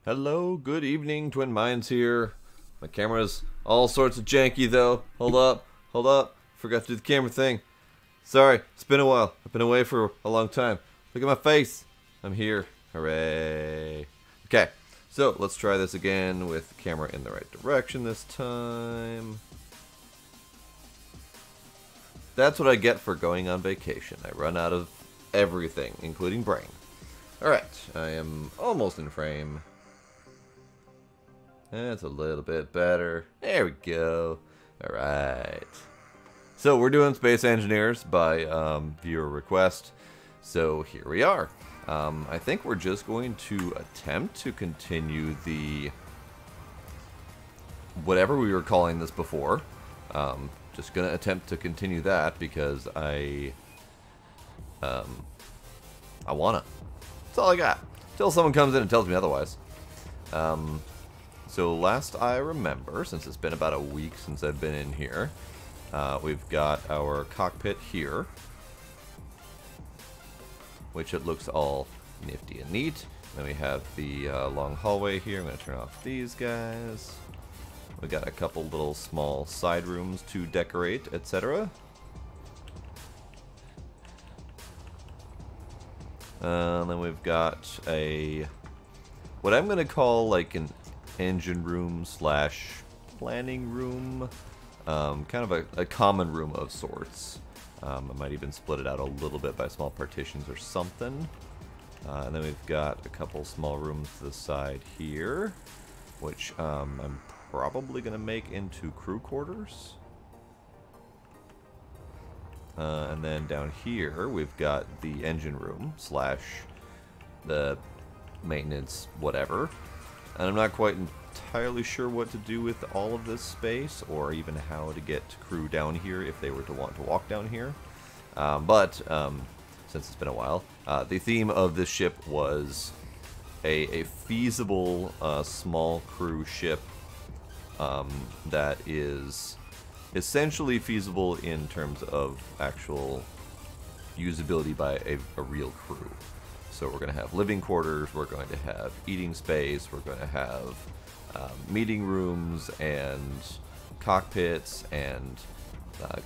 Hello, good evening, Twin Minds here. My camera's all sorts of janky though. Hold up. Forgot to do the camera thing. Sorry, it's been a while. I've been away for a long time. Look at my face. I'm here. Hooray. Okay, so let's try this again with the camera in the right direction this time. That's what I get for going on vacation. I run out of everything, including brain. Alright, I am almost in frame. That's a little bit better. There we go. Alright. So we're doing Space Engineers by viewer request. So here we are. I think we're just going to attempt to continue the whatever we were calling this before. Just gonna attempt to continue that because I wanna. That's all I got. Until someone comes in and tells me otherwise. So last I remember, since it's been about a week since I've been in here, we've got our cockpit here, which it looks all nifty and neat. Then we have the long hallway here. I'm going to turn off these guys. We got a couple little small side rooms to decorate, etc. Then we've got what I'm going to call like an engine room slash planning room, kind of a common room of sorts. I might even split it out a little bit by small partitions or something. And then we've got a couple small rooms to the side here, which I'm probably going to make into crew quarters. And then down here we've got the engine room slash the maintenance whatever. And I'm not quite entirely sure what to do with all of this space, or even how to get crew down here if they were to want to walk down here. But since it's been a while, the theme of this ship was a feasible small crew ship that is essentially feasible in terms of actual usability by a real crew. So we're going to have living quarters, we're going to have eating space, we're going to have meeting rooms and cockpits and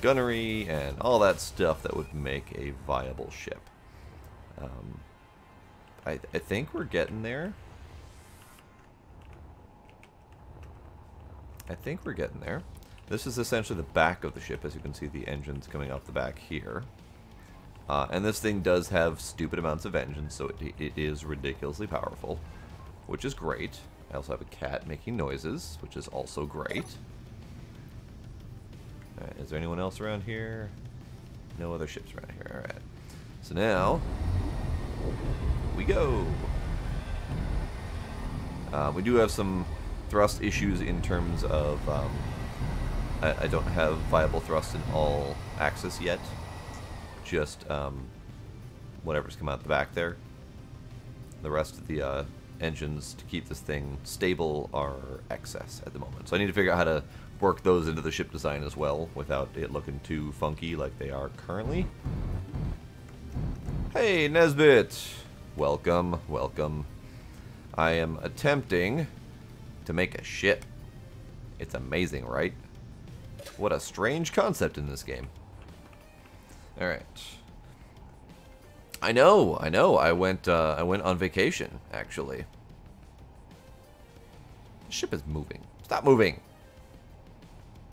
gunnery and all that stuff that would make a viable ship. I think we're getting there. This is essentially the back of the ship. As you can see, the engines coming off the back here. And this thing does have stupid amounts of engines, so it is ridiculously powerful, which is great. I also have a cat making noises, which is also great. Alright, is there anyone else around here? No other ships around here. Alright. So now, we go. We do have some thrust issues in terms of I don't have viable thrust in all axis yet. Just whatever's come out the back there. The rest of the engines to keep this thing stable are excess at the moment. So I need to figure out how to work those into the ship design as well without it looking too funky like they are currently. Hey, Nesbit! Welcome, welcome. I am attempting to make a ship. It's amazing, right? What a strange concept in this game. Alright. I know. I went on vacation, actually. The ship is moving. Stop moving.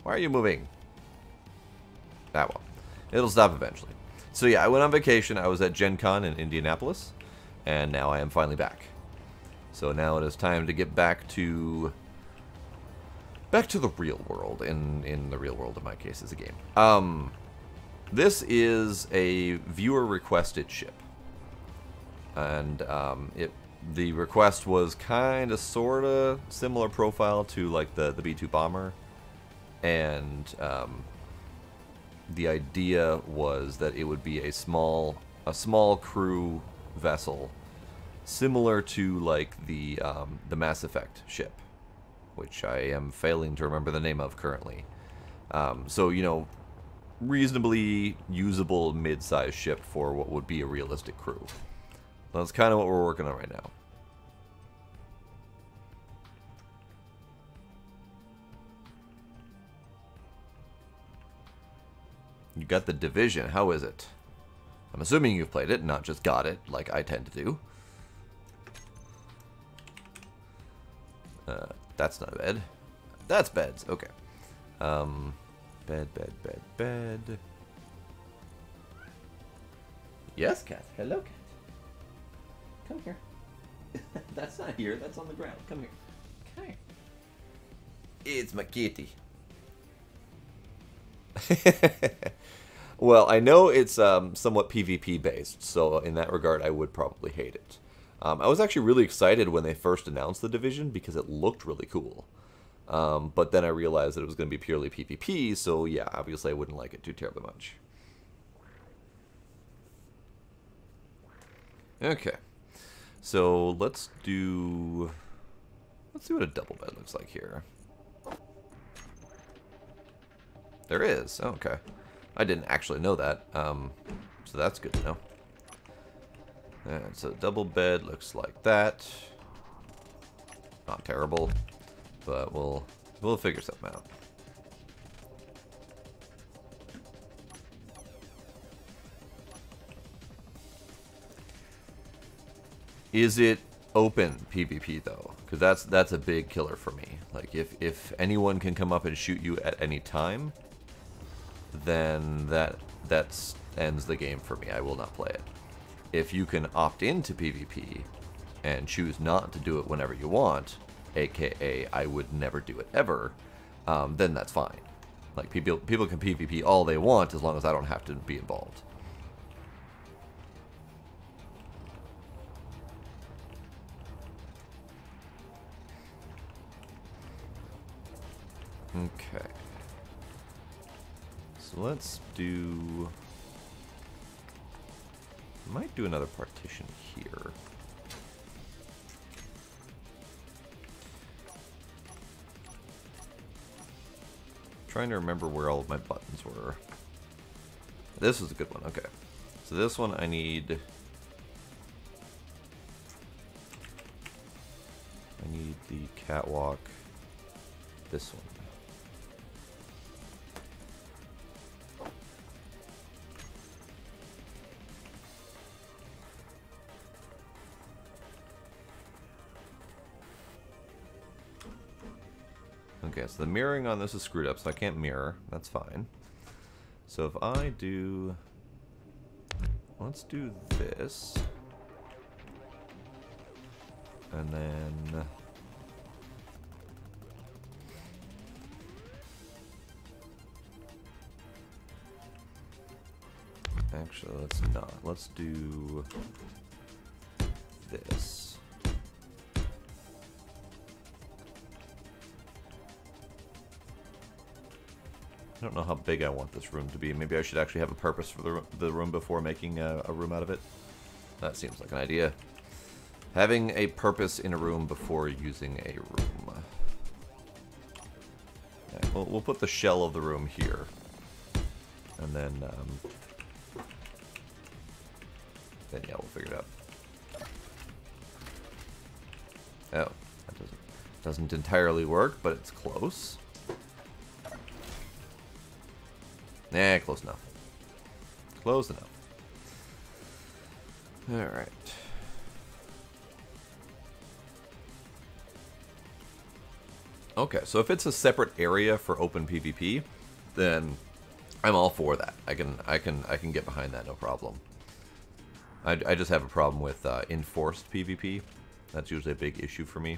Why are you moving? Ah, well. It'll stop eventually. So yeah, I went on vacation. I was at Gen Con in Indianapolis, and now I am finally back. So now it is time to get back to the real world. In the real world, in my case, is a game. This is a viewer requested ship, and the request was kind of sort of similar profile to like the B-2 bomber, and the idea was that it would be a small crew vessel, similar to like the Mass Effect ship, which I am failing to remember the name of currently. So you know, reasonably usable mid-sized ship for what would be a realistic crew. That's kind of what we're working on right now. You got the Division. How is it? I'm assuming you've played it, not just got it, like I tend to do. That's not a bed. That's beds. Okay. Bed. Yes, cat. Hello, cat. Come here. That's not here. That's on the ground. Come here. Okay. It's my kitty. Well, I know it's somewhat PvP based, so in that regard, I would probably hate it. I was actually really excited when they first announced the Division because it looked really cool. But then I realized that it was going to be purely PvP, so yeah, obviously I wouldn't like it too terribly much. Okay, so let's see what a double bed looks like here. There is. Oh, okay. I didn't actually know that, so that's good to know. And so double bed looks like that. Not terrible, but we'll figure something out. Is it open PvP though? Because that's a big killer for me. Like if anyone can come up and shoot you at any time, then that ends the game for me. I will not play it. If you can opt into PvP and choose not to do it whenever you want, aka I would never do it ever, then that's fine. Like people can PvP all they want as long as I don't have to be involved. Okay. So let's do... might do another partition here. Trying to remember where all of my buttons were. This is a good one, okay. So this one I need the catwalk. This one. Okay, so the mirroring on this is screwed up, so I can't mirror. That's fine. So if I do... let's do this. And then... actually, let's not. Let's do this. I don't know how big I want this room to be. Maybe I should actually have a purpose for the room before making a room out of it. That seems like an idea. Having a purpose in a room before using a room. Right, we'll put the shell of the room here. And then yeah, we'll figure it out. Oh, that doesn't entirely work, but it's close. Eh, close enough. Close enough. Alright. Okay, so if it's a separate area for open PvP, then I'm all for that. I can get behind that, no problem. I just have a problem with enforced PvP. That's usually a big issue for me.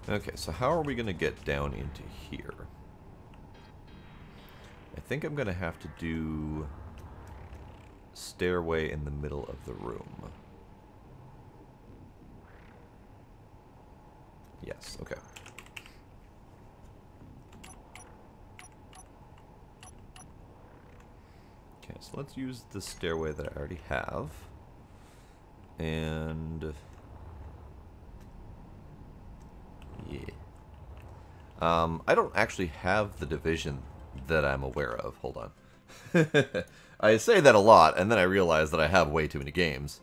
Okay, so how are we going to get down into here? I think I'm going to have to do stairway in the middle of the room. Yes, okay. Okay, so let's use the stairway that I already have. And... yeah. I don't actually have the division that I'm aware of. Hold on. I say that a lot, and then I realize that I have way too many games.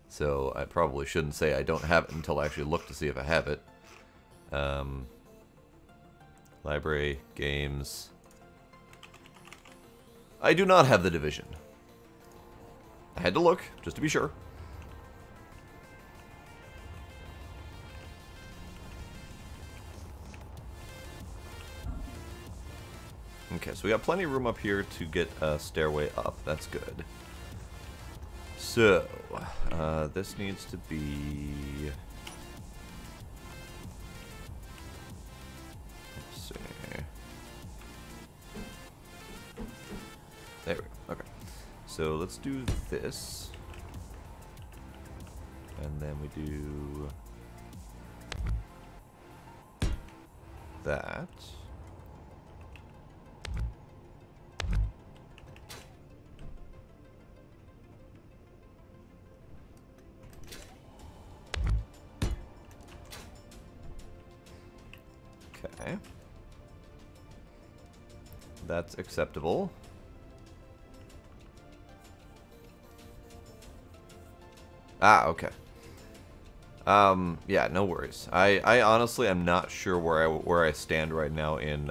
So I probably shouldn't say I don't have it until I actually look to see if I have it. Library, games, I do not have the division. I had to look, just to be sure. Okay, so we got plenty of room up here to get a stairway up. That's good. So, this needs to be... Let's see. There we go. Okay. So let's do this. And then we do... that. Okay. That's acceptable. Ah, okay. Yeah, no worries. I honestly am not sure where I stand right now in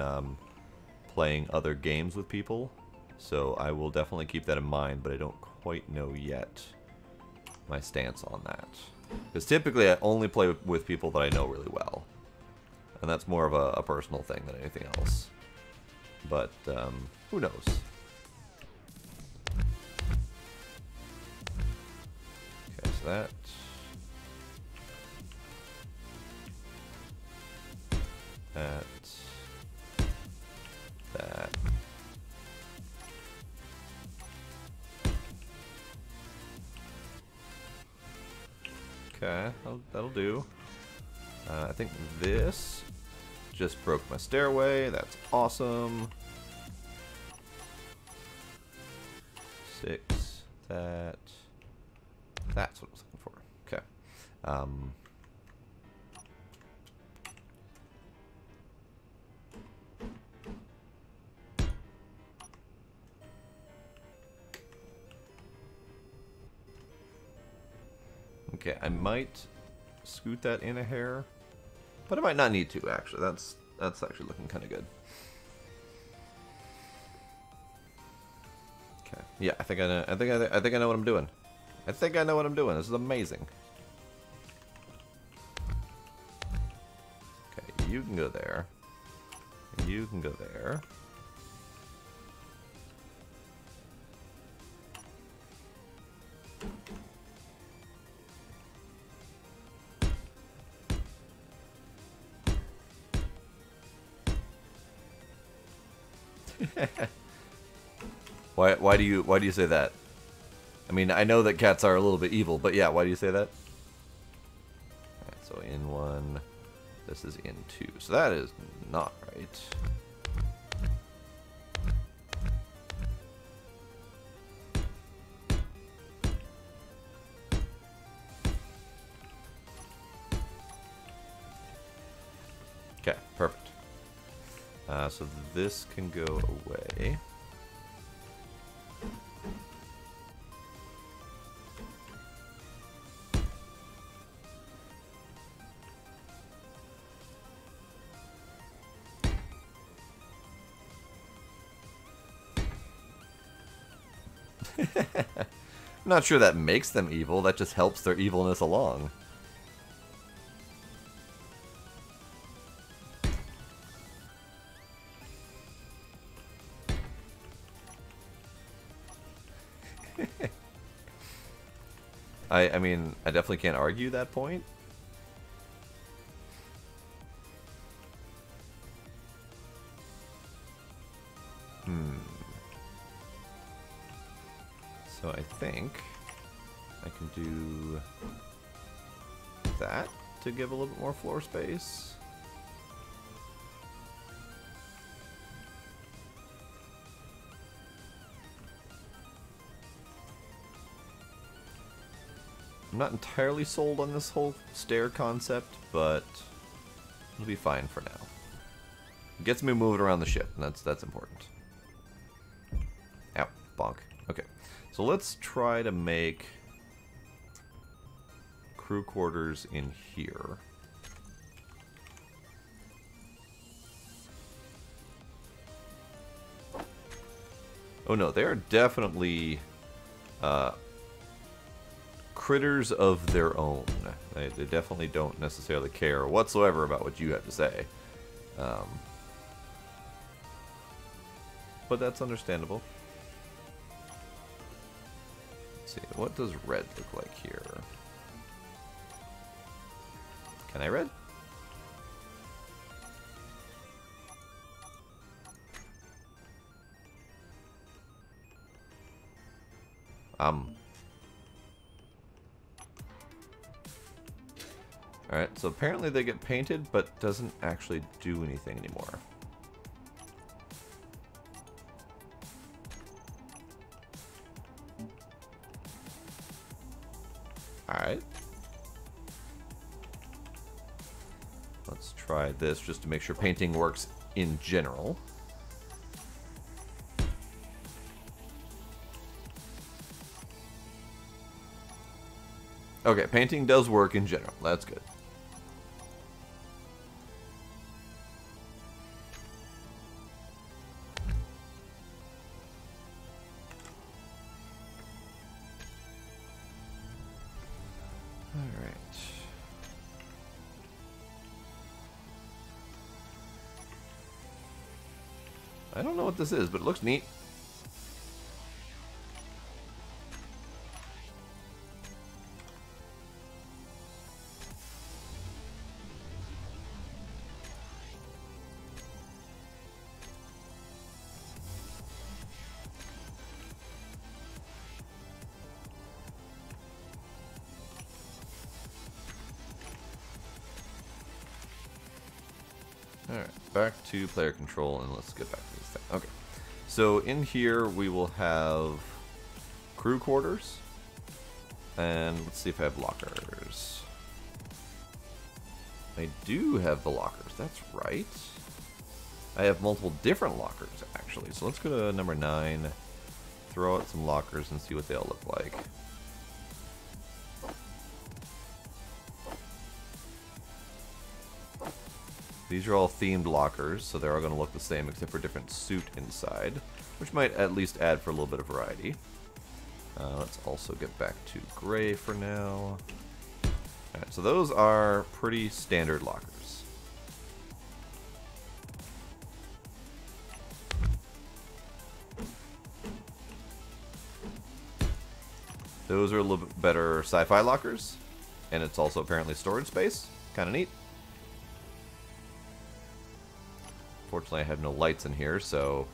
playing other games with people. So I will definitely keep that in mind, but I don't quite know yet my stance on that. Because typically I only play with people that I know really well. And that's more of a personal thing than anything else. But, who knows? Okay, so that... That... Okay, that'll do. I think this just broke my stairway. That's awesome. 6. That's what I was looking for. Okay. Okay, I might scoot that in a hair, but I might not need to. Actually, that's actually looking kind of good. Okay, yeah, I think I know. I think I know what I'm doing. I think I know what I'm doing. This is amazing. Okay, you can go there. You can go there. Why do you say that? I mean, I know that cats are a little bit evil, but yeah, why do you say that? Alright, so in 1, this is in 2, so that is not right. Okay, perfect. So this can go away. I'm not sure that makes them evil, that just helps their evilness along. I mean, I definitely can't argue that point. So I think I can do that to give a little bit more floor space. I'm not entirely sold on this whole stair concept, but it'll be fine for now. It gets me moving around the ship, and that's important. Ow, bonk. Okay, so let's try to make crew quarters in here. Oh no, they are definitely critters of their own. They definitely don't necessarily care whatsoever about what you have to say. But that's understandable. Let's see, what does red look like here? Can I red? Alright, so apparently they get painted, but doesn't actually do anything anymore. Alright. Let's try this just to make sure painting works in general. Okay, painting does work in general. That's good. Alright. I don't know what this is, but it looks neat. Alright, back to player control, and let's get back to this thing. Okay, so in here we will have crew quarters, and let's see if I have lockers. I do have the lockers, that's right. I have multiple different lockers, actually, so let's go to number 9, throw out some lockers and see what they all look like. These are all themed lockers, so they're all going to look the same except for a different suit inside, which might at least add for a little bit of variety. Let's also get back to gray for now. Alright, so those are pretty standard lockers. Those are a little bit better sci-fi lockers, and it's also apparently storage space. Kind of neat. Fortunately, I have no lights in here, so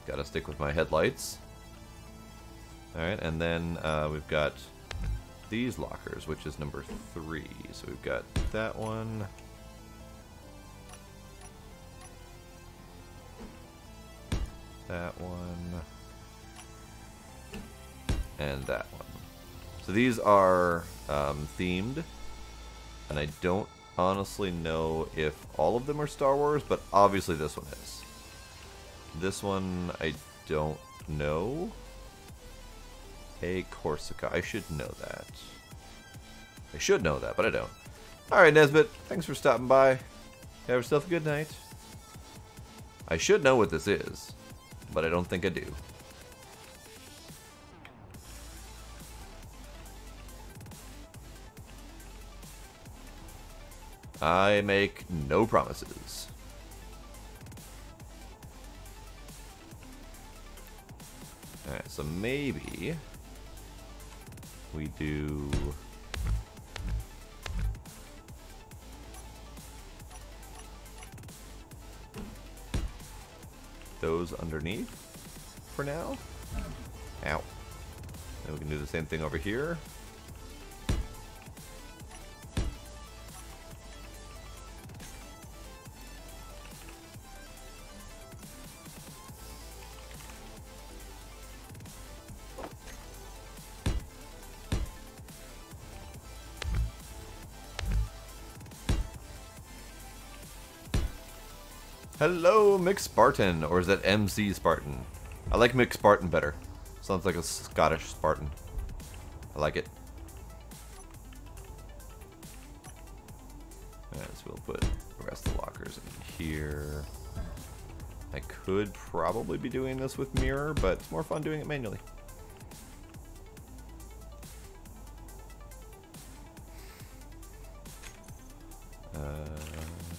gotta stick with my headlights. Alright, and then we've got these lockers, which is number 3. So we've got that one. That one. And that one. So these are themed, and I don't honestly know if all of them are Star Wars, but obviously this one is. This one I don't know. Hey, Corsica. I should know that. I should know that, but I don't. Alright, Nesbit. Thanks for stopping by. Have yourself a good night. I should know what this is, but I don't think I do. I make no promises. Alright, so maybe we do those underneath for now. Ow. And we can do the same thing over here. Hello, Mick Spartan, or is that MC Spartan? I like Mick Spartan better. Sounds like a Scottish Spartan. I like it. Alright, so we'll put the rest of the lockers in here. I could probably be doing this with mirror, but it's more fun doing it manually.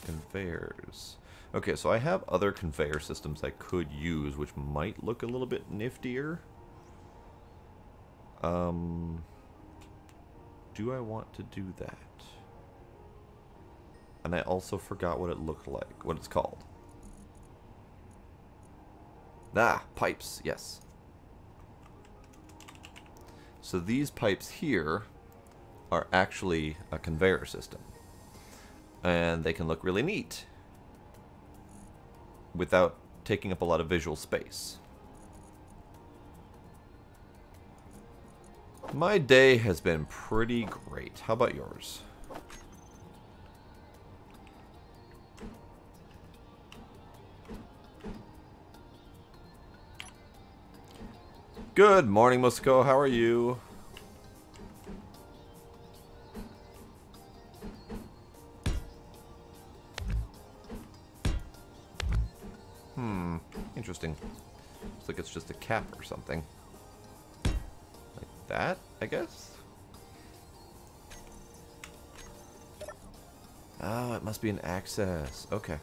Conveyors. Okay, so I have other conveyor systems I could use, which might look a little bit niftier. Do I want to do that? And I also forgot what it looked like, what it's called. Ah, pipes, yes. So these pipes here are actually a conveyor system. And they can look really neat without taking up a lot of visual space. My day has been pretty great. How about yours? Good morning, Musco. How are you? Interesting. Looks like it's just a cap or something. Like that, I guess? Oh, it must be an access. Okay.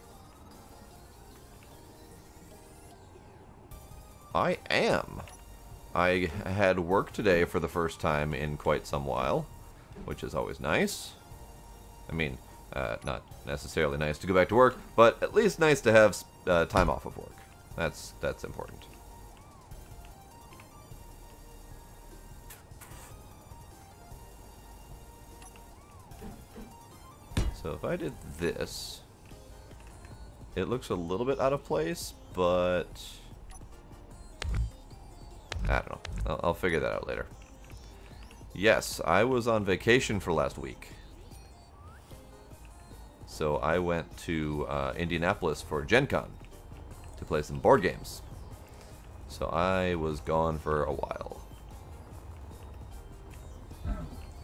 I am. I had work today for the first time in quite some while, which is always nice. I mean, not necessarily nice to go back to work, but at least nice to have time off of work. That's important. So if I did this, it looks a little bit out of place, but I don't know. I'll figure that out later. Yes, I was on vacation for last week. So I went to Indianapolis for Gen Con to play some board games. So I was gone for a while.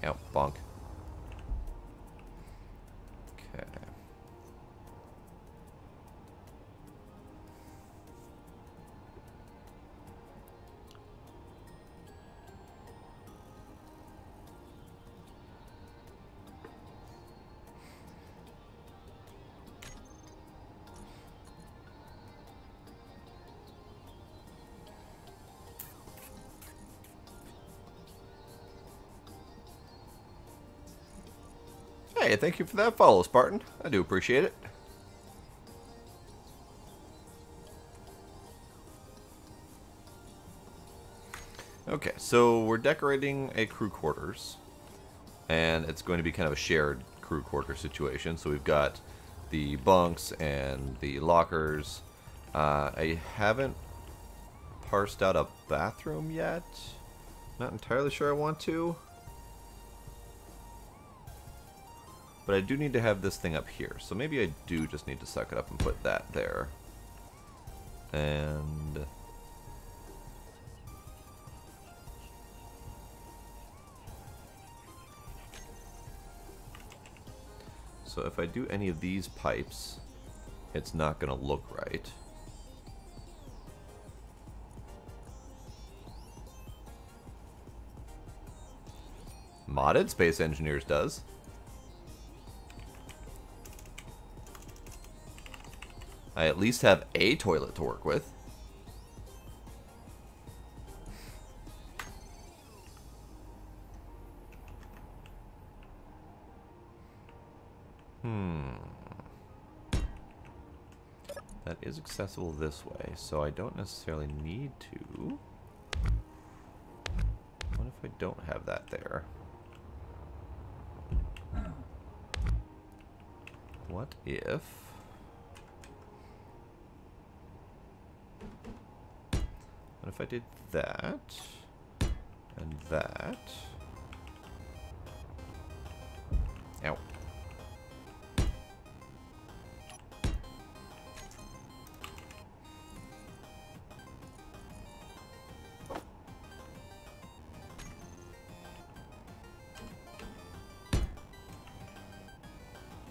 Ow, bonk. Okay. Hey, thank you for that follow, Spartan. I do appreciate it. Okay, so we're decorating a crew quarters, and it's going to be kind of a shared crew quarter situation. So we've got the bunks and the lockers. I haven't parsed out a bathroom yet. Not entirely sure I want to. But I do need to have this thing up here. So maybe I do just need to suck it up and put that there. And so if I do any of these pipes, it's not going to look right. Modded Space Engineers does. I at least have a toilet to work with. That is accessible this way, so I don't necessarily need to. What if I don't have that there? What if... What if I did that, and that? Ow.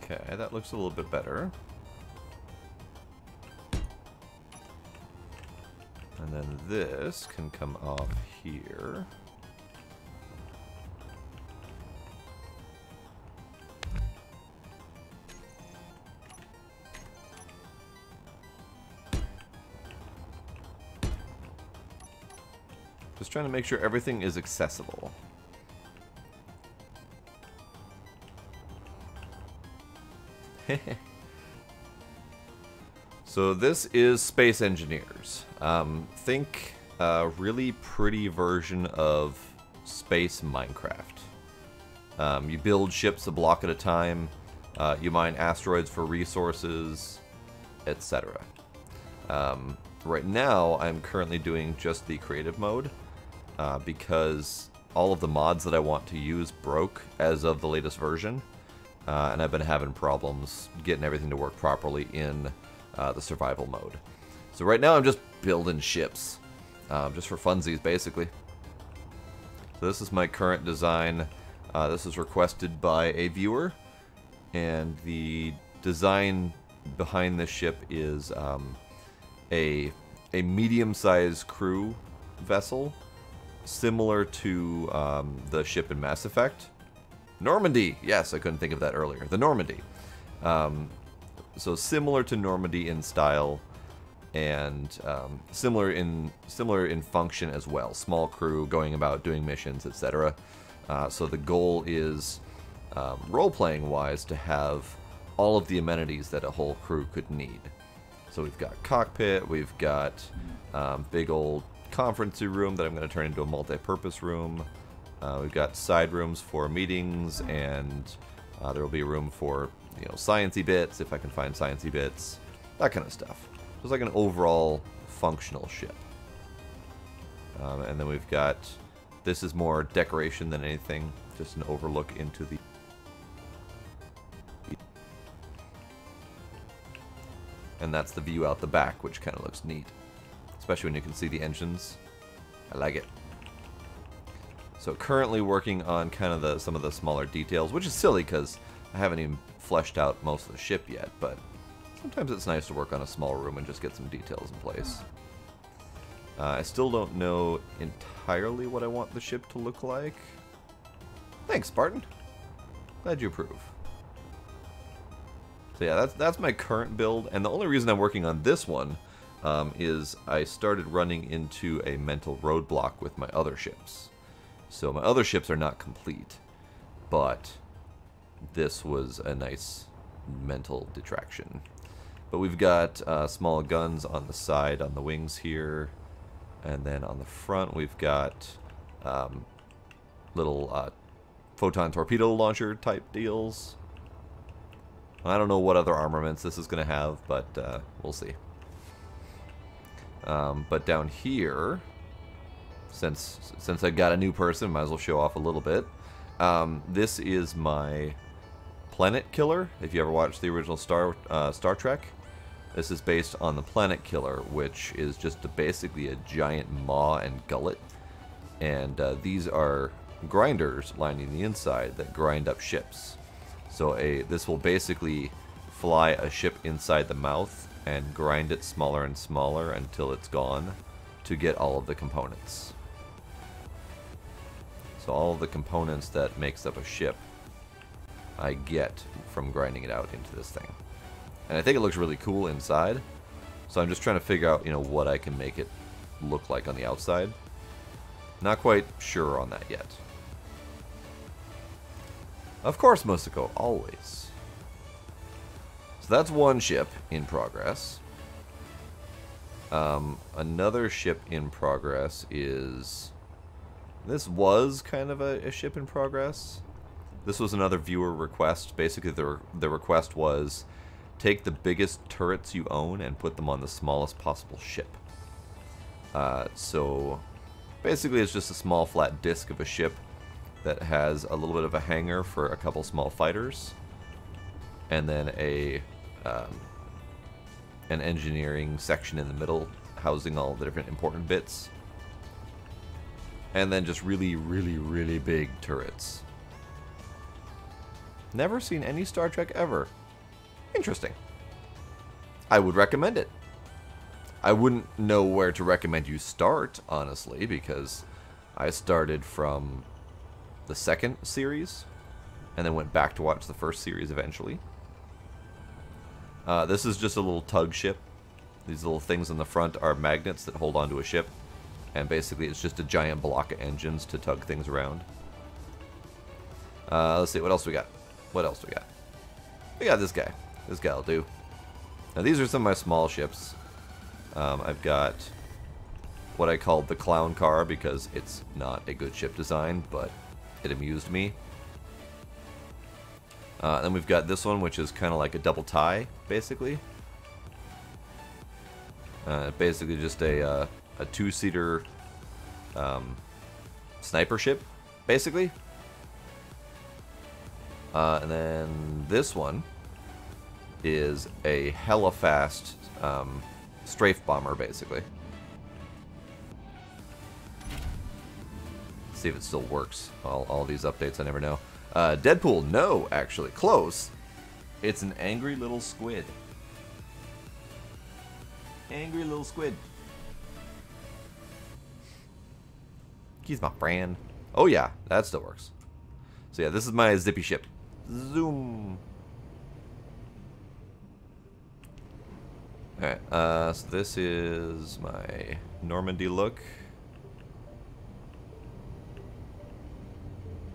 Okay, that looks a little bit better. then this can come off here. Just trying to make sure everything is accessible. So this is Space Engineers. Think a really pretty version of Space Minecraft. You build ships a block at a time. You mine asteroids for resources, etc. Right now, I'm currently doing just the creative mode because all of the mods that I want to use broke as of the latest version. And I've been having problems getting everything to work properly in the survival mode. So right now I'm just building ships, just for funsies basically. So this is my current design. This was requested by a viewer, and the design behind this ship is a medium-sized crew vessel, similar to the ship in Mass Effect. Normandy! Yes, I couldn't think of that earlier. The Normandy. So similar to Normandy in style, and similar in function as well. Small crew going about doing missions, etc. So the goal is, role-playing wise, to have all of the amenities that a whole crew could need. So we've got cockpit, we've got big old conference room that I'm going to turn into a multi-purpose room. We've got side rooms for meetings, and there will be room for, you know, sciencey bits, if I can find sciencey bits, that kind of stuff. Just like an overall functional ship. And then we've got, this is more decoration than anything, just an overlook into the... And that's the view out the back, which kind of looks neat. Especially when you can see the engines. I like it. So currently working on kind of some of the smaller details, which is silly because I haven't even fleshed out most of the ship yet, but sometimes it's nice to work on a small room and just get some details in place. I still don't know entirely what I want the ship to look like. Thanks, Spartan. Glad you approve. So yeah, that's my current build, and the only reason I'm working on this one is I started running into a mental roadblock with my other ships. So my other ships are not complete, but this was a nice mental detraction. But we've got small guns on the side, on the wings here, and then on the front we've got little photon torpedo launcher type deals. I don't know what other armaments this is going to have, but we'll see. But down here, since I got a new person, might as well show off a little bit. This is my Planet Killer. If you ever watched the original Star Trek, this is based on the Planet Killer, which is just basically a giant maw and gullet. And these are grinders lining the inside that grind up ships. So this will basically fly a ship inside the mouth and grind it smaller and smaller until it's gone to get all of the components. So all of the components that makes up a ship I get from grinding it out into this thing. And I think it looks really cool inside. So I'm just trying to figure out, you know, what I can make it look like on the outside. Not quite sure on that yet. Of course, Musiko, always. So that's one ship in progress. Another ship in progress is... This was kind of a ship in progress. This was another viewer request. Basically, the request was take the biggest turrets you own and put them on the smallest possible ship. So basically, it's just a small flat disc of a ship that has a little bit of a hangar for a couple small fighters, and then an engineering section in the middle housing all the different important bits, and then just really, really, really big turrets. Never seen any Star Trek ever. Interesting. I would recommend it. I wouldn't know where to recommend you start, honestly, because I started from the second series and then went back to watch the first series eventually. This is just a little tug ship. These little things in the front are magnets that hold onto a ship, and basically it's just a giant block of engines to tug things around. Let's see, what else we got? What else we got? We got this guy. This guy will do. Now these are some of my small ships. I've got what I called the clown car because it's not a good ship design, but it amused me. Then we've got this one, which is kind of like a double tie, basically. Basically just a two-seater sniper ship, basically. And then this one is a hella fast strafe bomber, basically. See if it still works. All these updates, I never know. Deadpool, no, actually. Close. It's an angry little squid. Angry little squid. He's my friend. Oh yeah, that still works. So yeah, this is my zippy ship. Zoom. Alright, so this is my Normandy look.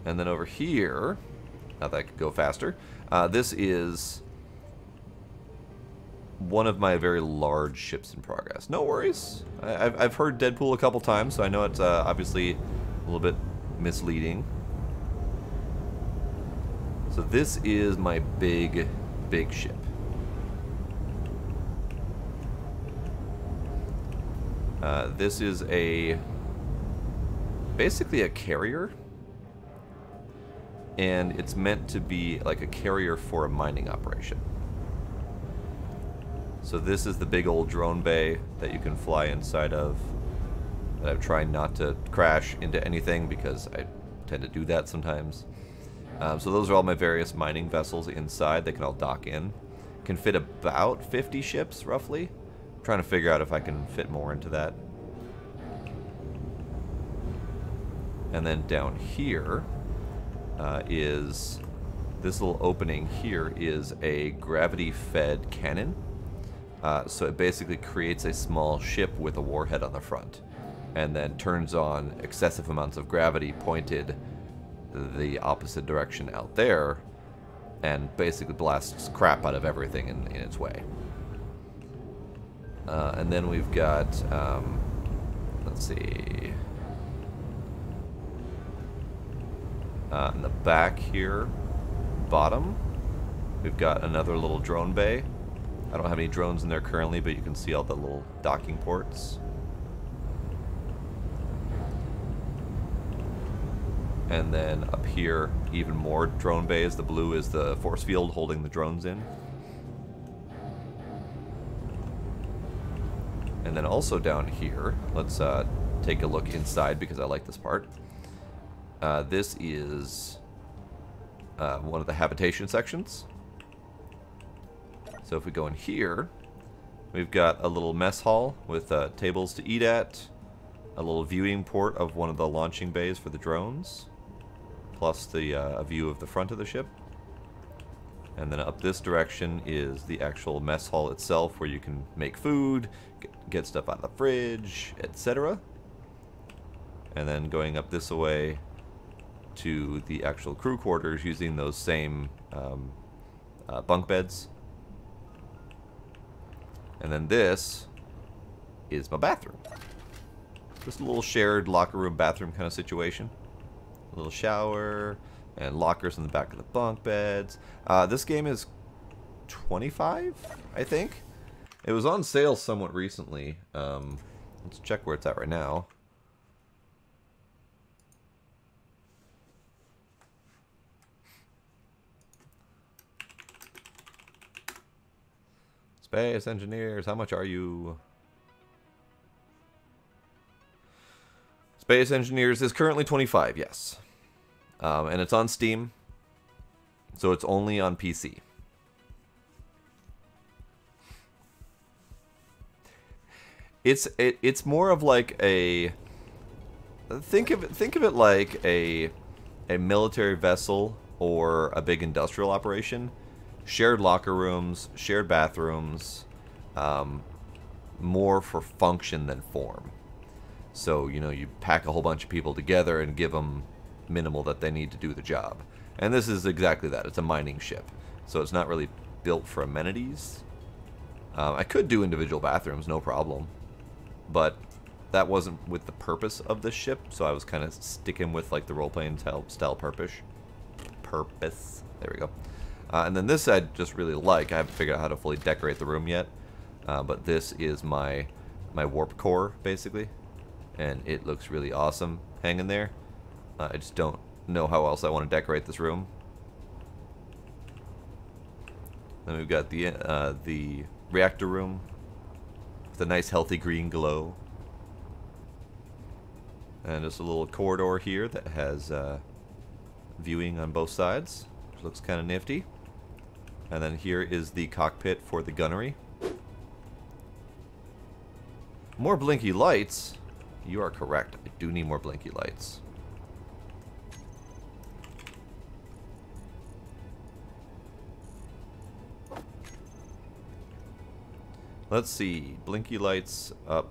And then over here, now that I could go faster, this is one of my very large ships in progress. No worries. I've heard Deadpool a couple times, so I know it's obviously a little bit misleading. So this is my big ship. This is basically a carrier. And it's meant to be like a carrier for a mining operation. So this is the big old drone bay that you can fly inside of. That I'm trying not to crash into anything because I tend to do that sometimes. So those are all my various mining vessels inside. They can all dock in. Can fit about 50 ships, roughly. I'm trying to figure out if I can fit more into that. And then down here is this little opening here is a gravity-fed cannon. So it basically creates a small ship with a warhead on the front, and then turns on excessive amounts of gravity pointed the opposite direction out there, and basically blasts crap out of everything in its way. And then we've got, let's see, in the back here, bottom, we've got another little drone bay. I don't have any drones in there currently, but you can see all the little docking ports. And then up here, even more drone bays. The blue is the force field holding the drones in. And then also down here, let's take a look inside because I like this part. This is one of the habitation sections. So if we go in here, we've got a little mess hall with tables to eat at, a little viewing port of one of the launching bays for the drones, plus the a view of the front of the ship. And then up this direction is the actual mess hall itself, where you can make food, get stuff out of the fridge, etc. And then going up this way to the actual crew quarters using those same bunk beds. And then this is my bathroom. Just a little shared locker room bathroom kind of situation. A little shower and lockers in the back of the bunk beds. This game is $25, I think. It was on sale somewhat recently. Let's check where it's at right now. Space engineers, how much are you? Space Engineers is currently 25, yes. And it's on Steam, so it's only on PC. It's more of like a think of it like a military vessel or a big industrial operation. Shared locker rooms, shared bathrooms, more for function than form. So, you know, you pack a whole bunch of people together and give them minimal that they need to do the job. And this is exactly that. It's a mining ship. So it's not really built for amenities. I could do individual bathrooms, no problem. But that wasn't with the purpose of this ship, so I was kind of sticking with like the role-playing style purpose. There we go. And then this I just really like. I haven't figured out how to fully decorate the room yet. But this is my warp core, basically. And it looks really awesome hanging there. I just don't know how else I want to decorate this room. Then we've got the reactor room with a nice healthy green glow. And just a little corridor here that has viewing on both sides, which looks kind of nifty. And then here is the cockpit for the gunnery. More blinky lights. You are correct. I do need more blinky lights. Let's see. Blinky lights up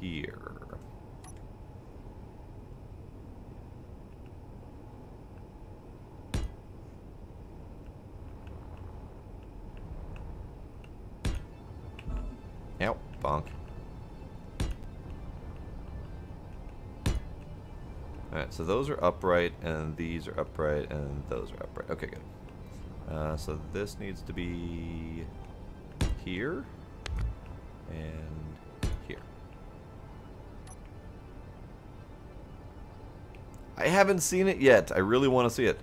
here. Ow, bonk. Alright, so those are upright, and these are upright, and those are upright. Okay, good. So this needs to be here, and here. I haven't seen it yet. I really want to see it.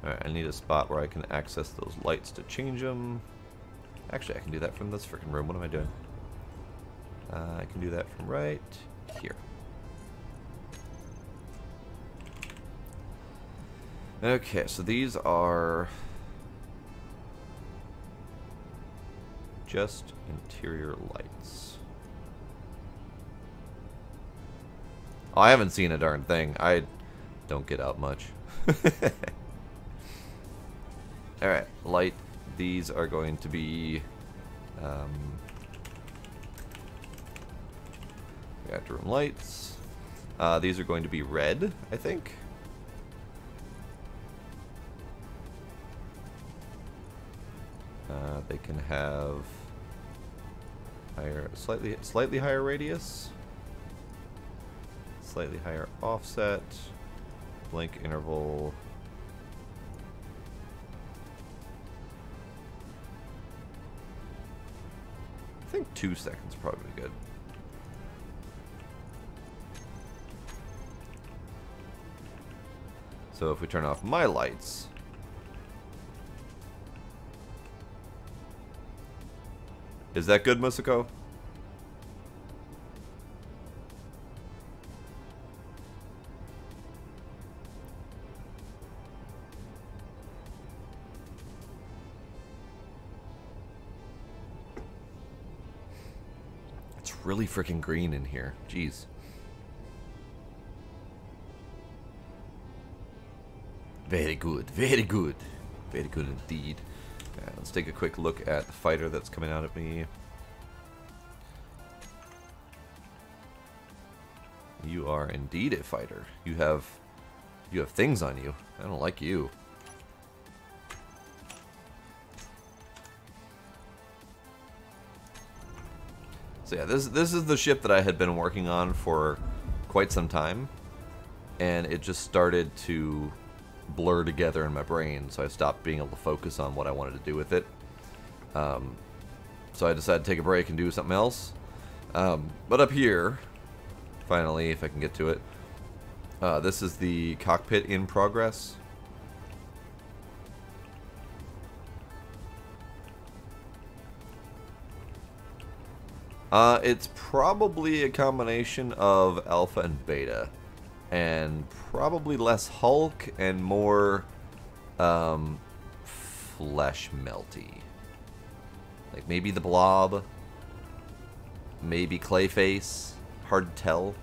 Alright, I need a spot where I can access those lights to change them. Actually, I can do that from this freaking room. What am I doing? I can do that from right here. Okay, so these are just interior lights. Oh, I haven't seen a darn thing. I don't get out much. Alright, light. These are going to be reactor room lights. These are going to be red, I think. They can have higher, slightly higher radius, slightly higher offset, blink interval. I think 2 seconds probably good. So if we turn off my lights, is that good, Musiko? It's really freaking green in here. Jeez. Very good, very good. Very good indeed. Let's take a quick look at the fighter that's coming out at me. You are indeed a fighter. You have things on you. I don't like you. So yeah, this is the ship that I had been working on for quite some time, and it just started to blur together in my brain, so I stopped being able to focus on what I wanted to do with it. So I decided to take a break and do something else. But up here, finally, if I can get to it, this is the cockpit in progress. It's probably a combination of alpha and beta, and probably less Hulk and more flesh melty. Like maybe the Blob, maybe Clayface. Hard to tell.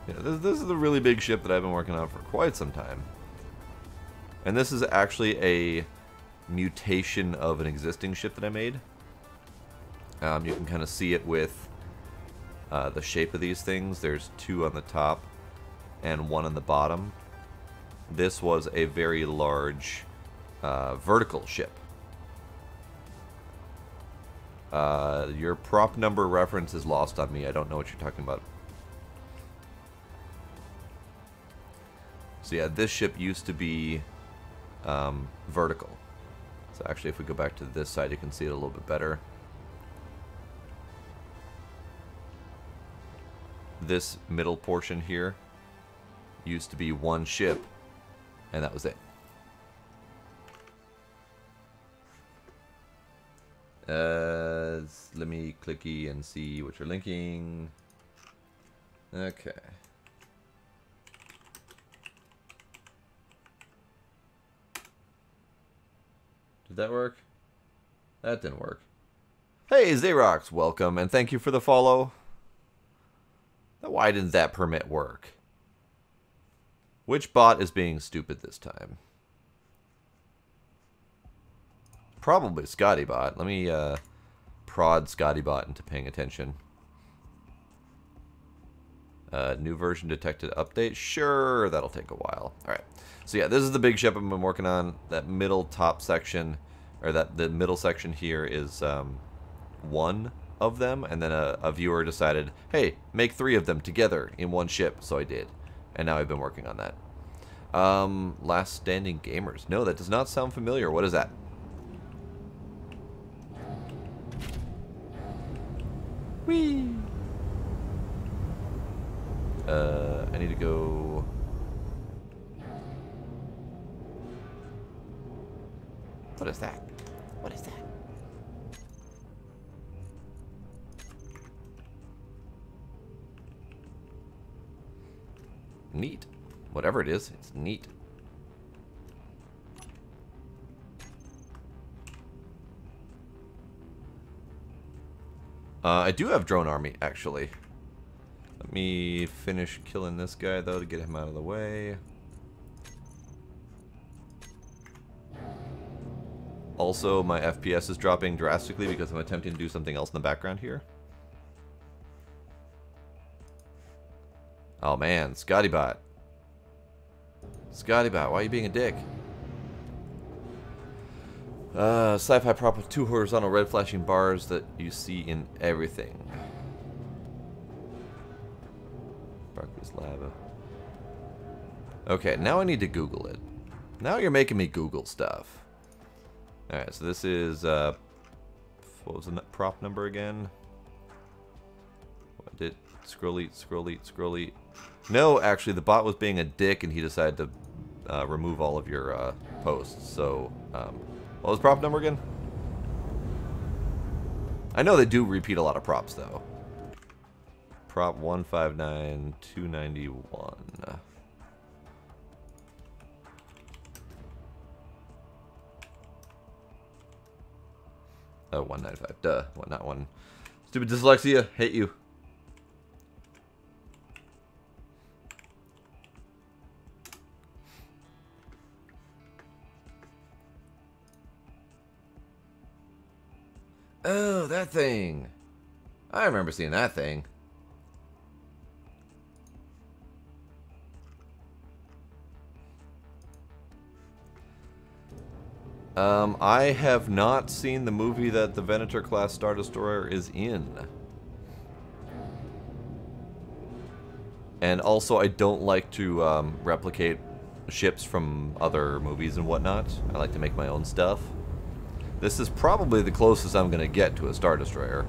Yeah, this is a really big ship that I've been working on for quite some time. And this is actually a mutation of an existing ship that I made. You can kind of see it with the shape of these things. There's two on the top and one on the bottom. This was a very large vertical ship. Your prop number reference is lost on me. I don't know what you're talking about. So yeah, this ship used to be vertical. So actually, if we go back to this side, you can see it a little bit better. This middle portion here used to be one ship, and that was it. Let me clicky and see what you're linking. Okay. Did that work? That didn't work. Hey, Xerox, welcome, and thank you for the follow. Now, why didn't that permit work? Which bot is being stupid this time? Probably ScottyBot. Let me prod ScottyBot into paying attention. New version detected update. Sure, that'll take a while. All right. So yeah, this is the big ship I've been working on. That middle top section, or the middle section here is one of them, and then a viewer decided, hey, make 3 of them together in one ship. So I did, and now I've been working on that. Last Standing Gamers. No, that does not sound familiar. What is that? Whee! I need to go... What is that? What is that? Neat. Whatever it is, it's neat. I do have Drone Army, actually. Let me finish killing this guy, though, to get him out of the way. Also, my FPS is dropping drastically because I'm attempting to do something else in the background here. Oh man, ScottyBot. ScottyBot, why are you being a dick? Sci-fi prop with 2 horizontal red flashing bars that you see in everything. Barclays Lava. Okay, now I need to Google it. Now you're making me Google stuff. Alright, so this is, what was the prop number again? What did, scroll eat. No, actually, the bot was being a dick and he decided to remove all of your posts. So, what was prop number again? I know they do repeat a lot of props, though. Prop 159291. Oh, 195. Duh. What, not one. Stupid dyslexia. Hate you. Oh, that thing. I remember seeing that thing. I have not seen the movie that the Venator class Star Destroyer is in. And also, I don't like to replicate ships from other movies and whatnot. I like to make my own stuff. This is probably the closest I'm going to get to a Star Destroyer.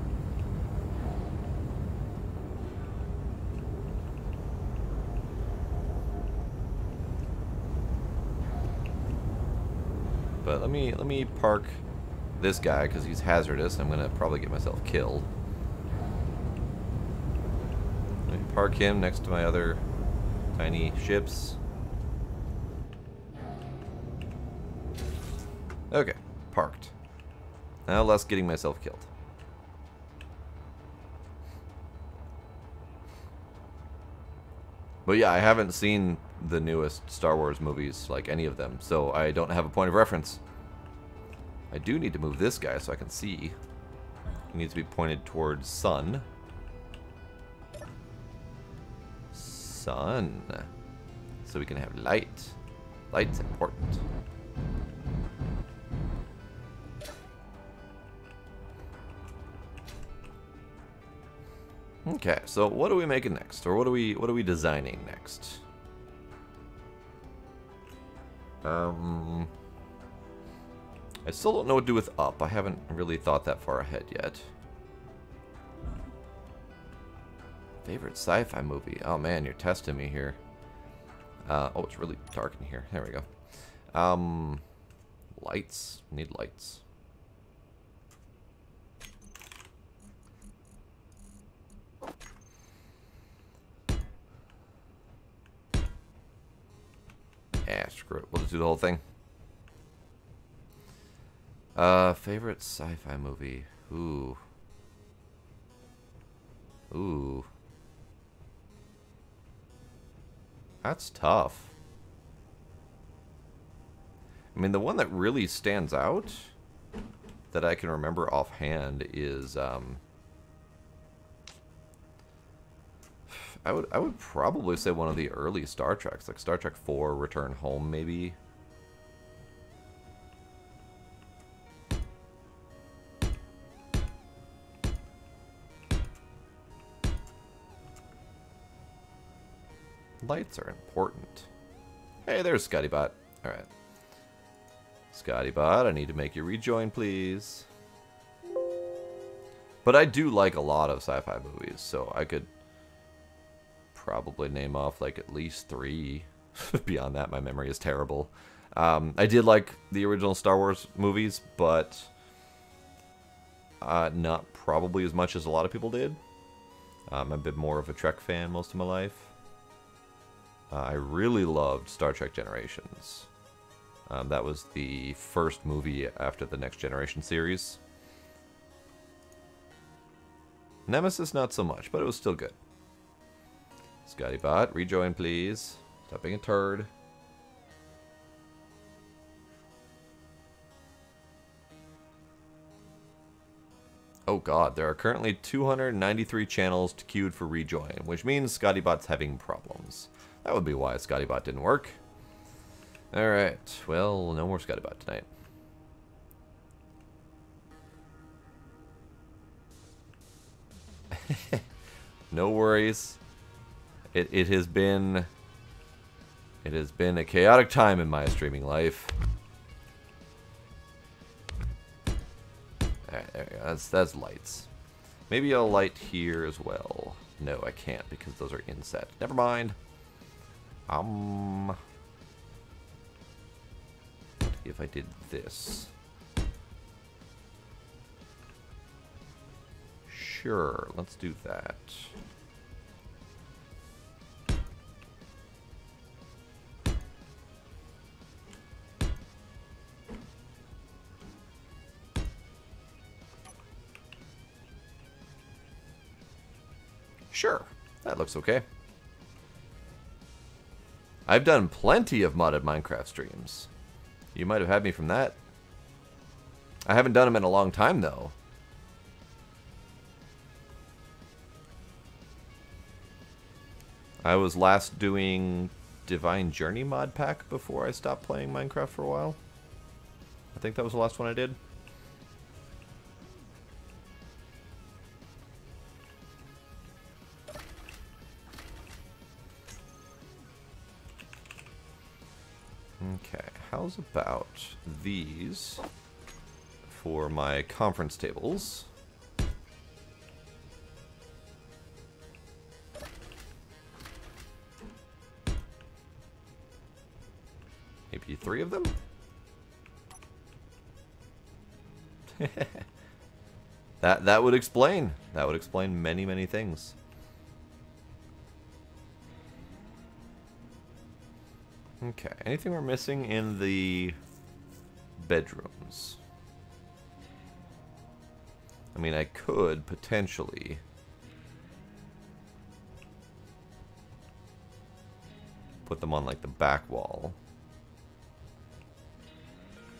But let me park this guy because he's hazardous. I'm gonna probably get myself killed. Let me park him next to my other tiny ships. Okay, parked. Now less getting myself killed. But yeah, I haven't seen the newest Star Wars movies, like any of them, so I don't have a point of reference. I do need to move this guy so I can see. He needs to be pointed towards sun. Sun. So we can have light. Light's important. Okay, so what are we making next? Or what are we designing next? I still don't know what to do with up. I haven't really thought that far ahead yet. Favorite sci-fi movie? Oh man, you're testing me here. Oh, it's really dark in here. There we go. Lights. Need lights. Yeah, screw it. We'll just do the whole thing. Favorite sci-fi movie? Ooh. Ooh. That's tough. I mean, the one that really stands out that I can remember offhand is I would probably say one of the early Star Treks, like Star Trek 4 Return Home maybe. Lights are important. Hey, there's Scottybot. Alright. Scottybot, I need to make you rejoin, please. But I do like a lot of sci-fi movies, so I could probably name off like at least 3. Beyond that, my memory is terrible. I did like the original Star Wars movies, but not probably as much as a lot of people did. I'm a bit more of a Trek fan most of my life. I really loved Star Trek Generations. That was the first movie after the Next Generation series. Nemesis, not so much, but it was still good. Scottybot, rejoin, please. Stop being a turd. Oh god, there are currently 293 channels queued for rejoin, which means Scottybot's having problems. That would be why Scottybot didn't work. Alright, well, no more Scottybot tonight. No worries. It has been a chaotic time in my streaming life. Alright, there we go. That's lights. Maybe I'll light here as well. No, I can't because those are inset. Never mind. If I did this. Sure, let's do that. Sure, that looks okay. I've done plenty of modded Minecraft streams. You might have had me from that. I haven't done them in a long time, though. I was last doing Divine Journey mod pack before I stopped playing Minecraft for a while. I think that was the last one I did. Okay, how's about these for my conference tables? Maybe 3 of them? That would explain. That would explain many, many things. Okay, anything we're missing in the bedrooms. I mean, I could potentially put them on like the back wall.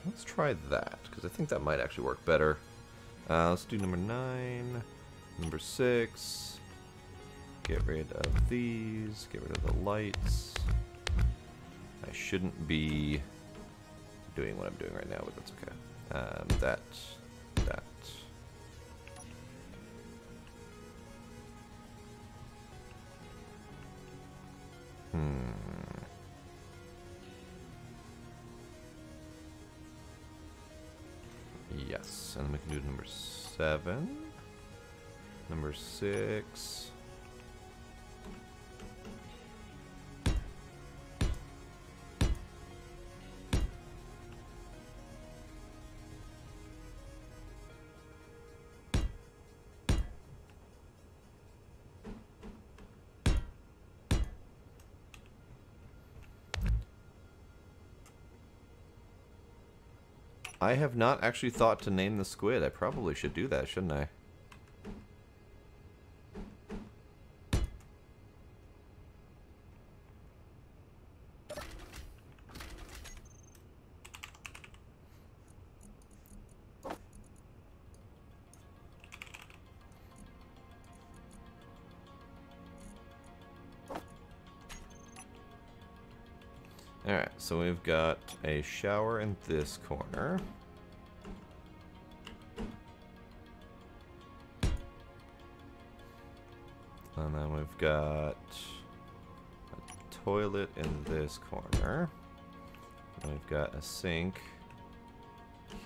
Let's try that, because I think that might actually work better. Let's do number 9, number 6. Get rid of these, get rid of the lights. I shouldn't be doing what I'm doing right now, but that's okay. That. Yes, and then we can do number 7, number 6. I have not actually thought to name the squid. I probably should do that, shouldn't I? Alright, so we've got a shower in this corner. And then we've got a toilet in this corner. And we've got a sink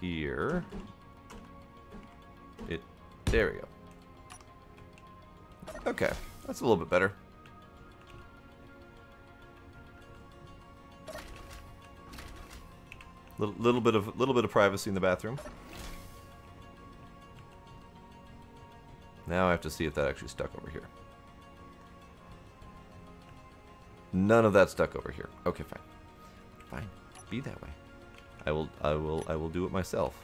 here. There we go. Okay, that's a little bit better. Little bit of privacy in the bathroom. Now I have to see if that actually stuck over here. None of that stuck over here. Okay, fine. Fine. Be that way. I will do it myself.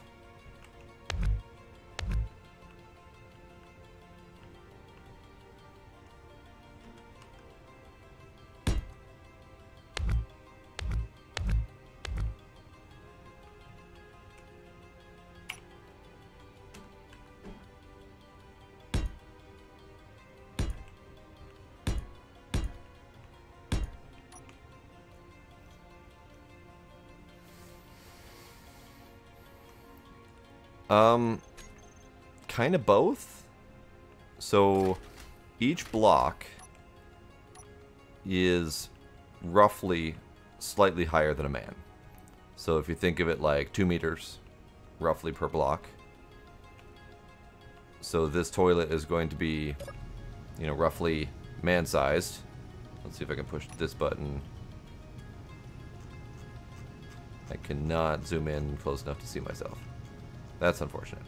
Kind of both. So each block is roughly slightly higher than a man. So if you think of it like 2 meters roughly per block. So this toilet is going to be, you know, roughly man-sized. Let's see if I can push this button. I cannot zoom in close enough to see myself. That's unfortunate.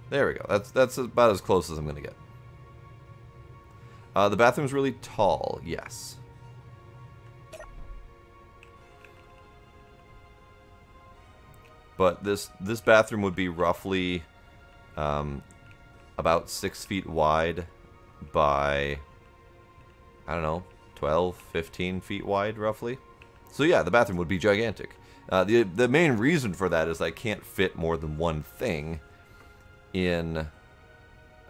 There we go. That's about as close as I'm going to get. The bathroom's really tall, yes. But this bathroom would be roughly about 6 feet wide by, I don't know, 12, 15 feet wide, roughly. So yeah, the bathroom would be gigantic. The main reason for that is I can't fit more than one thing in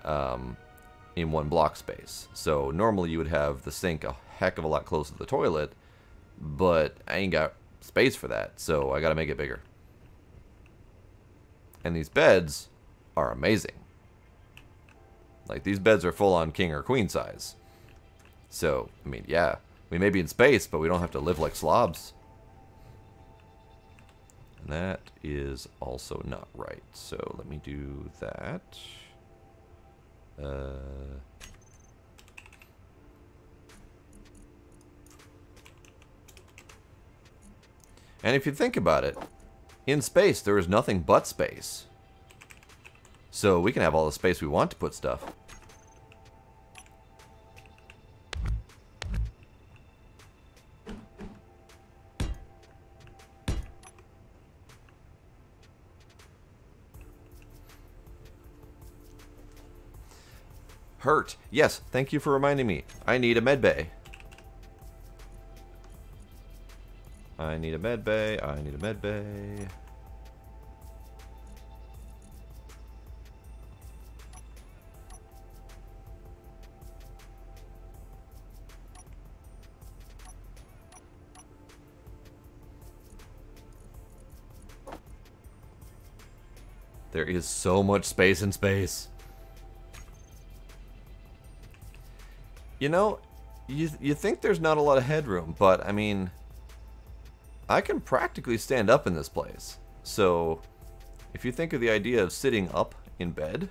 one block space. So normally you would have the sink a heck of a lot closer to the toilet, but I ain't got space for that, so I gotta make it bigger. And these beds are amazing. Like, these beds are full-on king or queen size. So, I mean, yeah, we may be in space, but we don't have to live like slobs. And that is also not right. So let me do that. And if you think about it, in space there is nothing but space. So we can have all the space we want to put stuff. Hurt. Yes, thank you for reminding me. I need a med bay. I need a med bay. I need a med bay. There is so much space in space. You know, you think there's not a lot of headroom, but I mean, I can practically stand up in this place. So, if you think of the idea of sitting up in bed,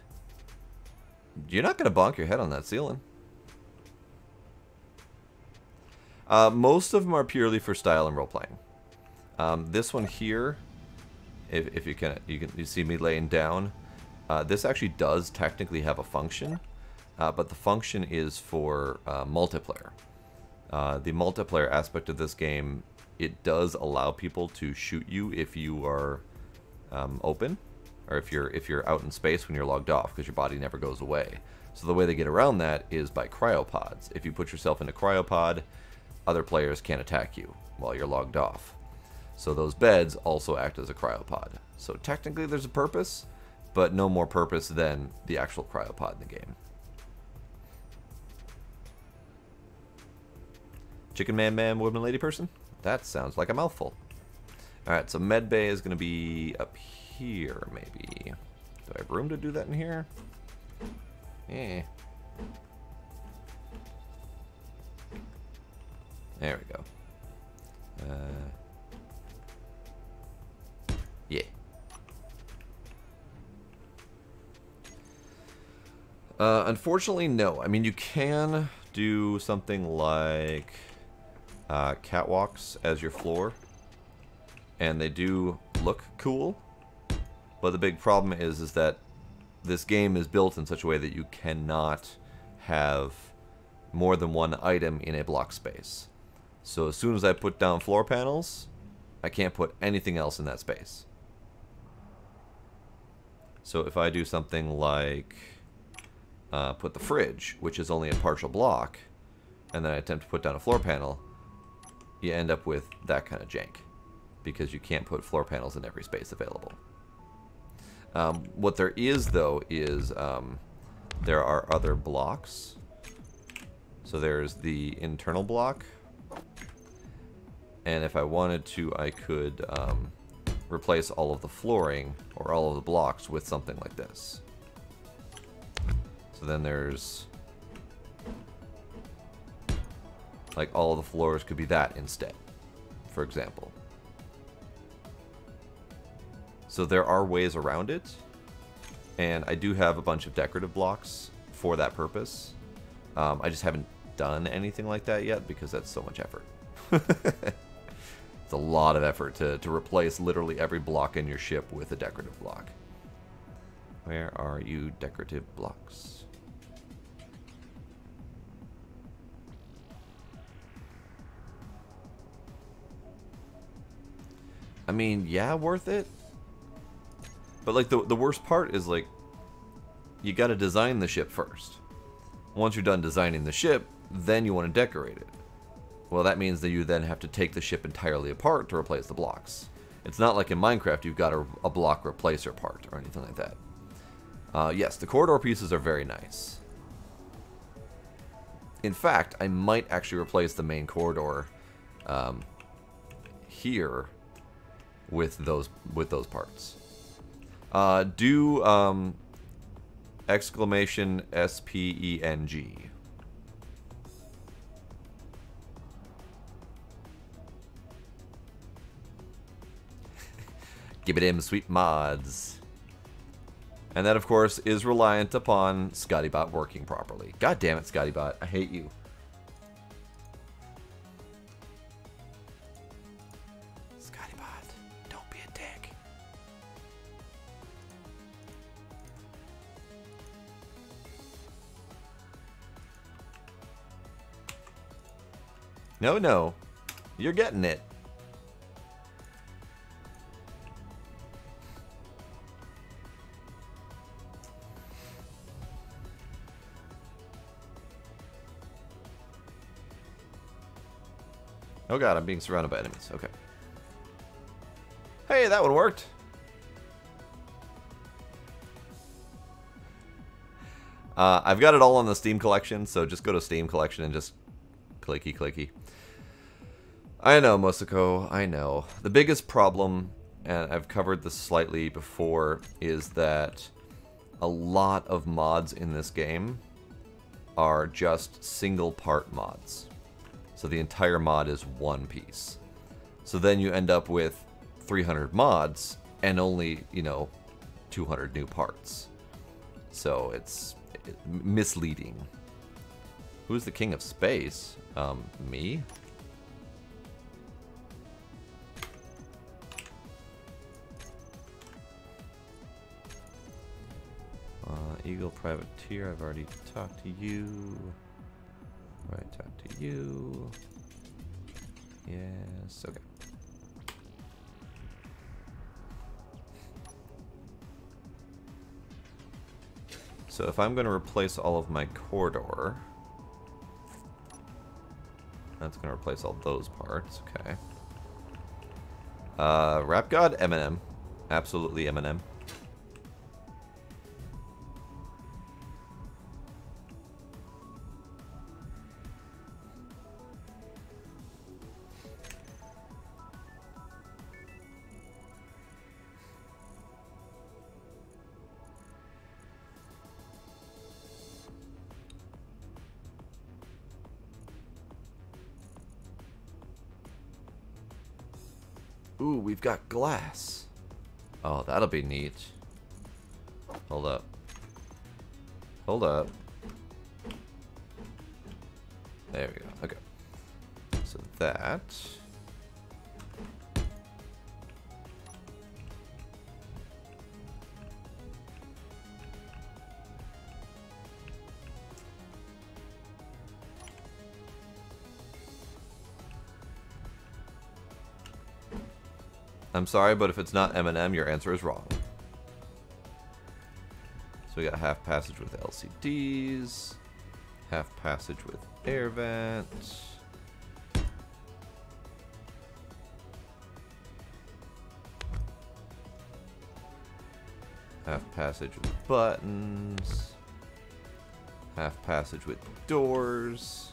you're not going to bonk your head on that ceiling. Most of them are purely for style and role-playing. This one here, if you see me laying down, this actually does technically have a function, but the function is for multiplayer. The multiplayer aspect of this game, it does allow people to shoot you if you are open, or if you're out in space when you're logged off, because your body never goes away. So the way they get around that is by cryopods. If you put yourself in a cryopod, other players can't attack you while you're logged off. So those beds also act as a cryopod. So technically there's a purpose, but no more purpose than the actual cryopod in the game. Chicken man, woman, lady, person? That sounds like a mouthful. Alright, so med bay is going to be up here, maybe. Do I have room to do that in here? Eh. There we go. Yeah. Unfortunately, no. I mean, you can do something like catwalks as your floor, and they do look cool. But the big problem is that this game is built in such a way that you cannot have more than one item in a block space. So as soon as I put down floor panels, I can't put anything else in that space. So if I do something like put the fridge, which is only a partial block, and then I attempt to put down a floor panel, you end up with that kind of jank, because you can't put floor panels in every space available. What there is, though, is there are other blocks. So there's the internal block, and if I wanted to, I could replace all of the flooring or all of the blocks with something like this. So then there's, like, all of the floors could be that instead, for example. So there are ways around it, and I do have a bunch of decorative blocks for that purpose. I just haven't done anything like that yet because that's so much effort. It's a lot of effort to replace literally every block in your ship with a decorative block. Where are you, decorative blocks? I mean, yeah, worth it. But like the worst part is, like, you gotta design the ship first. Once you're done designing the ship, then you want to decorate it. Well, that means that you then have to take the ship entirely apart to replace the blocks. It's not like in Minecraft you've got a block replacer part or anything like that. Yes, the corridor pieces are very nice. In fact, I might actually replace the main corridor here with those parts. Do exclamation SPENG. Give it him sweet mods. And that, of course, is reliant upon ScottyBot working properly. God damn it, ScottyBot. I hate you. ScottyBot, don't be a dick. No, no. You're getting it. Oh god, I'm being surrounded by enemies. Okay. Hey, that one worked. I've got it all on the Steam collection, so just go to Steam collection and just clicky clicky. I know, Mosako, I know. The biggest problem, and I've covered this slightly before, is that a lot of mods in this game are just single part mods. So the entire mod is one piece. So then you end up with 300 mods and only, you know, 200 new parts. So it's misleading. Who's the king of space? Me? Eagle Privateer, I've already talked to you. Right, talk to you. Yes, okay. So if I'm going to replace all of my corridor, that's going to replace all those parts, okay. Rap God, Eminem. Absolutely Eminem. Ooh, we've got glass. Oh, that'll be neat. Hold up. Hold up. There we go. Okay. So that. I'm sorry, but if it's not Eminem, your answer is wrong. So we got half passage with LCDs, half passage with air vents. Half passage with buttons. Half passage with doors.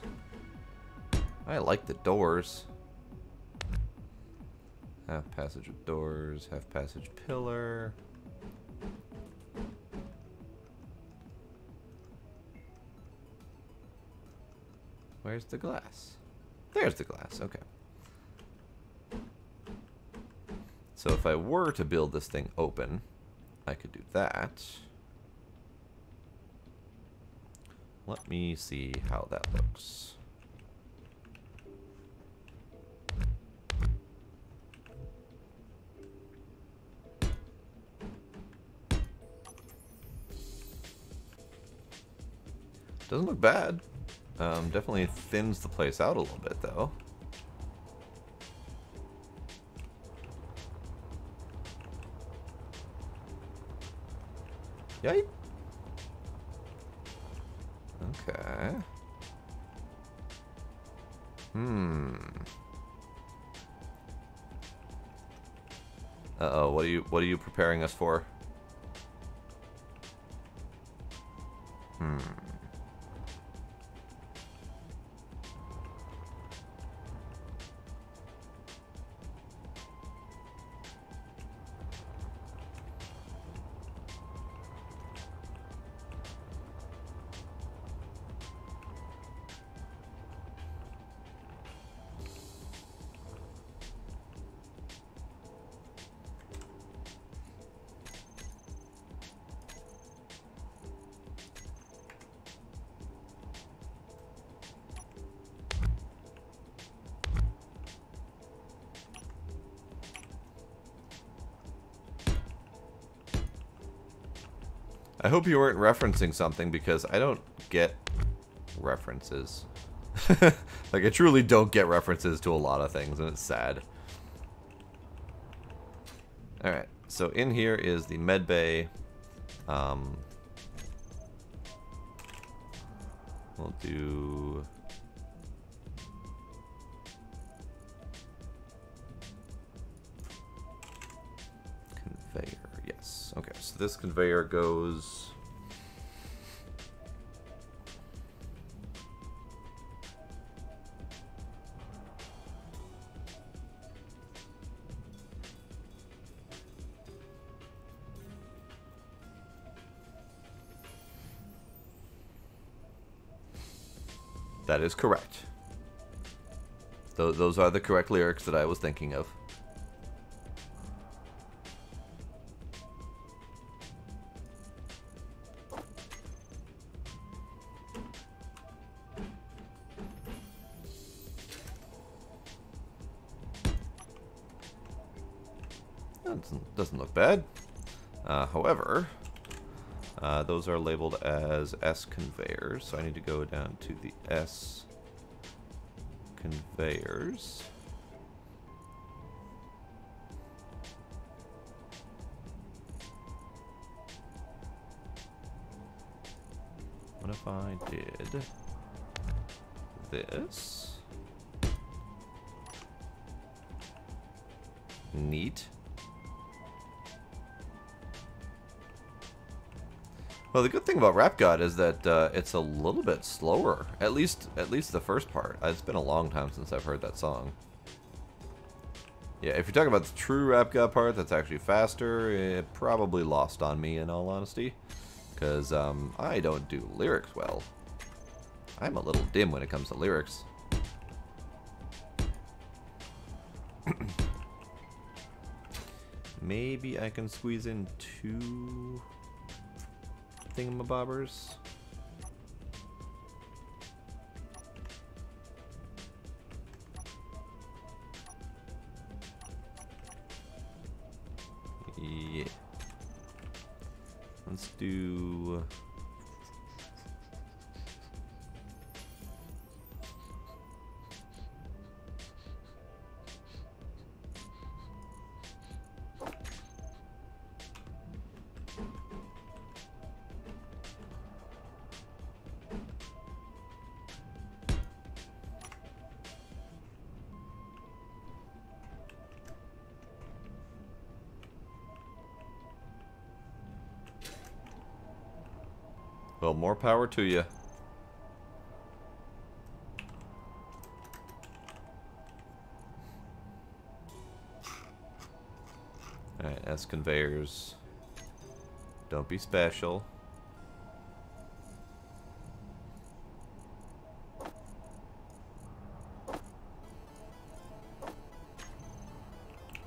I like the doors. Half passage with doors, half passage pillar. Where's the glass? There's the glass, okay. So if I were to build this thing open, I could do that. Let me see how that looks. Doesn't look bad. Definitely thins the place out a little bit, though. Yikes. Okay. Uh-oh, what are you preparing us for? I hope you weren't referencing something, because I don't get references. Like, I truly don't get references to a lot of things, and it's sad. Alright, so in here is the med bay. We'll do... so this conveyor goes... That is correct. Those are the correct lyrics that I was thinking of. Doesn't look bad. However, those are labeled as S conveyors, so I need to go down to the S conveyors. What if I did this? Neat. Well, the good thing about Rap God is that it's a little bit slower. At least the first part. It's been a long time since I've heard that song. Yeah, if you're talking about the true Rap God part that's actually faster, it probably lost on me, in all honesty. Because I don't do lyrics well. I'm a little dim when it comes to lyrics. Maybe I can squeeze in 2... thingamabobbers. Yeah. Let's do... Well, more power to you. Alright, S conveyors. Don't be special.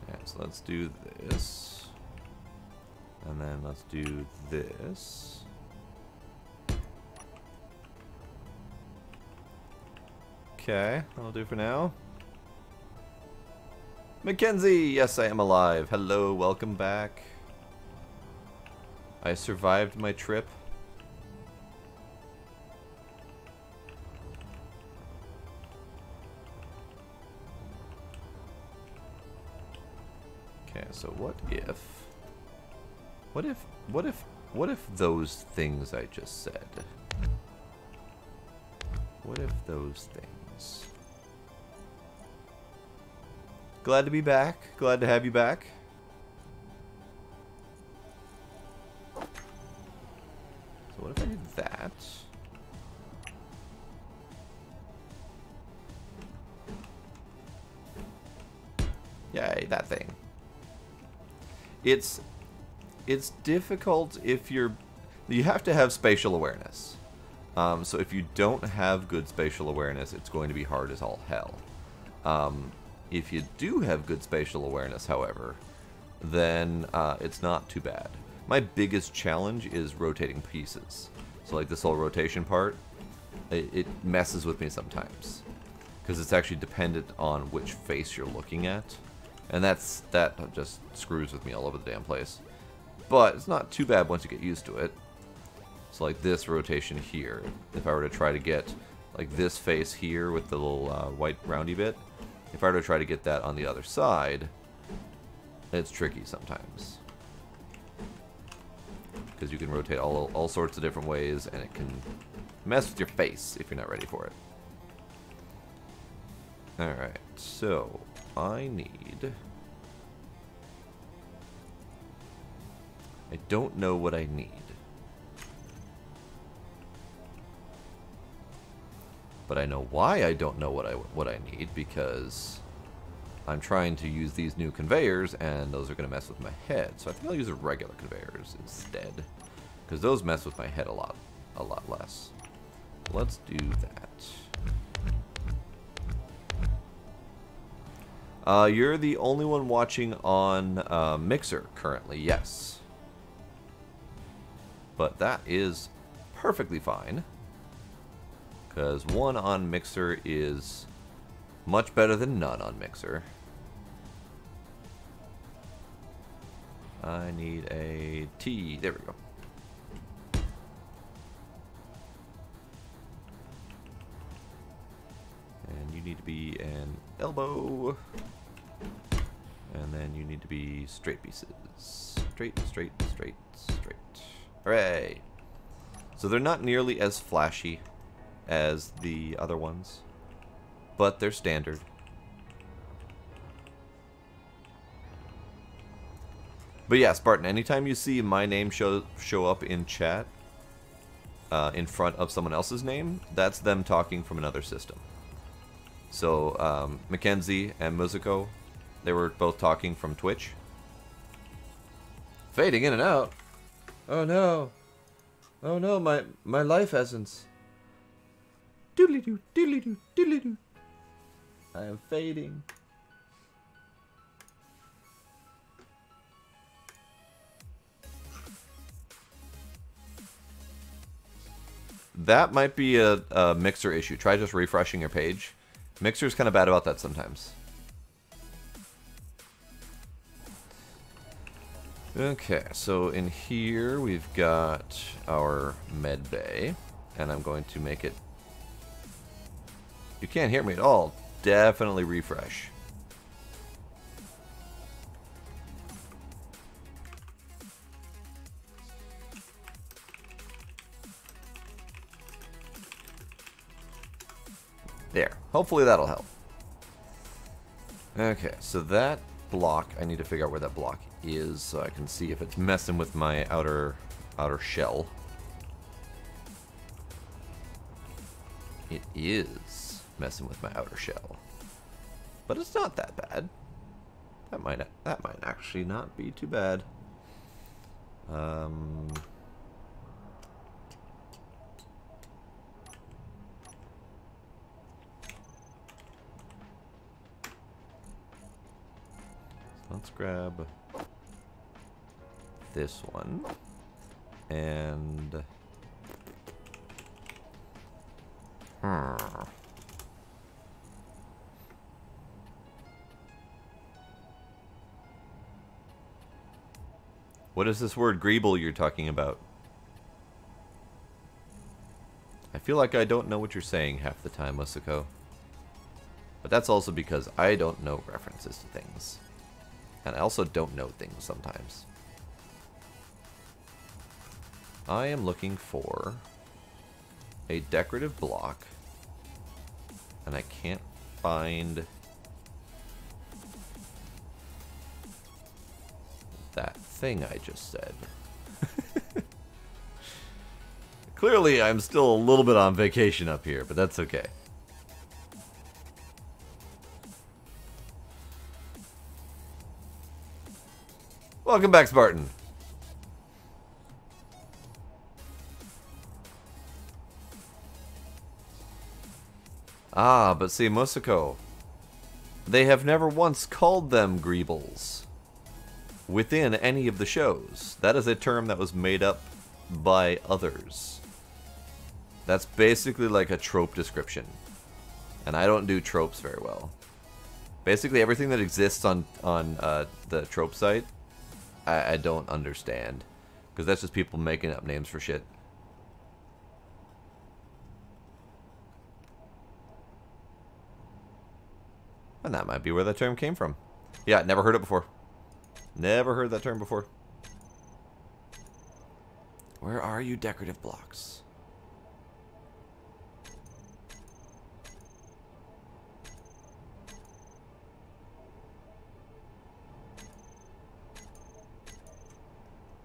Alright, so let's do this. And then let's do this. Okay, that'll do for now. Mackenzie! Yes, I am alive. Hello, welcome back. I survived my trip. Okay, so what if those things I just said? What if those things? Glad to be back. Glad to have you back. So what if I did that? Yay, that thing. It's difficult if you have to have spatial awareness. So if you don't have good spatial awareness, it's going to be hard as all hell. If you do have good spatial awareness, however, then it's not too bad. My biggest challenge is rotating pieces. So like this whole rotation part, it messes with me sometimes. Because it's actually dependent on which face you're looking at. And that just screws with me all over the damn place. But it's not too bad once you get used to it. So like this rotation here, if I were to try to get like this face here with the little white roundy bit, if I were to try to get that on the other side, it's tricky sometimes. Because you can rotate all sorts of different ways, and it can mess with your face if you're not ready for it. Alright, so I need I don't know what I need. But I know why I don't know what I need, because I'm trying to use these new conveyors, and those are going to mess with my head. So I think I'll use the regular conveyors instead, because those mess with my head a lot less. Let's do that. You're the only one watching on Mixer currently, yes. But that is perfectly fine, because one on Mixer is much better than none on Mixer. I need a T. There we go. And you need to be an elbow. And then you need to be straight pieces. Straight, straight, straight, straight. Hooray! So they're not nearly as flashy as the other ones, but they're standard. But yeah, Spartan, anytime you see my name show up in chat in front of someone else's name, that's them talking from another system. So Mackenzie and Musico, they were both talking from Twitch. Fading in and out. Oh no. Oh no, my life essence. Doodly doo, doodly doo, doodly doo. I am fading. That might be a Mixer issue. Try just refreshing your page. Mixer's kind of bad about that sometimes. Okay, so in here we've got our med bay, and I'm going to make it... You can't hear me at all. Definitely refresh. There. Hopefully that'll help. Okay, so that block, I need to figure out where that block is so I can see if it's messing with my outer shell. It is messing with my outer shell. But it's not that bad. That might actually not be too bad. Let's grab this one and what is this word greeble you're talking about? I feel like I don't know what you're saying half the time, Musico. But that's also because I don't know references to things. And I also don't know things sometimes. I am looking for a decorative block, and I can't find that thing I just said. Clearly, I'm still a little bit on vacation up here, but that's okay. Welcome back, Spartan. Ah, but see, Musico, they have never once called them greebles within any of the shows. That is a term that was made up by others. That's basically like a trope description. And I don't do tropes very well. Basically everything that exists on the trope site, I don't understand. Because that's just people making up names for shit. And that might be where that term came from. Yeah, never heard it before. Never heard that term before. Where are you, decorative blocks?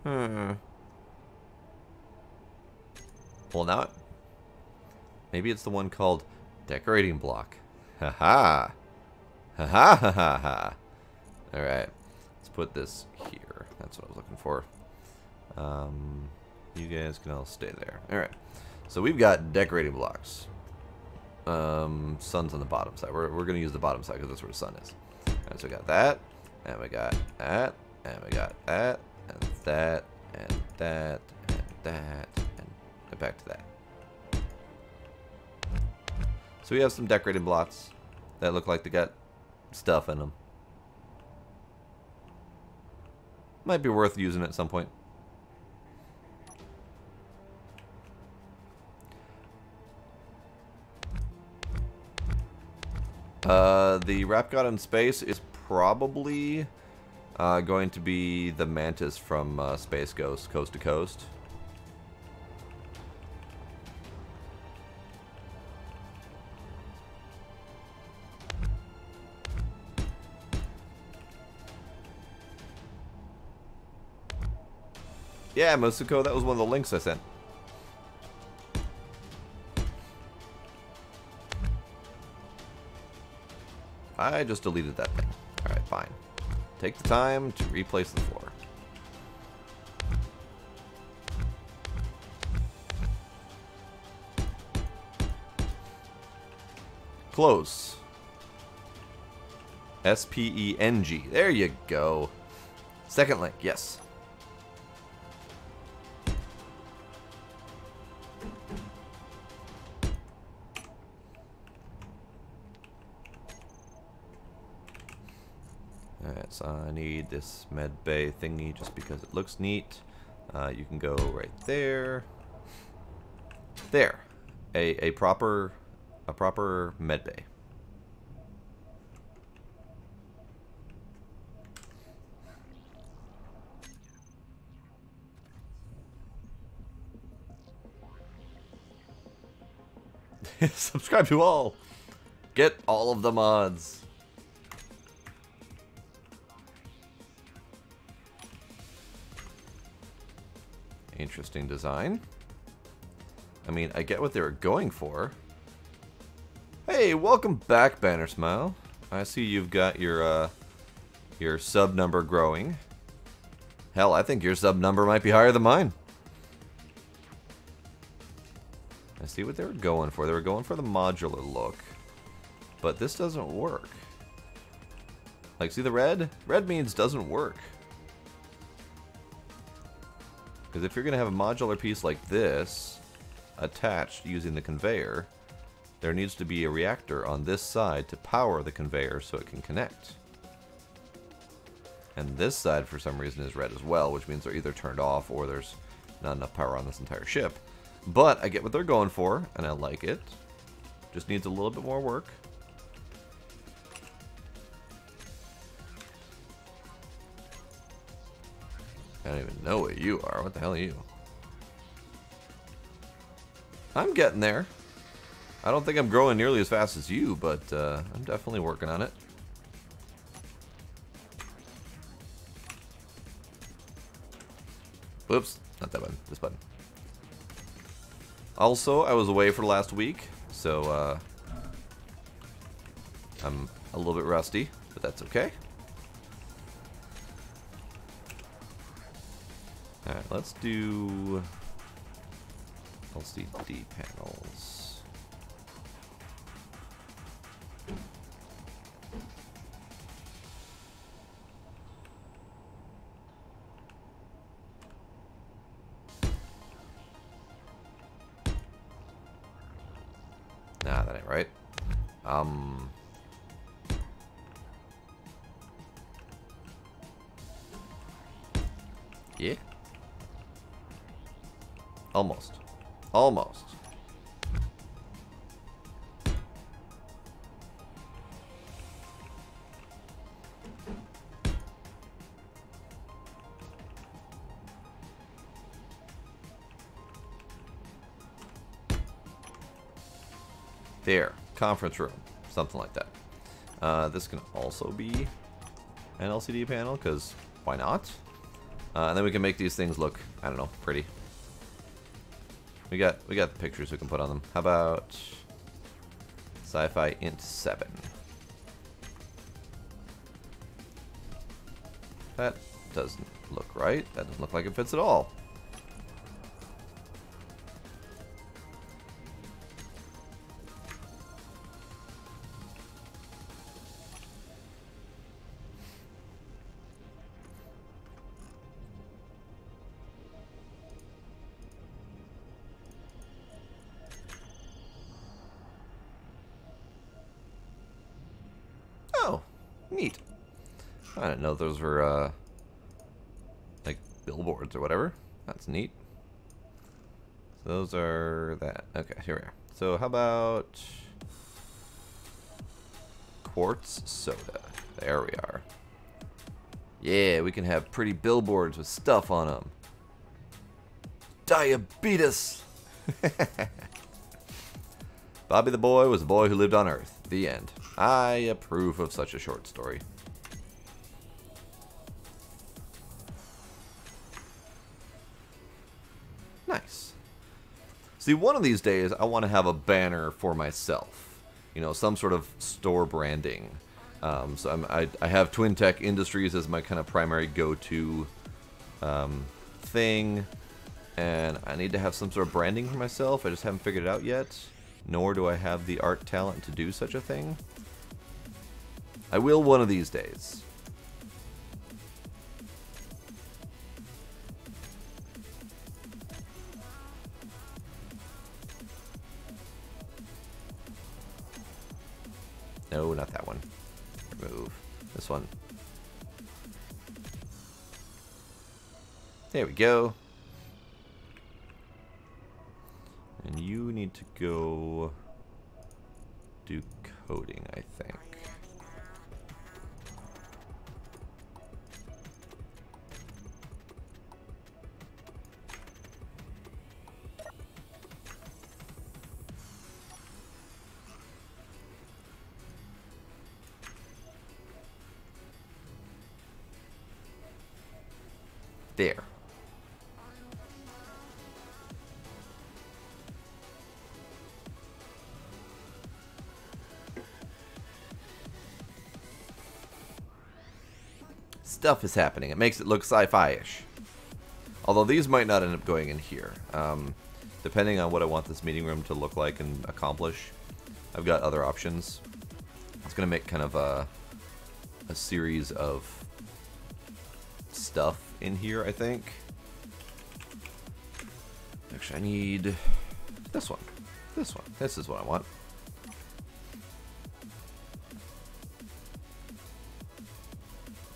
Well, now maybe it's the one called decorating block. Haha. Ha ha ha ha. Alright. Let's put this here. That's what I was looking for. You guys can all stay there. Alright. So we've got decorating blocks. Sun's on the bottom side. We're going to use the bottom side because that's where the sun is. Alright, so we got that. And we got that. And we got that. And that. And that. And that. And back to that. So we have some decorating blocks that look like they got stuff in them. Might be worth using at some point. The Rap God in Space is probably going to be the Mantis from Space Ghost, Coast to Coast. Yeah, Musuko, that was one of the links I sent. I just deleted that thing. Alright, fine. Take the time to replace the floor. Close. S-P-E-N-G. There you go. Second link, yes. Alright, so I need this med bay thingy just because it looks neat. You can go right there. There. A proper med bay. Subscribe to all. Get all of the mods. Interesting design. I mean, I get what they were going for. Hey, welcome back, Banner Smile. I see you've got your sub number growing. Hell, I think your sub number might be higher than mine. I see what they were going for. They were going for the modular look. But this doesn't work. Like, see the red? Red means doesn't work. Because if you're going to have a modular piece like this attached using the conveyor, there needs to be a reactor on this side to power the conveyor so it can connect. And this side, for some reason, is red as well, which means they're either turned off or there's not enough power on this entire ship. But I get what they're going for, and I like it. Just needs a little bit more work. I don't even know what you are. What the hell are you? I'm getting there. I don't think I'm growing nearly as fast as you, but I'm definitely working on it. Whoops, not that button, this button. Also, I was away for the last week, so I'm a little bit rusty, but that's okay. Alright, let's do LCD panels. Nah, that ain't right. Yeah. Almost. Almost. There. Conference room. Something like that. This can also be an LCD panel, because why not? And then we can make these things look, I don't know, pretty. We got the pictures we can put on them. How about sci-fi int 7? That doesn't look right. That doesn't look like it fits at all. Oh, neat. I didn't know those were, like, billboards or whatever. That's neat. So those are that. Okay, here we are. So how about quartz soda? There we are. Yeah, we can have pretty billboards with stuff on them. Diabetes! Bobby the Boy was a boy who lived on Earth. The end. I approve of such a short story. Nice. See, one of these days, I want to have a banner for myself. You know, some sort of store branding. I have Twin Tech Industries as my kind of primary go-to thing. And I need to have some sort of branding for myself. I just haven't figured it out yet. Nor do I have the art talent to do such a thing. I will one of these days. No, not that one. Remove. This one. There we go. And you need to go do coding, I think. There. Stuff is happening. It makes it look sci-fi-ish. Although these might not end up going in here. Depending on what I want this meeting room to look like and accomplish, I've got other options. It's going to make kind of a series of stuff in here, I think. Actually, I need this one. This one. This is what I want.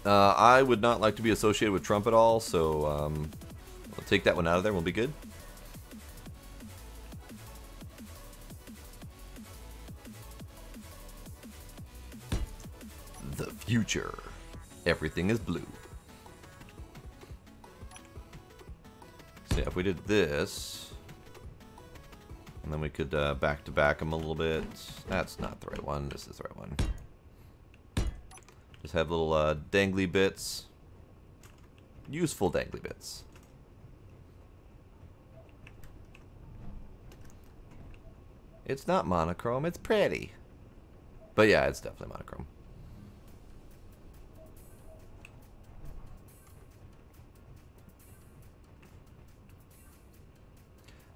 I would not like to be associated with Trump at all, so I'll take that one out of there and we'll be good. The future. Everything is blue. So yeah, if we did this, and then we could back-to-back them a little bit. That's not the right one. This is the right one. Just have little dangly bits. Useful dangly bits. It's not monochrome, it's pretty. But yeah, it's definitely monochrome.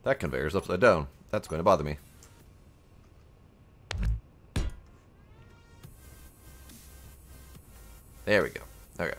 That conveyor's upside down. That's going to bother me. There we go. Okay.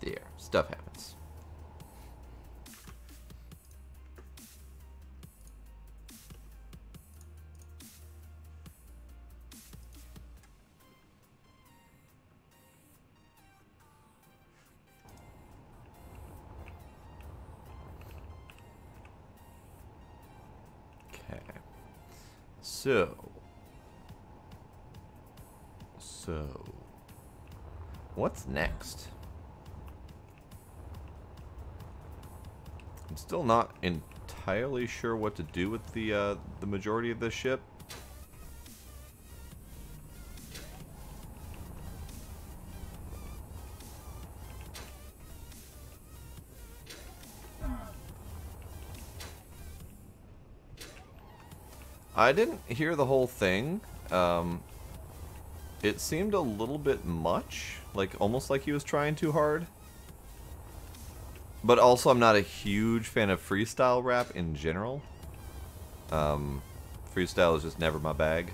There. Stuff happens. So, what's next? I'm still not entirely sure what to do with the majority of this ship. I didn't hear the whole thing. It seemed a little bit much, like almost like he was trying too hard. But also, I'm not a huge fan of freestyle rap in general. Freestyle is just never my bag.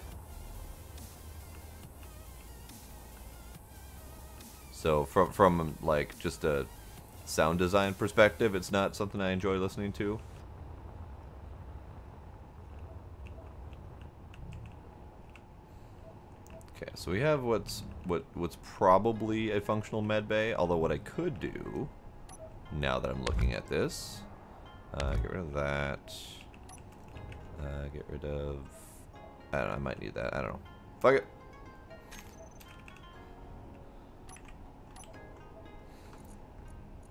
So from like just a sound design perspective, it's not something I enjoy listening to. Okay, so we have what's probably a functional med bay. Although what I could do, now that I'm looking at this, get rid of that. Get rid of. I don't know. I might need that. I don't know. Fuck it.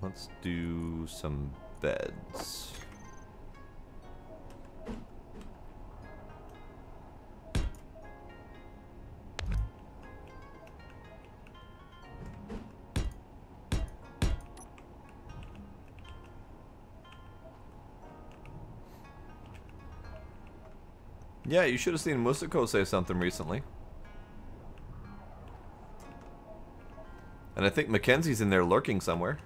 Let's do some beds. Yeah, you should have seen Musako say something recently. And I think Mackenzie's in there lurking somewhere.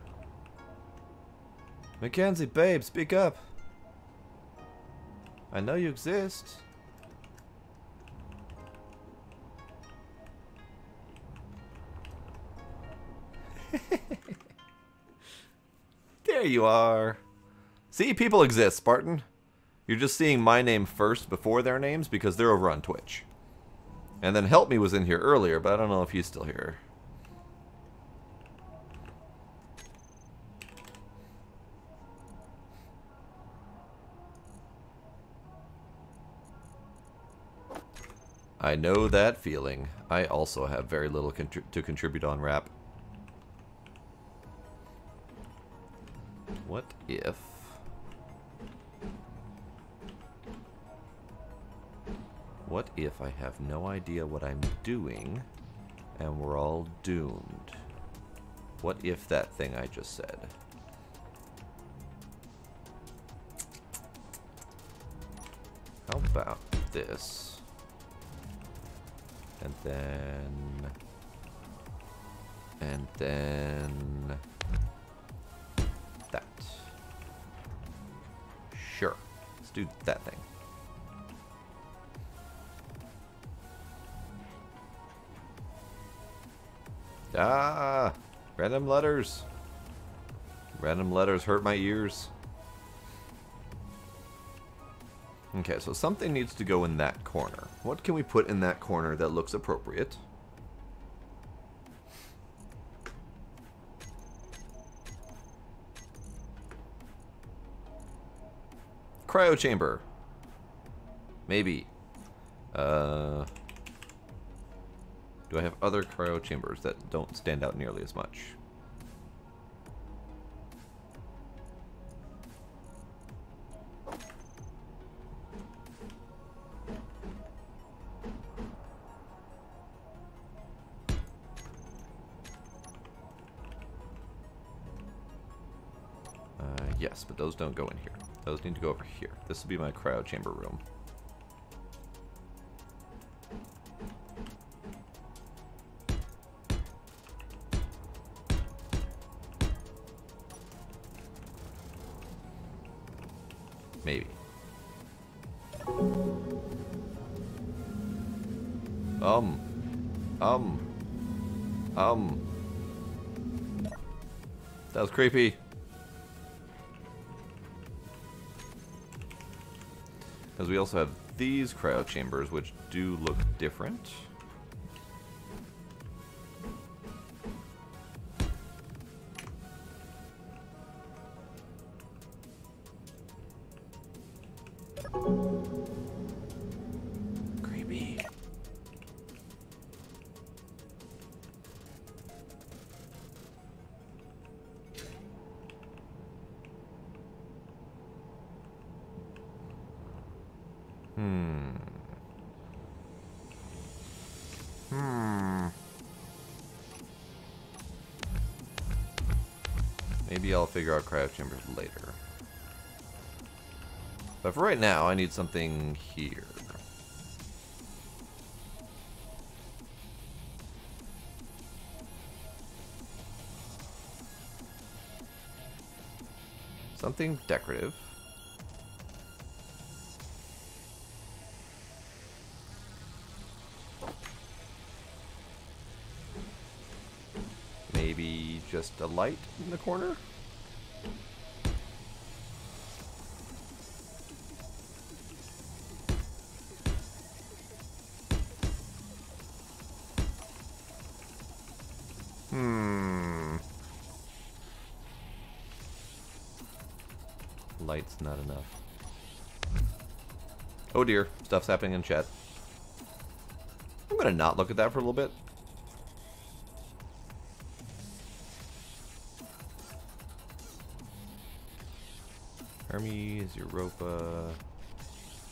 Mackenzie, babe, speak up. I know you exist. There you are. See, people exist, Spartan. You're just seeing my name first before their names because they're over on Twitch. And then Help Me was in here earlier, but I don't know if he's still here. I know that feeling. I also have very little to contribute on rap. What if... What if I have no idea what I'm doing and we're all doomed? What if that thing I just said? How about this? And then that. Sure. Let's do that thing. Ah! Random letters. Random letters hurt my ears. Okay, so something needs to go in that corner. What can we put in that corner that looks appropriate? Cryo chamber. Maybe. Do I have other cryo chambers that don't stand out nearly as much? Yes, but those don't go in here. Those need to go over here. This will be my cryo chamber room. Maybe. That was creepy. Because we also have these cryo chambers, which do look different. Maybe I'll figure out cryo chambers later. But for right now, I need something here. Something decorative. Maybe just a light in the corner? Light's not enough. Oh dear, stuff's happening in chat. I'm gonna not look at that for a little bit. Hermes, Europa,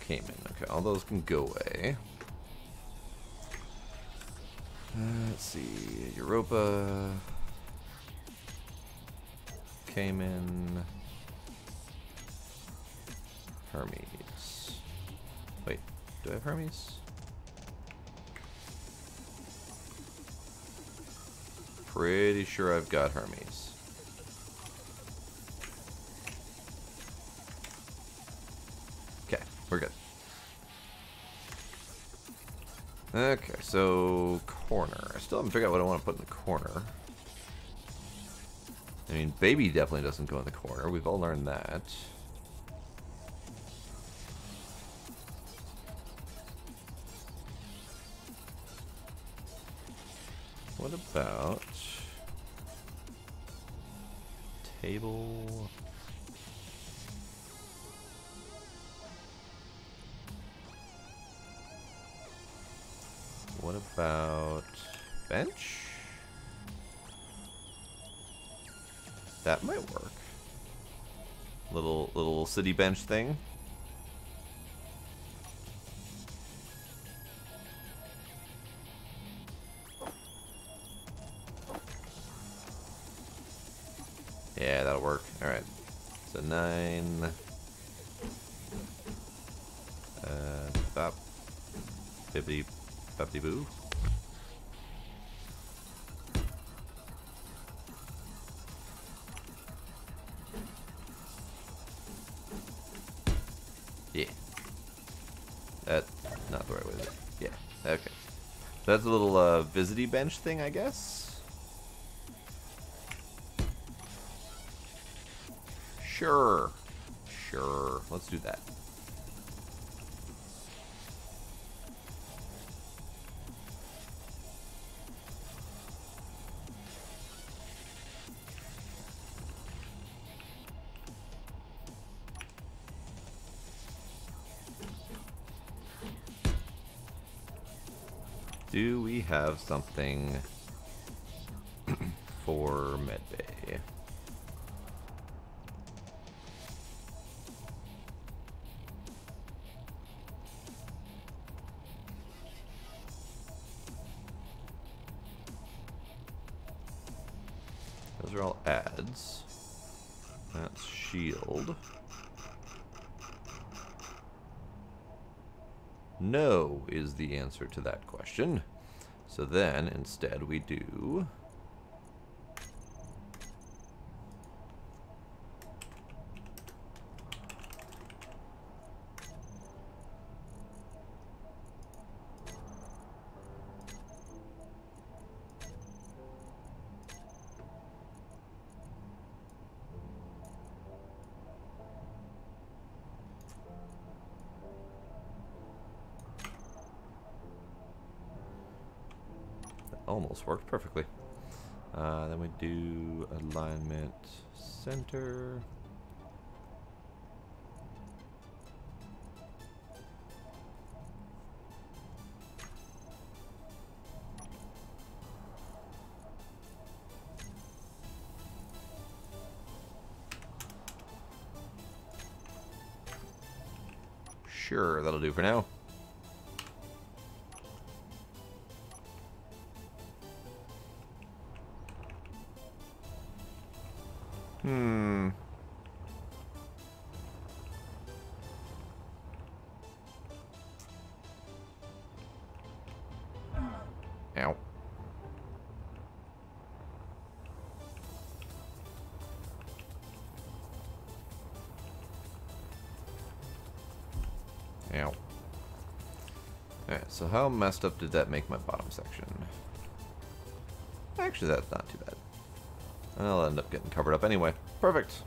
Cayman. Okay, all those can go away. Let's see, Europa, Cayman, Hermes. Wait, do I have Hermes? Pretty sure I've got Hermes. Okay, we're good. Okay, so corner. I still haven't figured out what I want to put in the corner. I mean, baby definitely doesn't go in the corner. We've all learned that. What about table? What about bench? That might work. Little city bench thing. Yeah, that'll work. All right. So 9. Bop. Bibbidi boppity boo. Yeah. That's not the right way to do it. Yeah. Okay. So that's a little visity bench thing, I guess. Sure. Sure. Let's do that. Do we have something for medbay? Those are all adds. That's shield. No is the answer to that question. So then, instead, we do... almost worked perfectly. Then we do alignment center. Sure, that'll do for now. Hmm. Ow. Ow. Alright, so how messed up did that make my bottom section? Actually, that's not too bad. And I'll end up getting covered up anyway. Perfect.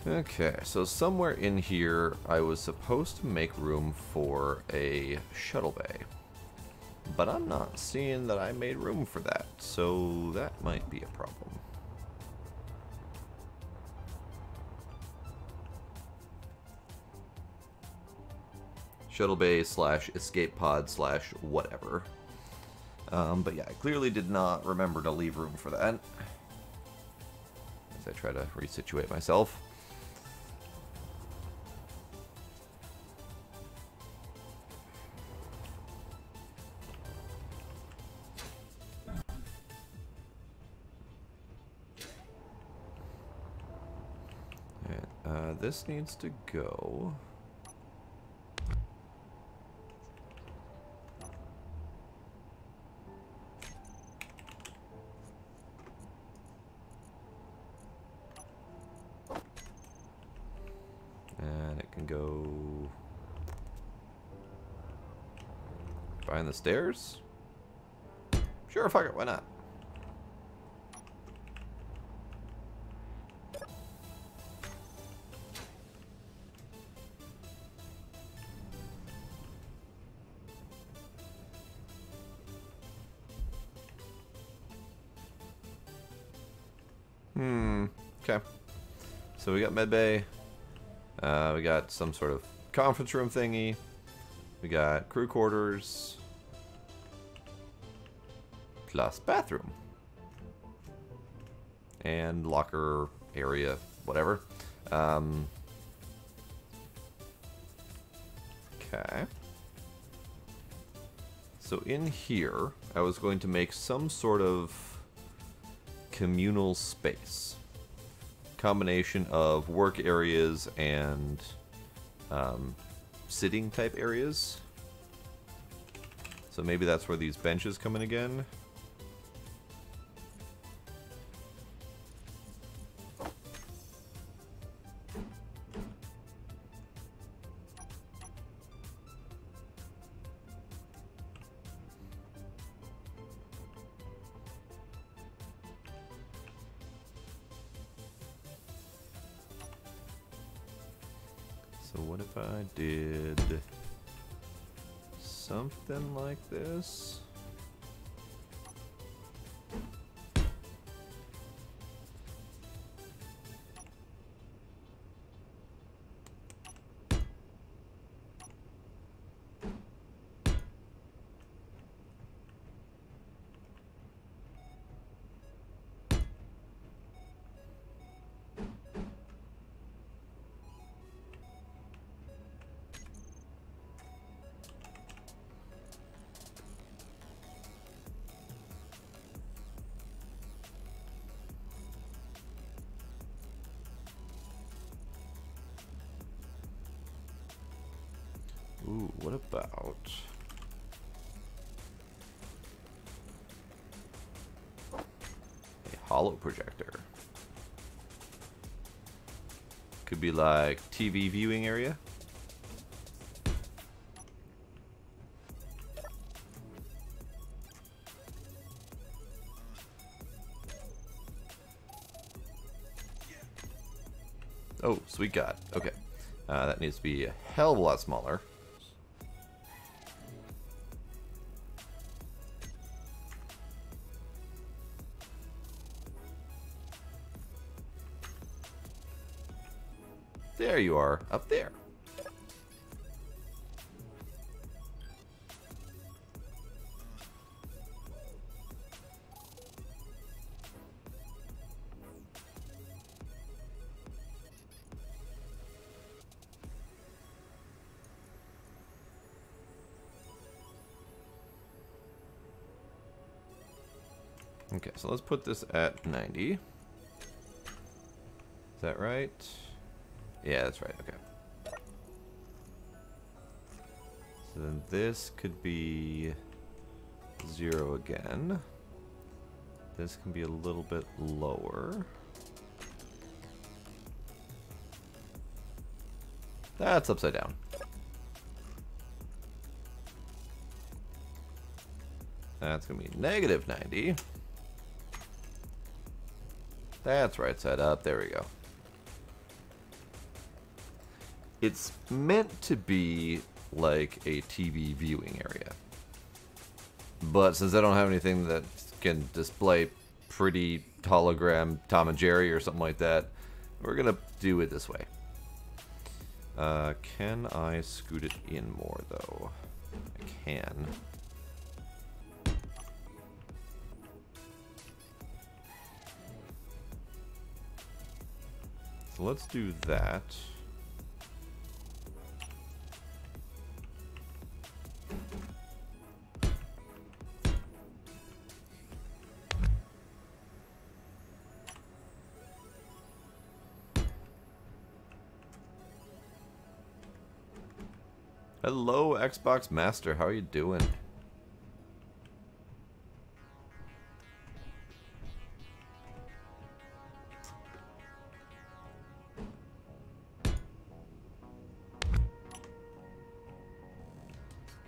Okay, so somewhere in here, I was supposed to make room for a shuttle bay. But I'm not seeing that I made room for that, so that might be a problem. Shuttle bay slash escape pod slash whatever. But yeah, I clearly did not remember to leave room for that. As I try to resituate myself. This needs to go. And it can go behind the stairs? Sure, fuck it, why not? Okay. So we got medbay. We got some sort of conference room thingy. We got crew quarters. Plus bathroom. And locker area, whatever. Okay. So in here, I was going to make some sort of communal space. Combination of work areas and sitting type areas. So maybe that's where these benches come in again. So what if I did something like this? Ooh, what about a hollow projector? Could be like TV viewing area. Oh, sweet God. Okay. That needs to be a hell of a lot smaller. There you are, up there. Okay, so let's put this at 90. Is that right? Yeah, that's right. Okay. So then this could be 0 again. This can be a little bit lower. That's upside down. That's going to be negative 90. That's right side up. There we go. It's meant to be like a TV viewing area. But since I don't have anything that can display pretty hologram Tom and Jerry or something like that, we're going to do it this way. Can I scoot it in more, though? I can. So let's do that. Hello, Xbox Master. How are you doing?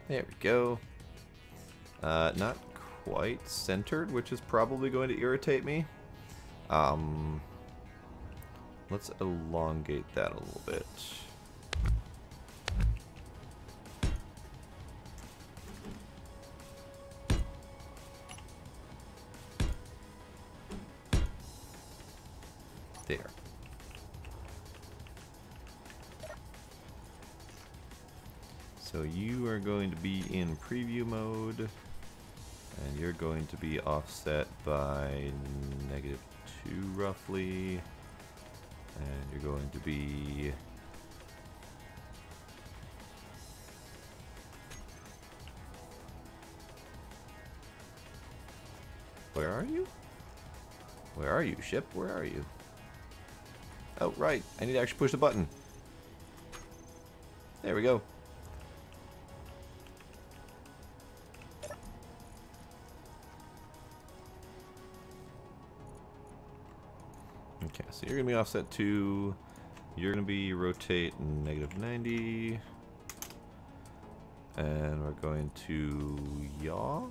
There we go. Not quite centered, which is probably going to irritate me. Let's elongate that a little bit. There. So you are going to be in preview mode, and you're going to be offset by -2 roughly, and you're going to be where are you? Where are you, ship? Where are you? Oh, right. I need to actually push the button. There we go. Okay, so you're going to be offset 2. You're going to be rotate -90. And we're going to yaw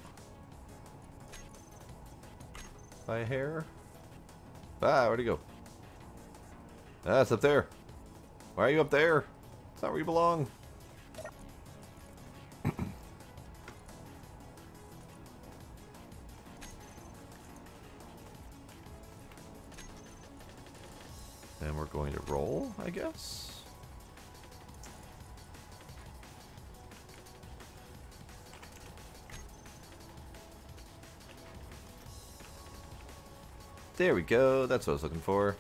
by a hair. Ah, where'd he go? Ah, it's up there. Why are you up there? It's not where you belong. Then we're going to roll, I guess. There we go. That's what I was looking for.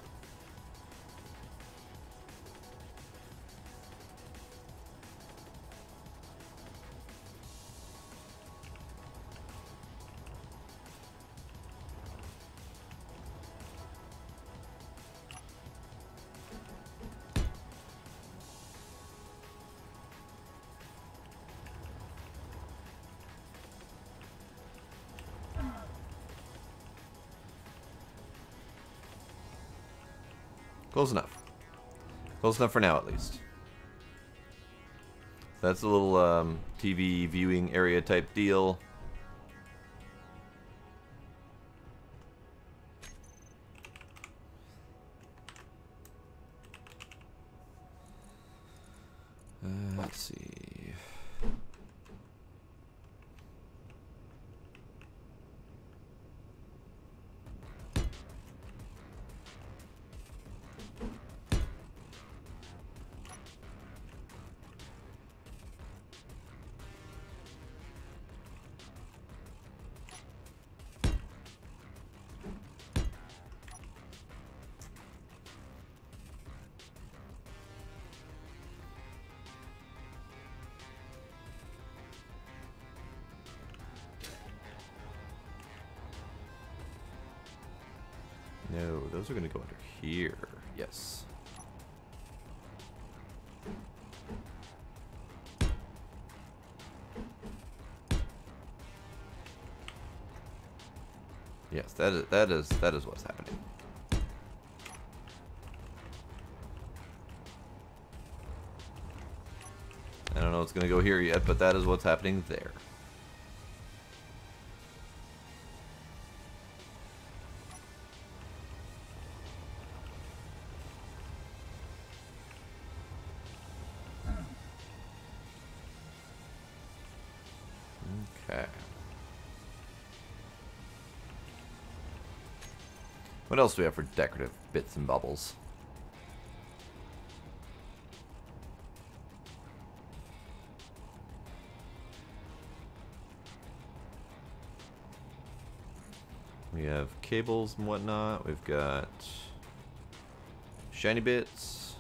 Close enough. Close enough for now, at least. That's a little TV viewing area type deal. Let's see. No, those are going to go under here. Yes. Yes, that is what's happening. I don't know what's going to go here yet, but that is what's happening there. Okay. What else do we have for decorative bits and bubbles? We have cables and whatnot. We've got shiny bits.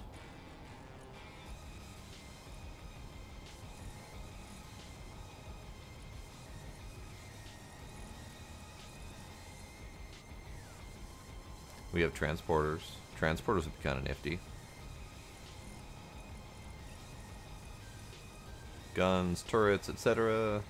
We have transporters. Transporters would be kind of nifty. Guns, turrets, etc.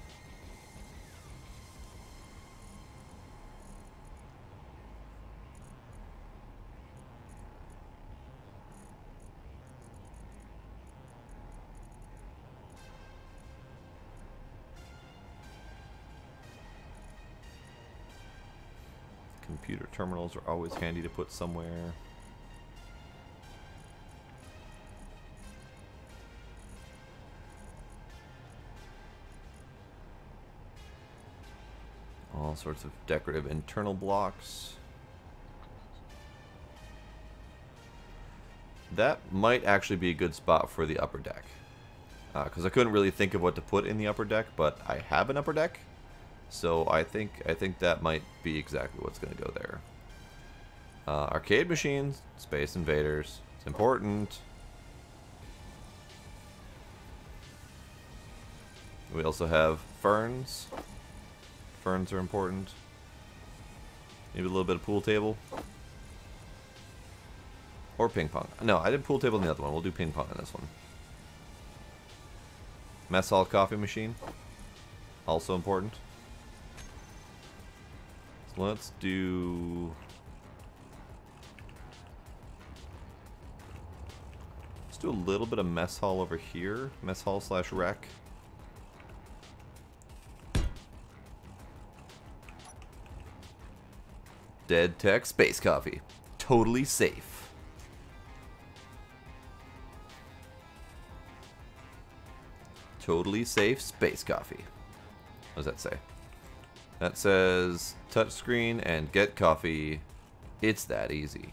Computer terminals are always handy to put somewhere. All sorts of decorative internal blocks. That might actually be a good spot for the upper deck. Because I couldn't really think of what to put in the upper deck, but I have an upper deck. So I think that might be exactly what's going to go there. Arcade machines, Space Invaders. It's important. We also have ferns. Ferns are important. Maybe a little bit of pool table. Or ping pong. No, I did pool table in the other one. We'll do ping pong in this one. Mess hall coffee machine. Also important. So let's do... Let's do a little bit of mess hall over here. Mess hall / rec. Dead Tech Space Coffee. Totally safe. Totally safe space coffee. What does that say? That says touchscreen and get coffee. It's that easy.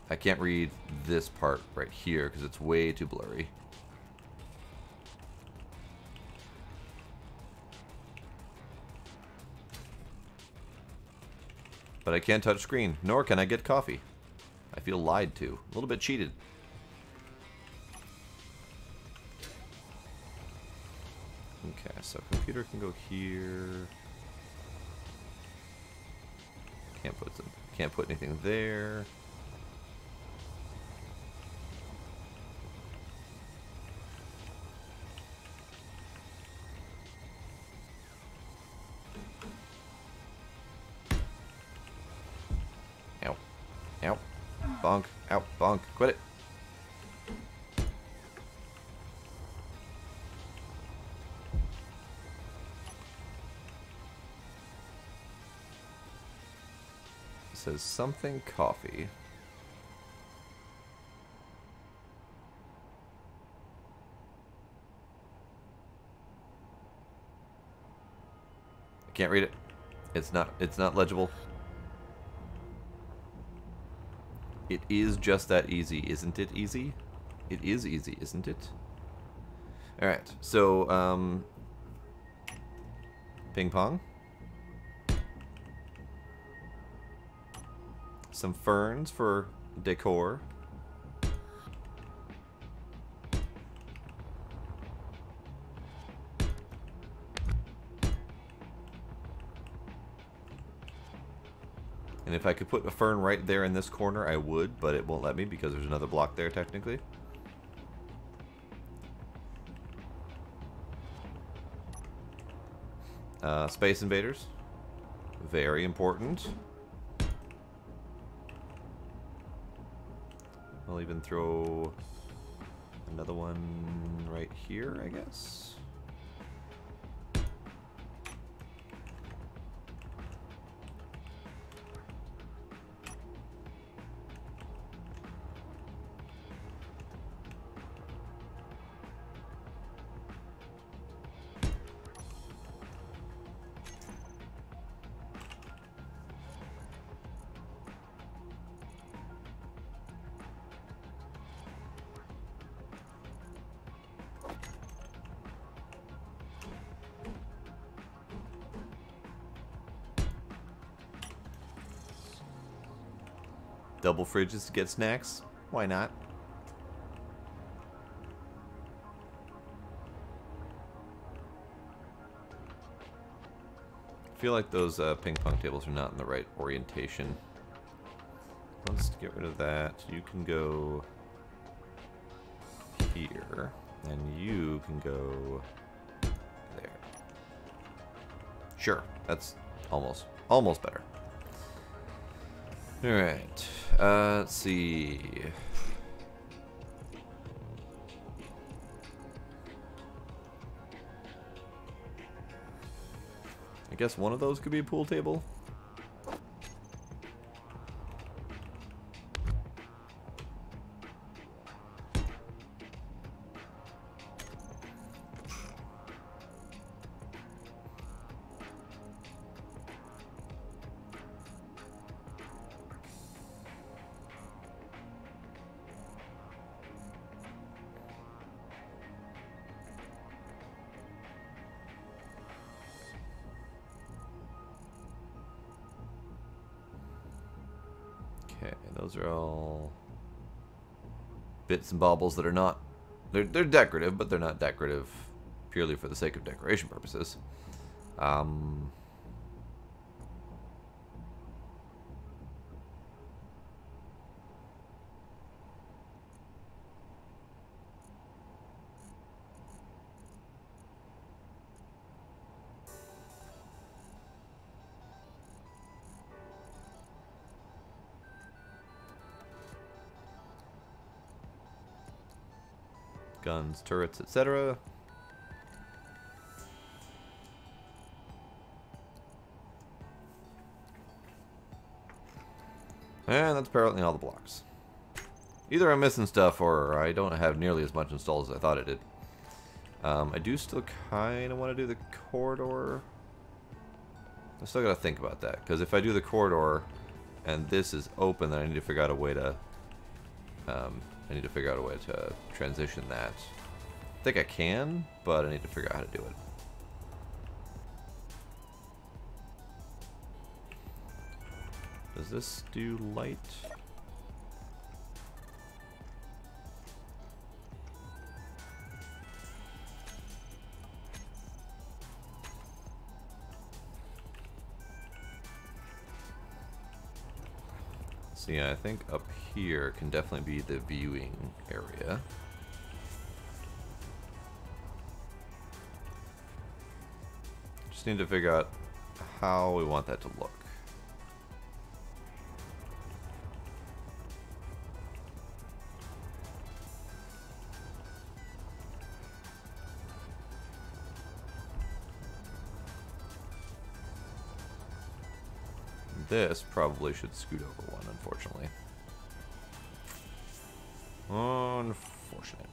I can't read this part right here because it's way too blurry. But I can't touch screen, nor can I get coffee. I feel lied to. A little bit cheated. Okay, so computer can go here. Can't put anything there. Ow. Ow. Bonk. Ow. Bonk. Quit it. Says something coffee. I can't read it. It's not legible. It is just that easy, isn't it easy? It is easy, isn't it? Alright, so ping pong. Some ferns for decor. And if I could put a fern right there in this corner, I would, but it won't let me because there's another block there, technically. Space invaders. Very important. I'll even throw another one right here, I guess. Double fridges to get snacks? Why not? I feel like those ping pong tables are not in the right orientation. Let's get rid of that. You can go here, and you can go there. Sure, that's almost better. Alright, let's see. I guess one of those could be a pool table. Okay, those are all bits and baubles that are not... They're decorative, but they're not decorative purely for the sake of decoration purposes. Guns, turrets, etc. And that's apparently all the blocks. Either I'm missing stuff or I don't have nearly as much installed as I thought I did. I do still kind of want to do the corridor. I still got to think about that, because if I do the corridor and this is open, then I need to figure out a way to transition that. I think I can, but I need to figure out how to do it. Does this do light? So yeah, I think up here can definitely be the viewing area. Just need to figure out how we want that to look. This probably should scoot over one, unfortunately. Unfortunate.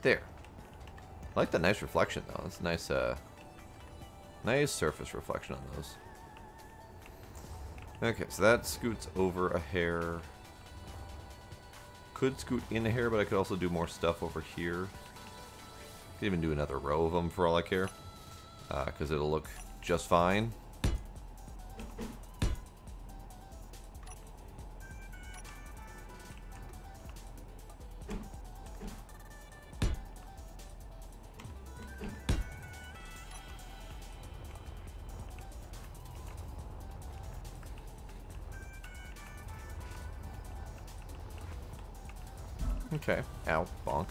There. I like the nice reflection though. It's nice, nice surface reflection on those. Okay, so that scoots over a hair. Could scoot in a hair, but I could also do more stuff over here. Could even do another row of them for all I care, because it'll look just fine. Okay. Ow. Bonk.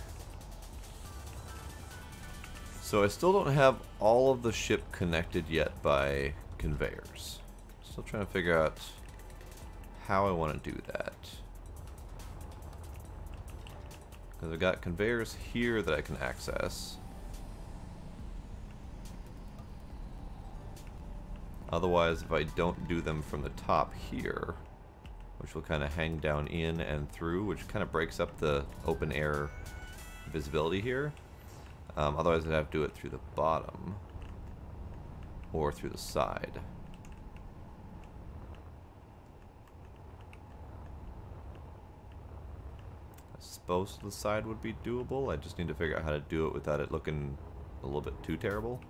So I still don't have all of the ship connected yet by conveyors. Still trying to figure out how I want to do that. Because I've got conveyors here that I can access. Otherwise, if I don't do them from the top here, which will kind of hang down in and through, which kind of breaks up the open air visibility here. Otherwise, I'd have to do it through the bottom or through the side. I suppose the side would be doable. I just need to figure out how to do it without it looking a little bit too terrible.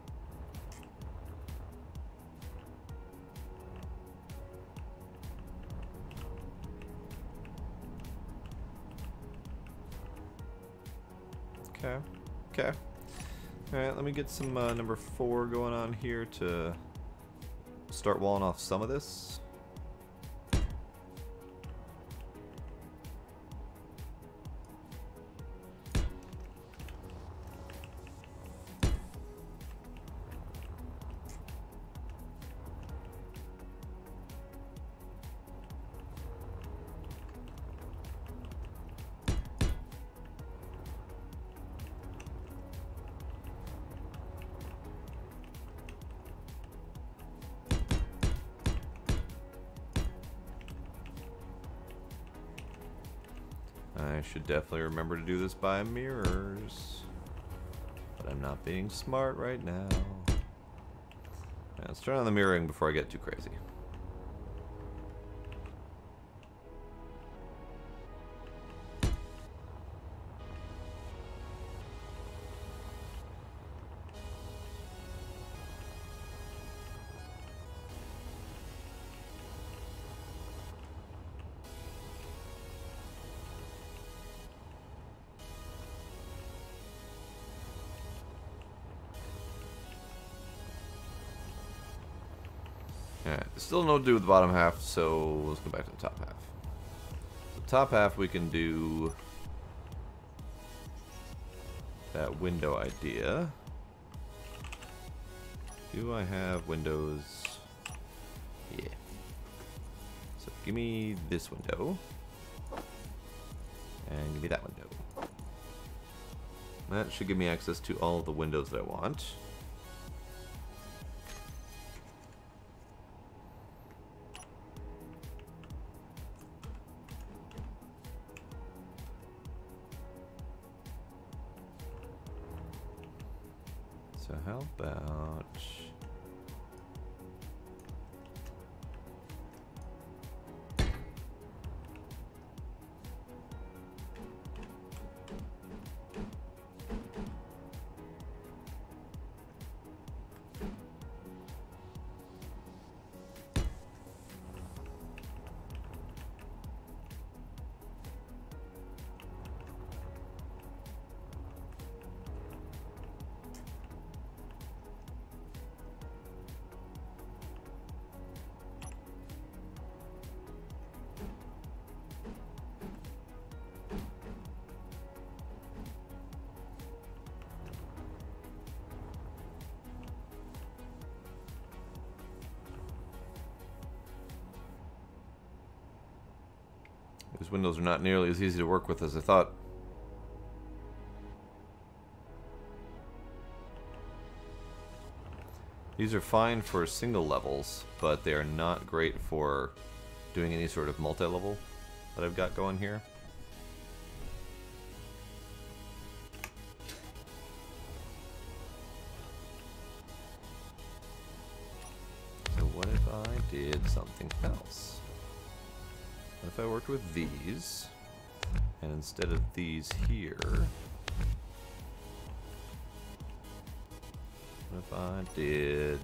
Okay. Okay. Alright, let me get some number 4 going on here to start walling off some of this. I should definitely remember to do this by mirrors, but I'm not being smart right now. Let's turn on the mirroring before I get too crazy. Alright, still no to do with the bottom half, so let's go back to the top half. The top half we can do that window idea. Do I have windows? Yeah. So give me this window. And give me that window. That should give me access to all of the windows that I want. So how about... These windows are not nearly as easy to work with as I thought. These are fine for single levels, but they are not great for doing any sort of multi-level that I've got going here. So what if I did something else? What if I worked with these, and instead of these here, What if I did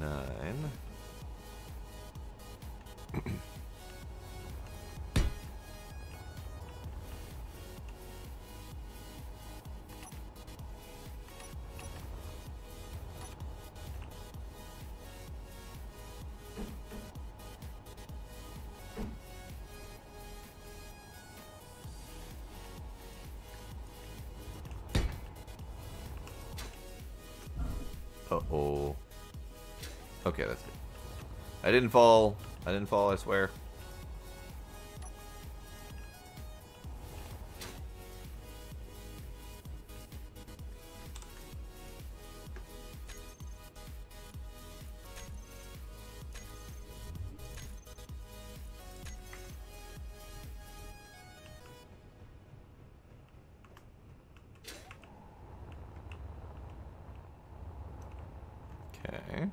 9? Uh-oh. Okay, that's good. I didn't fall. I didn't fall, I swear. Okay.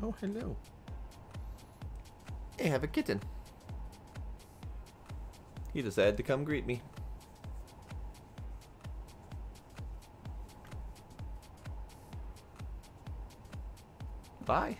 Oh, hello. I have a kitten. He decided to come greet me. Bye.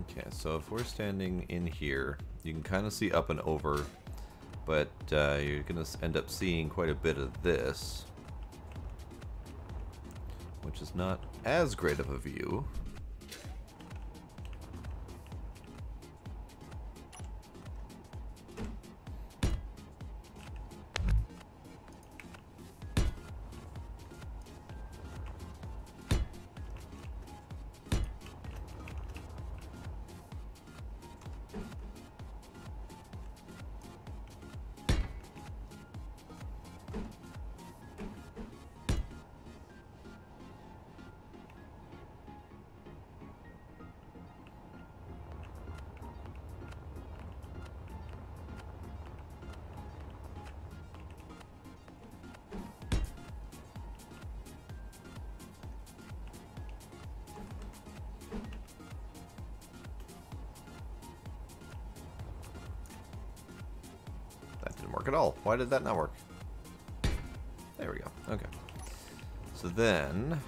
Okay, so if we're standing in here, you can kind of see up and over, but you're going to end up seeing quite a bit of this, which is not as great of a view. Work at all. Why did that not work? There we go. Okay. So then,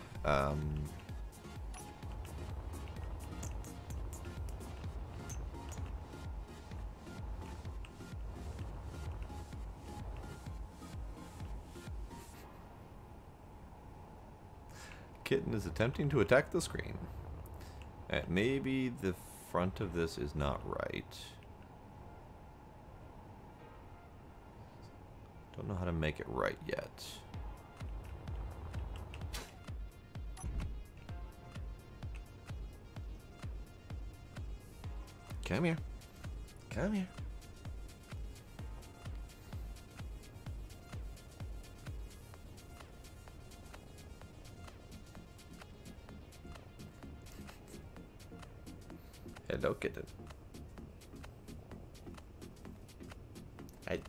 kitten is attempting to attack the screen. Maybe the front of this is not right. Don't know how to make it right yet. Come here. Come here. Hello, kitten. I...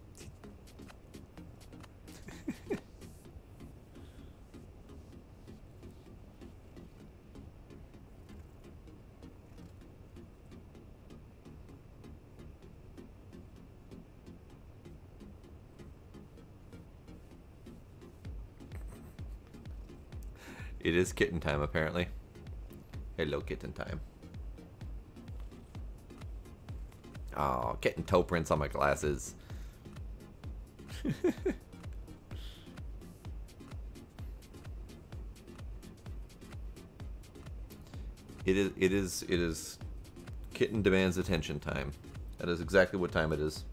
It is kitten time, apparently. Hello, kitten time. Oh, kitten toe prints on my glasses. It is kitten demands attention time. That is exactly what time it is.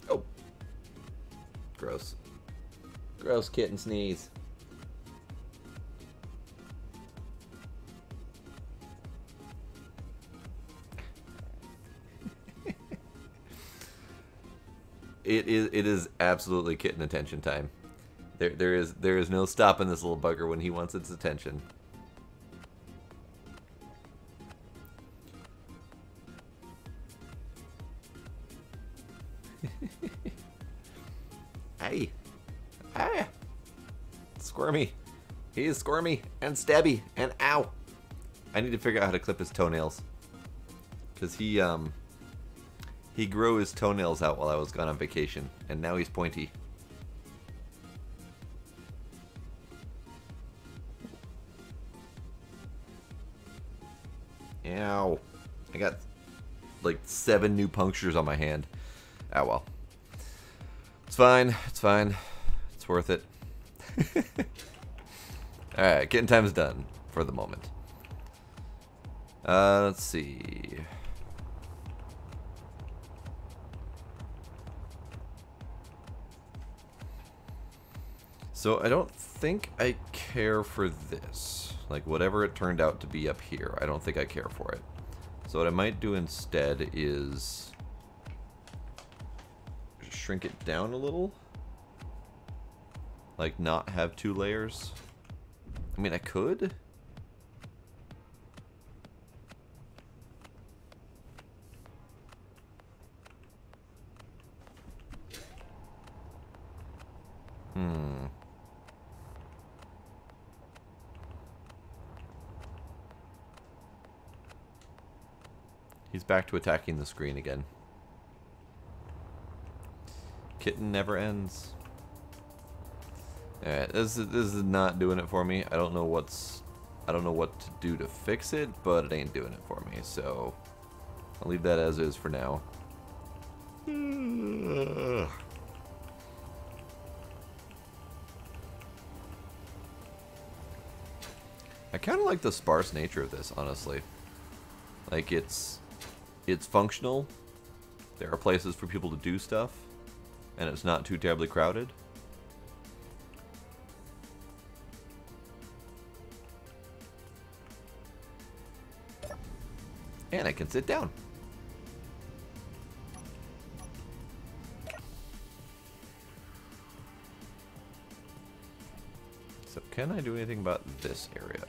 Oh. Gross. Gross kitten sneeze. It is absolutely kitten attention time. There is no stopping this little bugger when he wants its attention. Hey. Hey. Squirmy. He is squirmy and stabby and ow. I need to figure out how to clip his toenails. Cause he grew his toenails out while I was gone on vacation, and now he's pointy. Ow. I got like 7 new punctures on my hand. Ah, well. It's fine. It's fine. It's worth it. Alright, kitten time's done for the moment. Let's see. So I don't think I care for this. Like whatever it turned out to be up here, I don't think I care for it. So what I might do instead is shrink it down a little. Like not have 2 layers. I mean, I could. He's back to attacking the screen again. Kitten never ends. Alright, this is not doing it for me. I don't know what to do to fix it, but it ain't doing it for me, so I'll leave that as is for now. I kind of like the sparse nature of this, honestly. Like it's functional. There are places for people to do stuff, and it's not too terribly crowded. And I can sit down. So can I do anything about this area?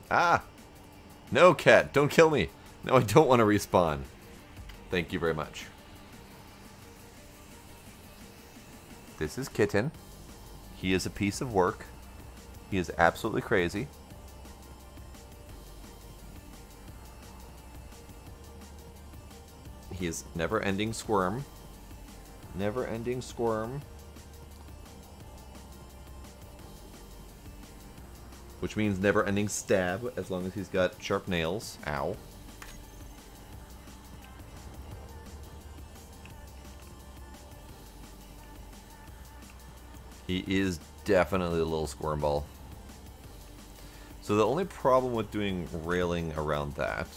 Ah! No, cat, don't kill me. No, I don't want to respawn. Thank you very much. This is Kitten. He is a piece of work. He is absolutely crazy. He is never-ending squirm. Never-ending squirm. Which means never-ending stab, as long as he's got sharp nails. Ow. He is definitely a little squirm ball. So the only problem with doing railing around that,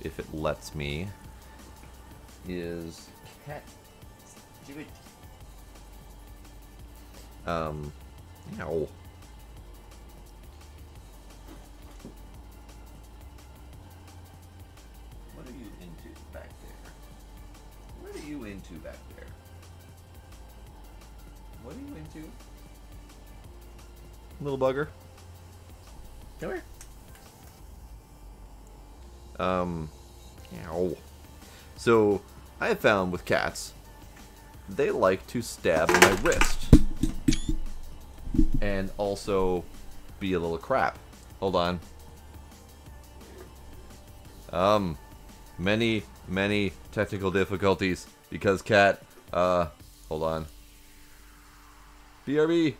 if it lets me, is cat. Do it. Ow. What are you into back there? What are you into back there? What are you into? Little bugger. Come here. Ow. So, I have found with cats, they like to stab my wrist. And also be a little crap. Hold on. Many technical difficulties because cat, hold on. BRB.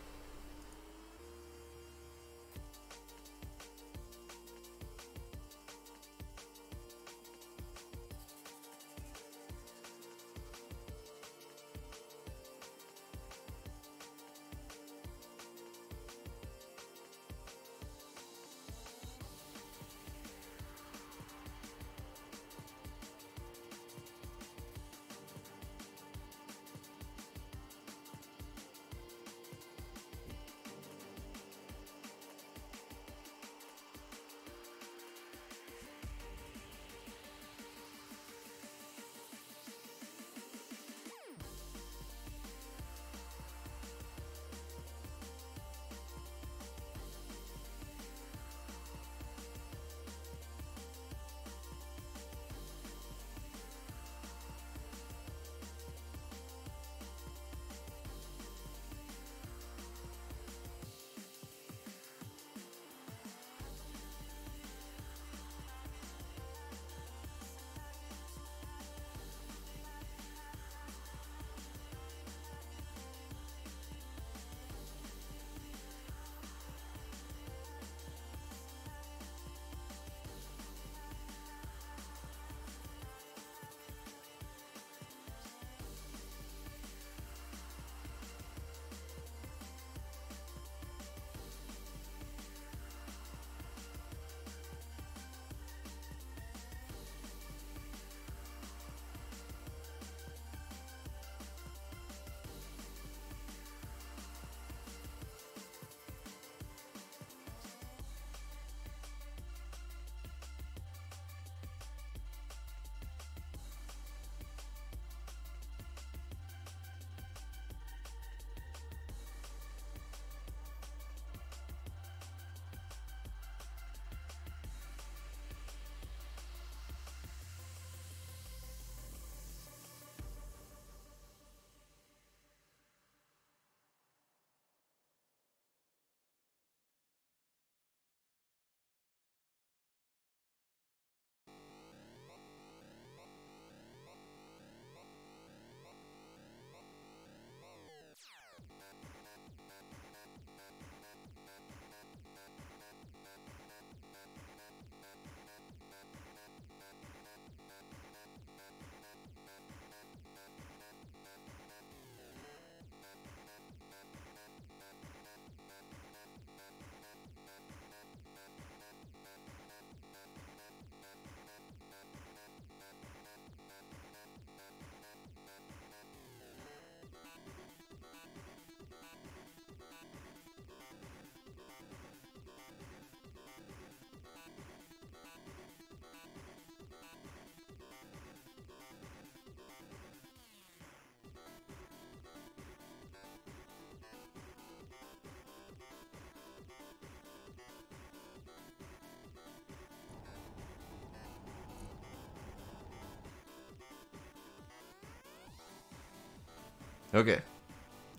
Okay.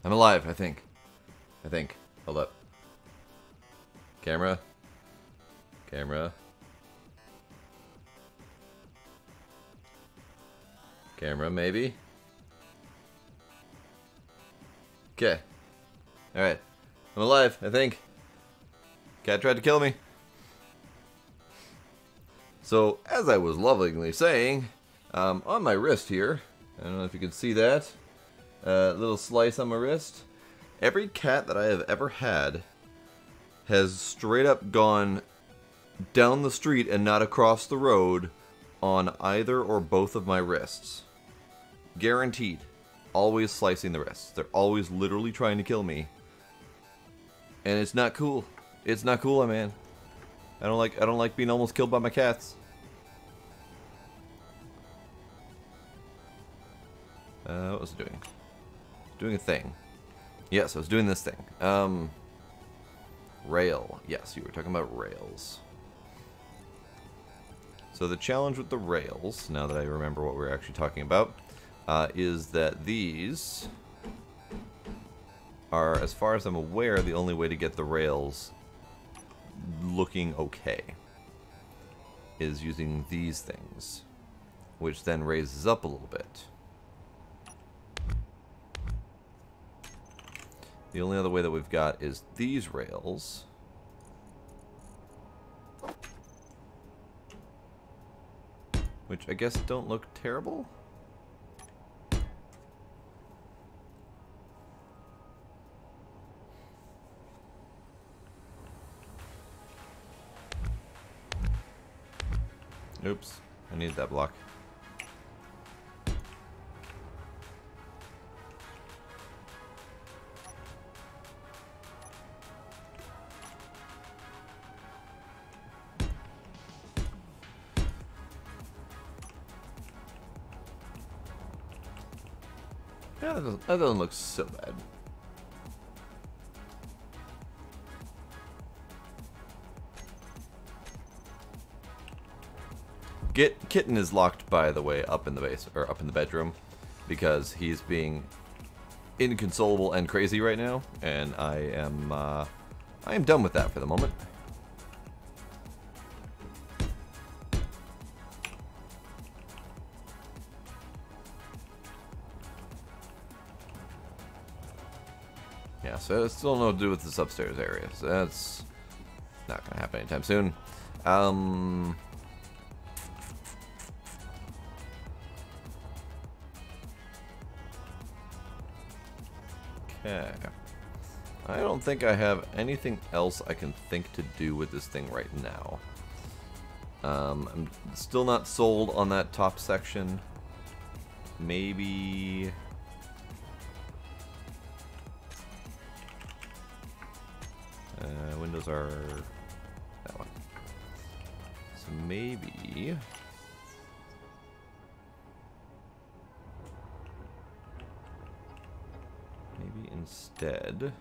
I'm alive, I think. Hold up. Camera. Camera. Camera, maybe. Okay. Alright. I'm alive, I think. Cat tried to kill me. So, as I was lovingly saying, on my wrist here, I don't know if you can see that, little slice on my wrist. Every cat that I have ever had has straight up gone down the street and not across the road on either or both of my wrists. Guaranteed. Always slicing the wrists. They're always literally trying to kill me. And it's not cool. It's not cool, man. I don't like being almost killed by my cats. What was it doing? Doing a thing. Yes, I was doing this thing. Rail. Yes, you were talking about rails. So the challenge with the rails, now that I remember what we're actually talking about, is that these are, as far as I'm aware, the only way to get the rails looking okay. is using these things, which then raises up a little bit. The only other way that we've got is these rails. Which I guess don't look terrible. Oops, I need that block. Yeah, that doesn't look so bad. Kitten is locked, by the way, up in the base or up in the bedroom because he's being inconsolable and crazy right now, and I am done with that for the moment. Yeah, so it's still no to do with this upstairs area, so that's not gonna happen anytime soon. Okay. I don't think I have anything else I can think to do with this thing right now. I'm still not sold on that top section. Maybe... windows are that one. So maybe... instead...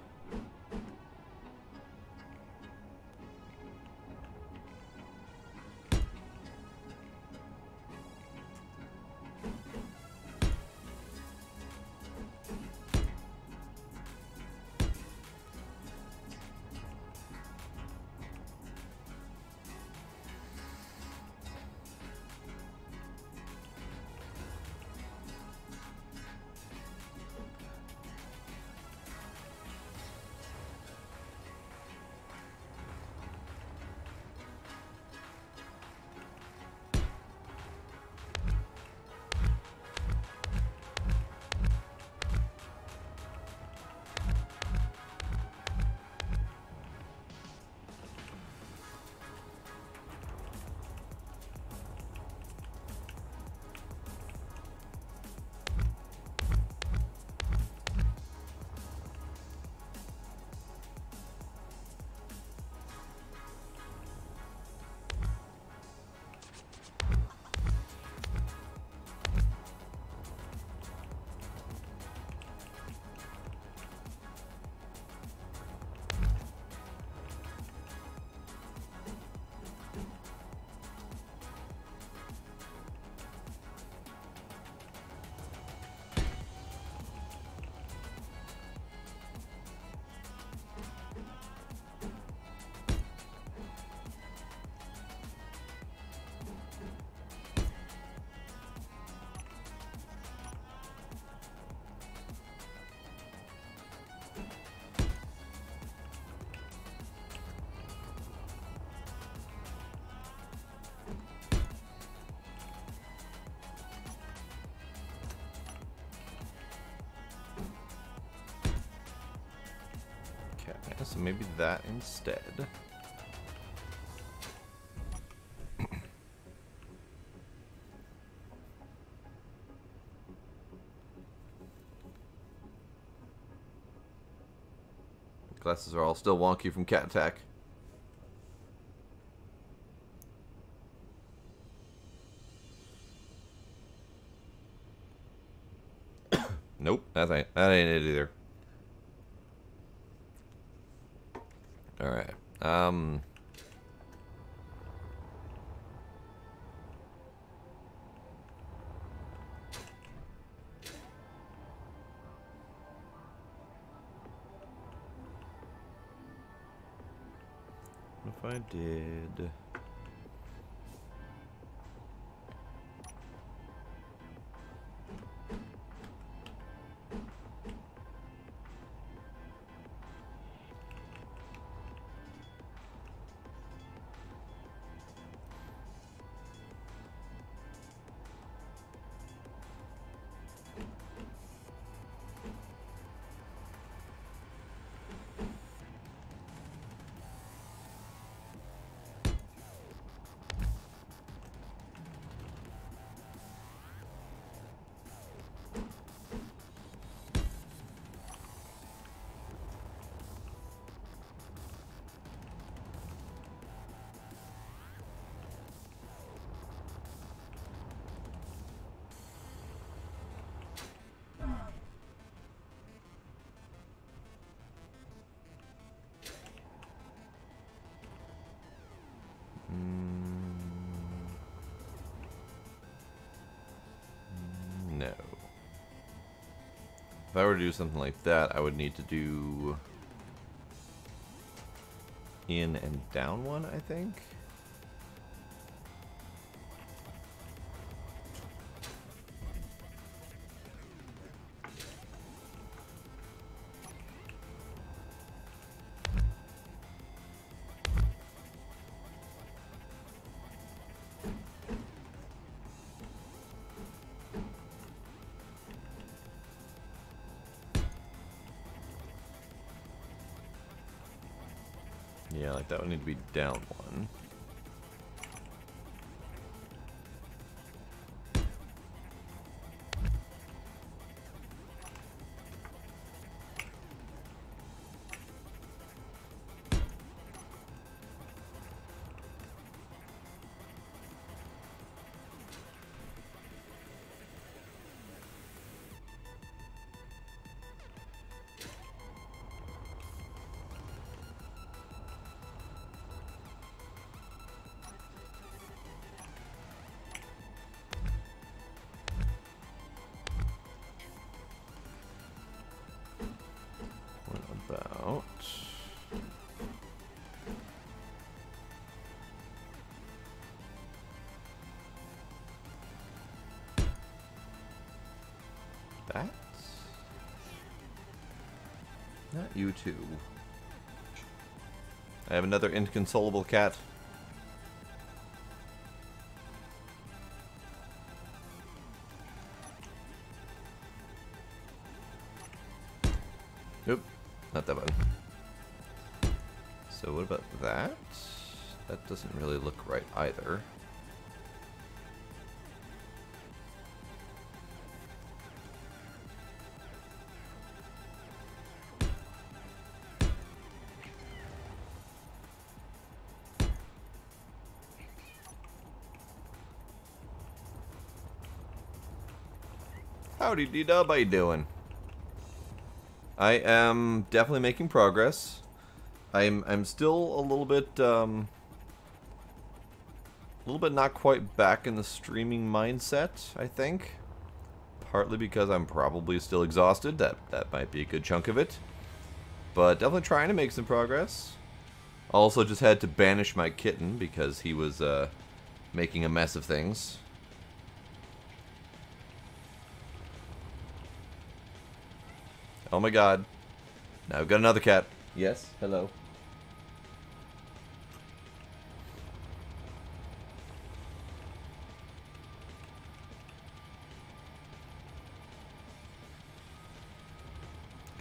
So maybe that instead. Glasses are all still wonky from cat attack. Nope, that ain't it either. Alright. What if I did... No. If I were to do something like that, I would need to do in and down one, I think. Yeah, like that would need to be down one. What about... that? Not you two. I have another inconsolable cat. Nope, not that button. So what about that? That doesn't really look right either. Howdy D-Dub, how you doing? I am definitely making progress. I'm still a little bit not quite back in the streaming mindset, I think. Partly because I'm probably still exhausted. That might be a good chunk of it. But definitely trying to make some progress. Also just had to banish my kitten because he was making a mess of things. Oh my god. Now we've got another cat. Yes, hello.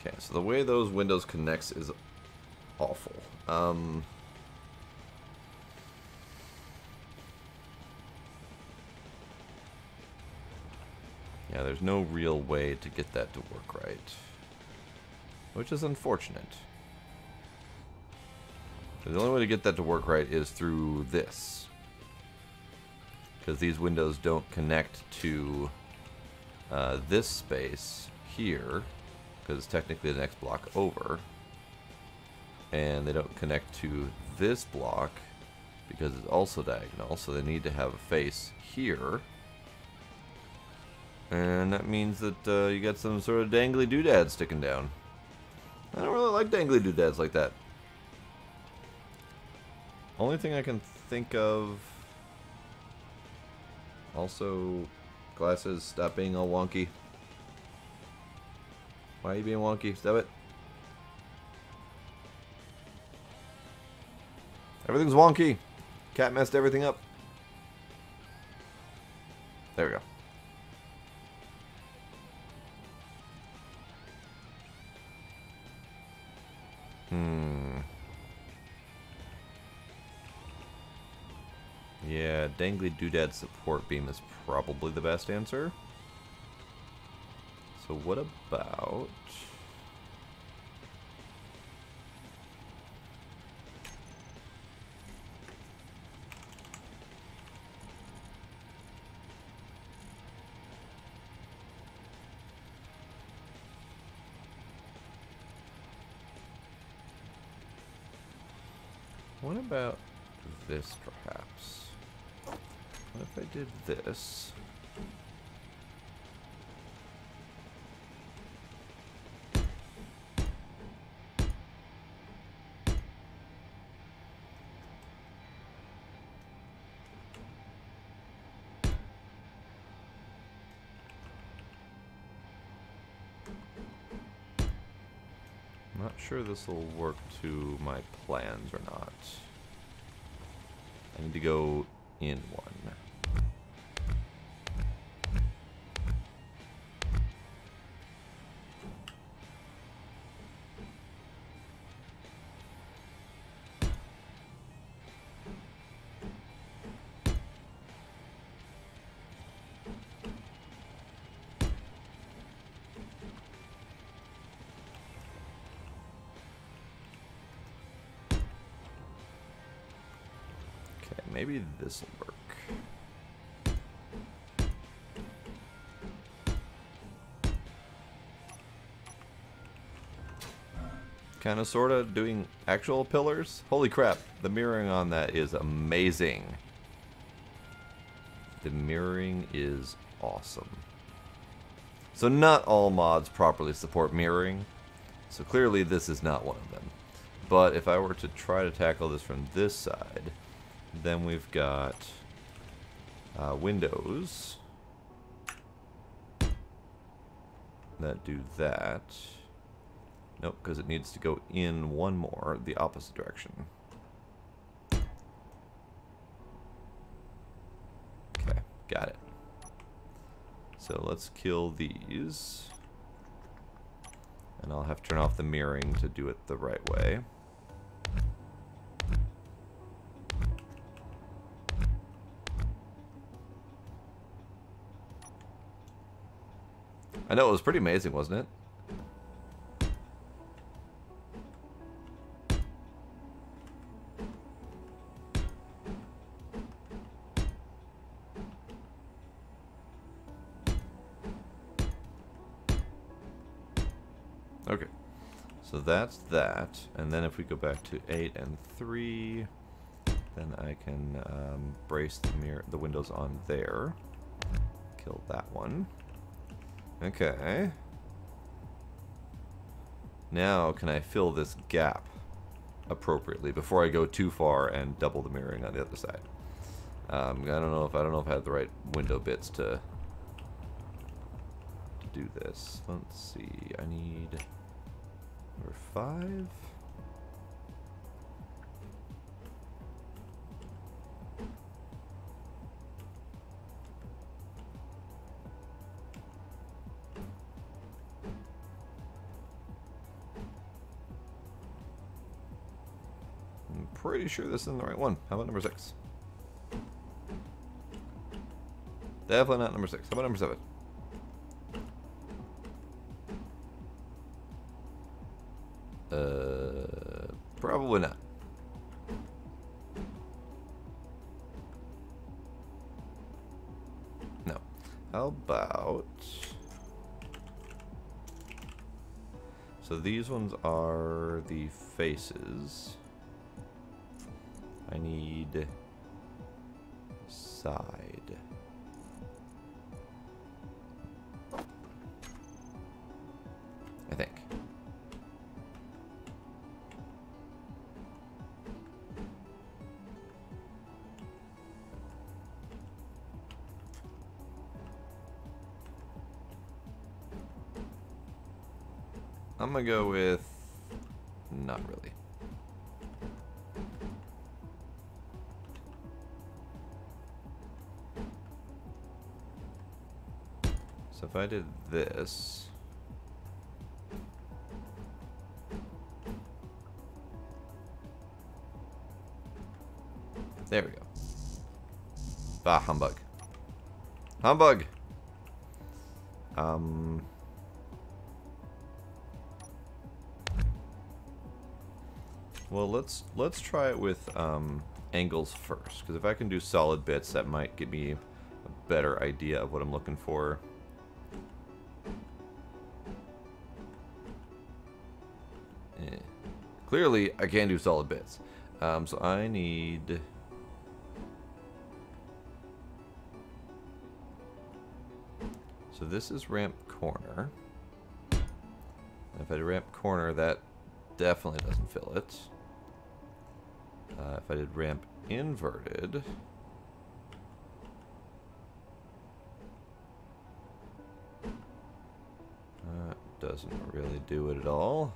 Okay, so the way those windows connects is awful. Yeah, there's no real way to get that to work right. Which is unfortunate. The only way to get that to work right is through this. Because these windows don't connect to this space here. Because it's technically the next block over. And they don't connect to this block because it's also diagonal. So they need to have a face here. And that means that you got some sort of dangly doodad sticking down. I don't really like dangly doodads like that. Only thing I can think of... Also, glasses, stop being all wonky. Why are you being wonky? Stop it. Everything's wonky. Cat messed everything up. There we go. Yeah, dangly doodad support beam is probably the best answer. So what about... what about this, perhaps? What if I did this? I'm not sure this will work to my plans or not. I need to go in one. Maybe this will work. Kind of, sort of doing actual pillars. Holy crap, the mirroring on that is amazing. The mirroring is awesome. So not all mods properly support mirroring. So clearly this is not one of them. But if I were to try to tackle this from this side, then we've got windows that do that. Nope, because it needs to go in one more, the opposite direction. Okay, got it. So let's kill these. And I'll have to turn off the mirroring to do it the right way. I know, it was pretty amazing, wasn't it? Okay, so that's that, and then if we go back to 8 and 3, then I can brace the windows on there. Kill that one. Okay. Now, can I fill this gap appropriately before I go too far and double the mirroring on the other side? I don't know if I have the right window bits to do this. Let's see. I need number 5. I'm pretty sure this isn't the right one. How about number 6? Definitely not number 6. How about number 7? Probably not. No. How about... So these ones are the faces. I need side. I think. I'm gonna go with not really. So if I did this, there we go. Ah, humbug. Humbug. Well, let's try it with angles first, because if I can do solid bits, that might give me a better idea of what I'm looking for. Clearly, I can't do solid bits, so I need. So this is ramp corner. And if I do ramp corner, that definitely doesn't fill it. If I did ramp inverted, that doesn't really do it at all.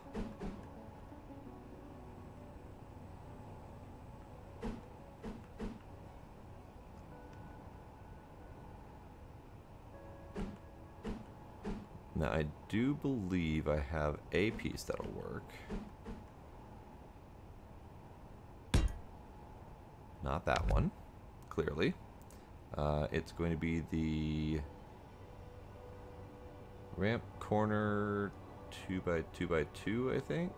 Now I do believe I have a piece that'll work. Not that one, clearly. It's going to be the ramp corner 2x2x2, I think.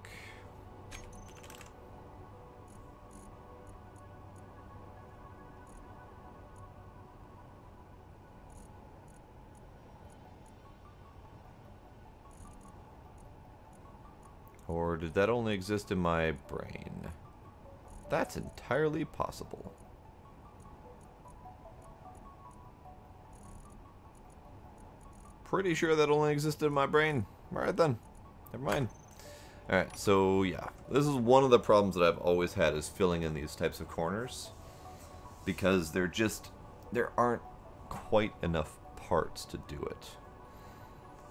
Or did that only exist in my brain? That's entirely possible. Pretty sure that only existed in my brain. Alright then. Never mind. Alright, so yeah. This is one of the problems that I've always had is filling in these types of corners. Because there aren't quite enough parts to do it.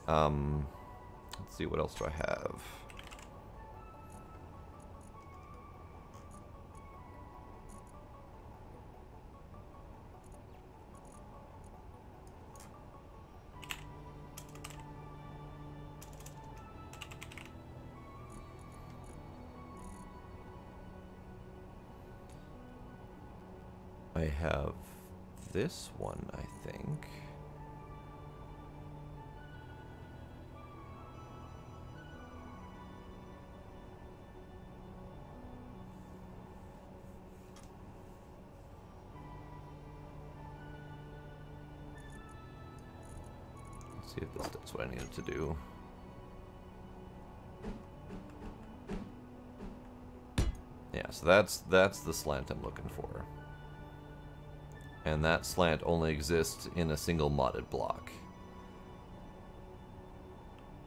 Let's see, what else do I have? I have this one, I think. Let's see if this does what I need it to do. Yeah, so that's the slant I'm looking for. And that slant only exists in a single modded block.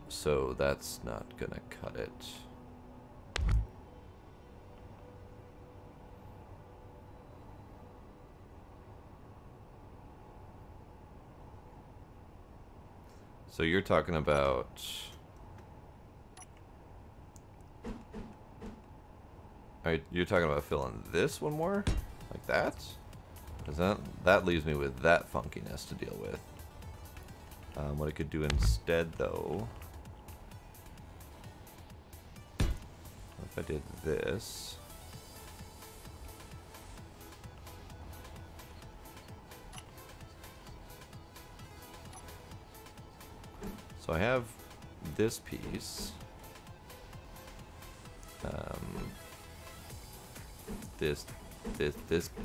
So that's not gonna cut it. So you're talking about... You're talking about filling this one more? Like that? Because that leaves me with that funkiness to deal with. What I could do instead, though... If I did this... So I have this piece.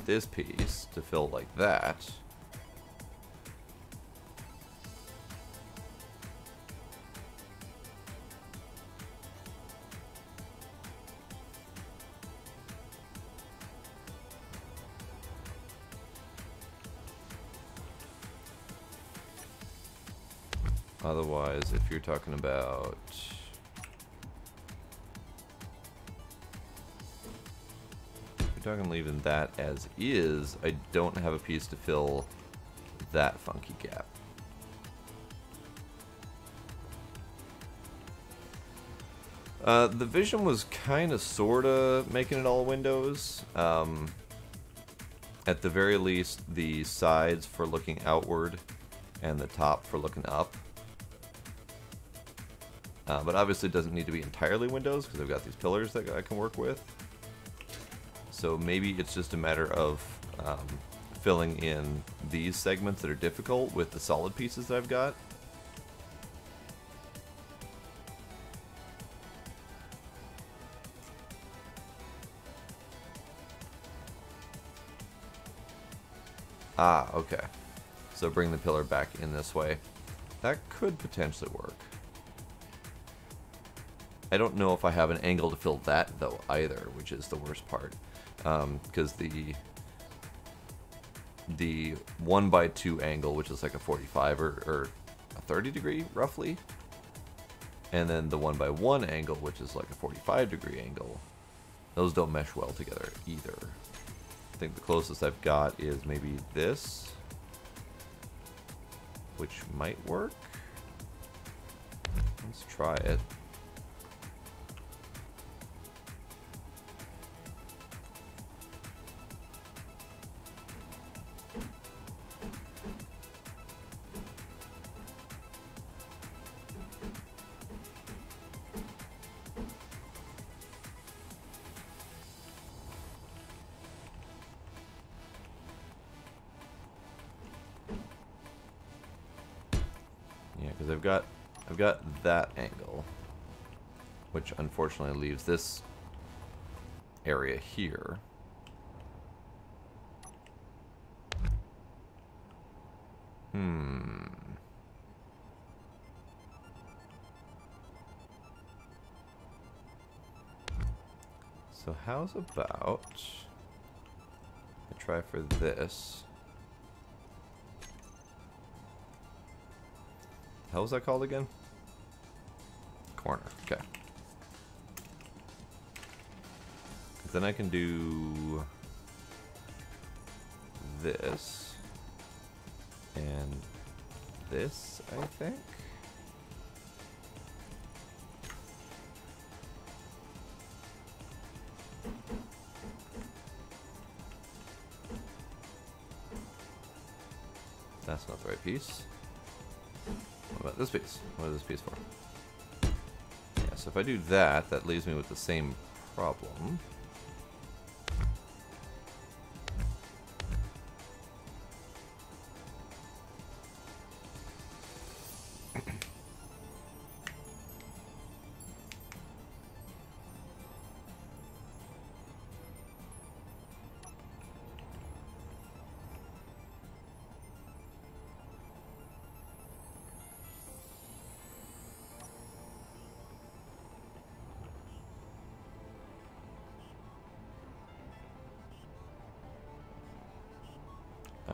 This piece to fill like that. Otherwise, if you're talking about... talking leaving that as is, I don't have a piece to fill that funky gap. The vision was kind of sorta making it all windows. At the very least, the sides for looking outward and the top for looking up. But obviously it doesn't need to be entirely windows because I've got these pillars that I can work with. So maybe it's just a matter of filling in these segments that are difficult with the solid pieces that I've got. Ah, okay. So bring the pillar back in this way. That could potentially work. I don't know if I have an angle to fill that though either, which is the worst part. Because the 1x2 angle, which is like a 45 or a 30 degree roughly, and then the 1x1 angle, which is like a 45 degree angle, those don't mesh well together either. I think the closest I've got is maybe this, which might work. Let's try it. Because I've got that angle, which unfortunately leaves this area here. So how's about I try for this? How was that called again? Corner. Okay. Then I can do this and this, I think. That's not the right piece. What about this piece? What is this piece for? Yeah, so if I do that, that leaves me with the same problem.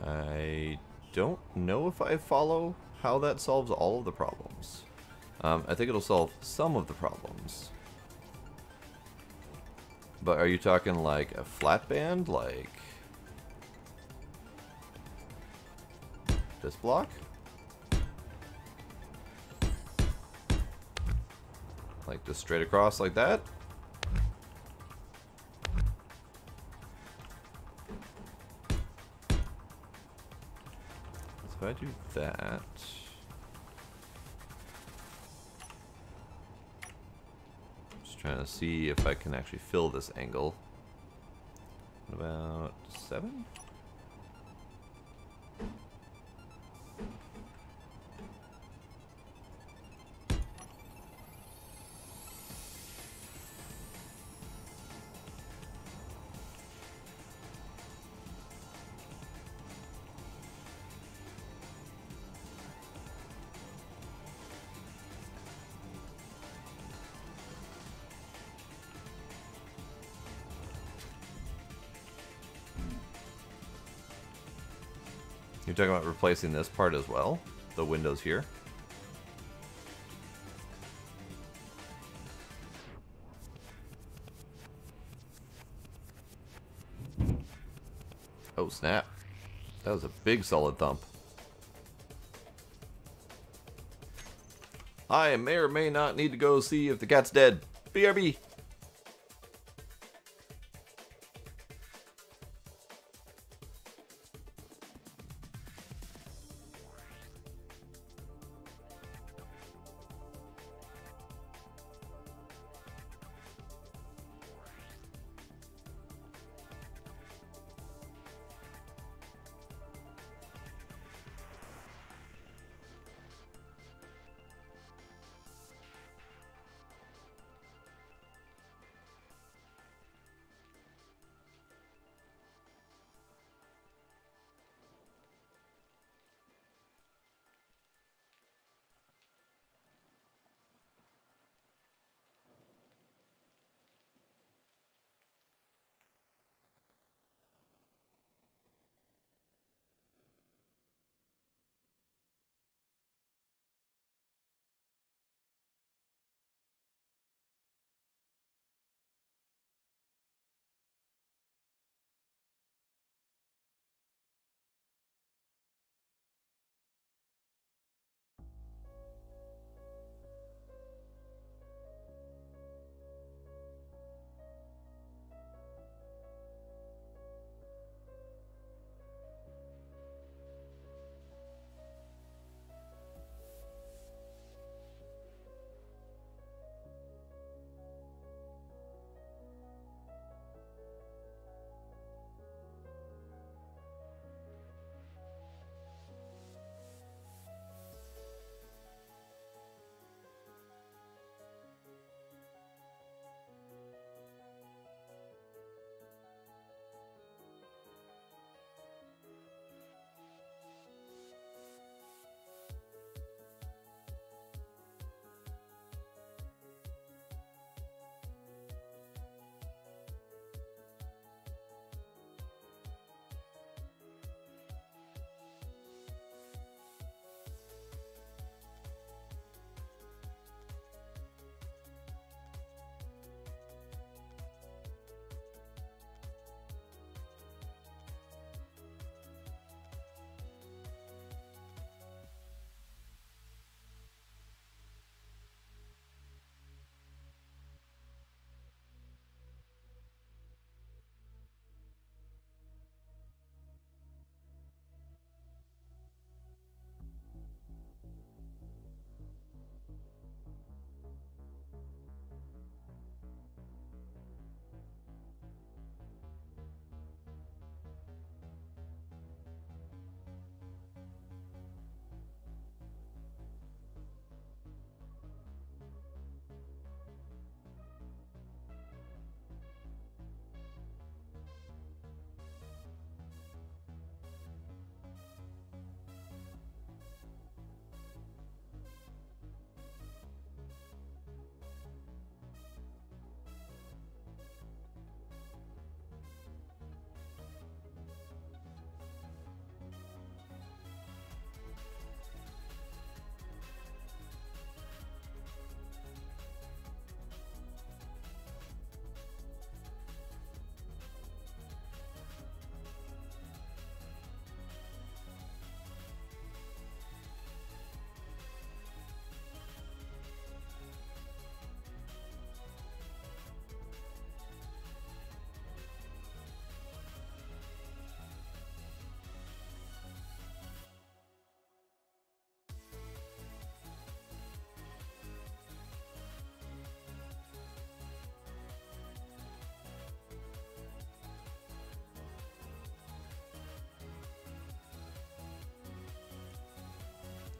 I don't know if I follow how that solves all of the problems. I think it'll solve some of the problems. But are you talking like a flat band, like this block? Like just straight across like that? If I do that, just trying to see if I can actually fill this angle. What about 7? You're talking about replacing this part as well? The windows here? Oh snap. That was a big solid thump. I may or may not need to go see if the cat's dead. BRB!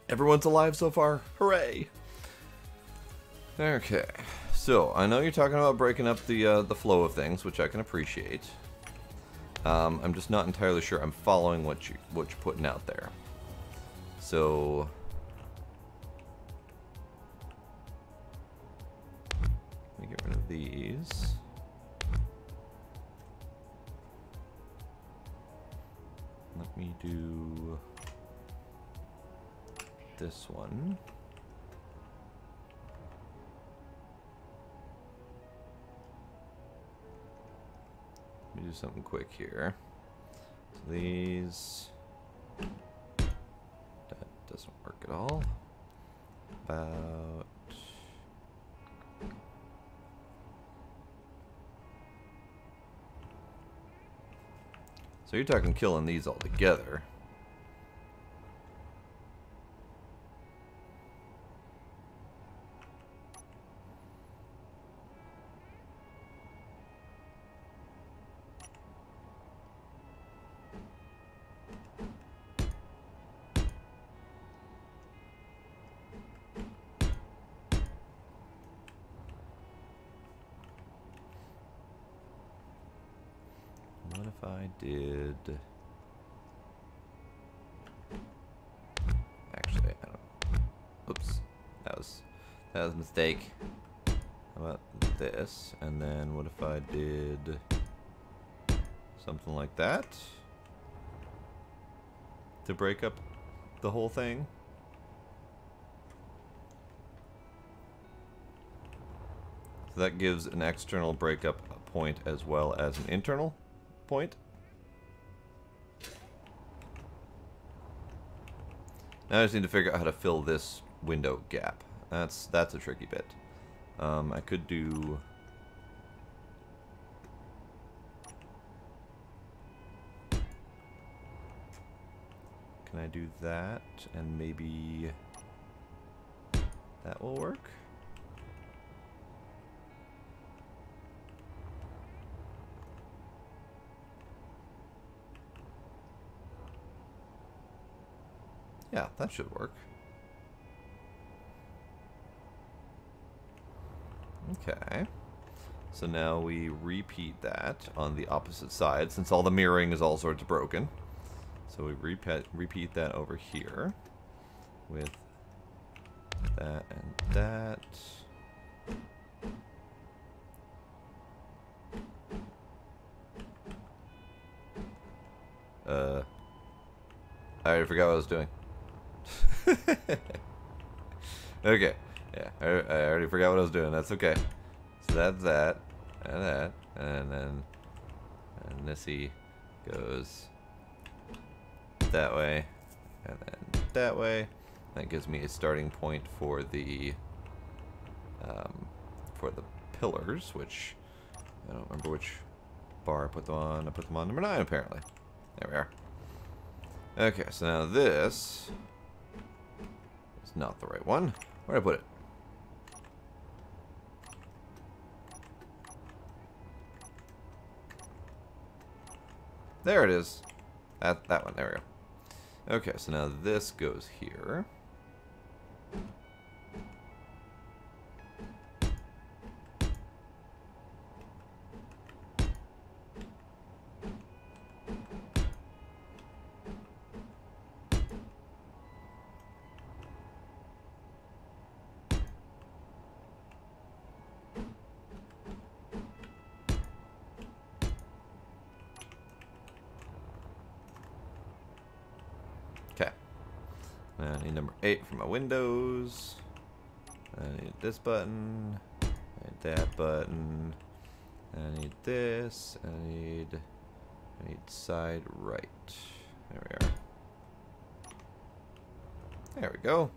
Everyone's alive so far. Hooray! Okay, so I know you're talking about breaking up the flow of things, which I can appreciate. I'm just not entirely sure I'm following what you're putting out there. So let me get rid of these. Let me do this one. Let me do something quick here. So these, that doesn't work at all. About so you're talking killing these all together. What if I did... Actually, I don't... Oops. That was a mistake. How about this? And then what if I did something like that? To break up the whole thing? So that gives an external breakup point as well as an internal point. Now I just need to figure out how to fill this window gap. That's a tricky bit. I could do... Can I do that? And maybe that will work? Yeah, that should work. Okay. So now we repeat that on the opposite side, since all the mirroring is all sorts of broken. So we repeat that over here with that and that. I already forgot what I was doing. Okay. Yeah, I already forgot what I was doing. That's okay. So that's that, and that, and then thisy goes that way, and then that way. That gives me a starting point for the pillars, which I don't remember which bar I put them on. I put them on number 9 apparently. There we are. Okay, so now this is not the right one. Where'd I put it? There it is. That one. There we go. Okay, so now this goes here. Okay. I need number 8 for my windows. I need this button. I need that button. I need this. I need side right. There we are. There we go.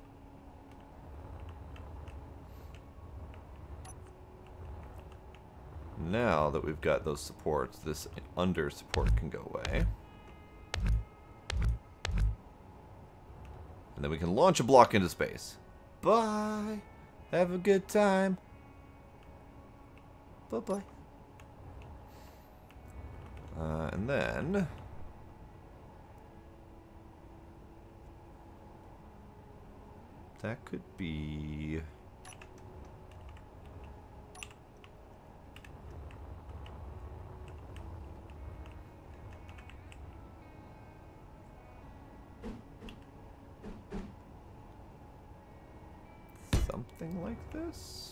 Now that we've got those supports, this under support can go away. And then we can launch a block into space. Bye. Have a good time. Bye-bye. And then... That could be... something like this?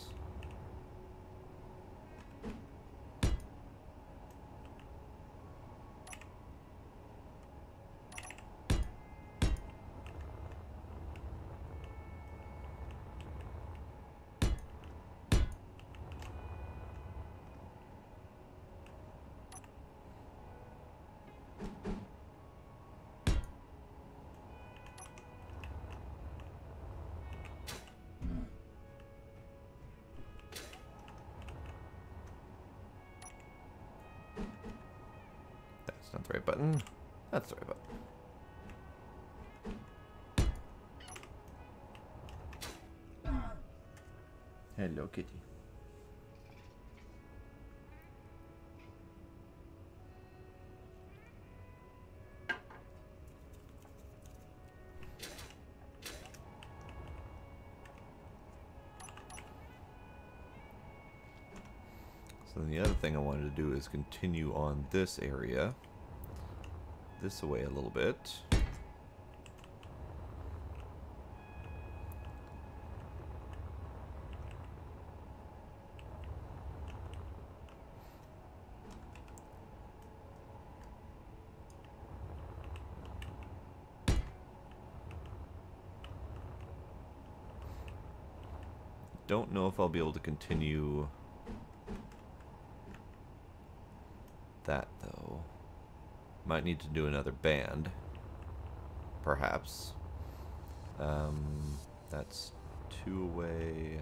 That's not the right button. That's the right button. Hello, kitty. So then the other thing I wanted to do is continue on this area. This away a little bit. Don't know if I'll be able to continue that though. Might need to do another band, perhaps. That's 2 away.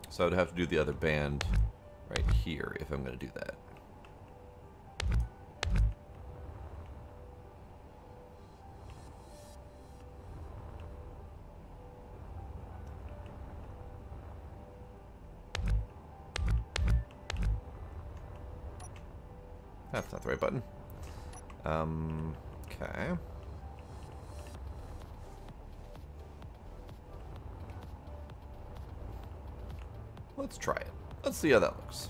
So I would have to do the other band right here if I'm going to do that. That's not the right button. Okay. Let's try it. Let's see how that looks.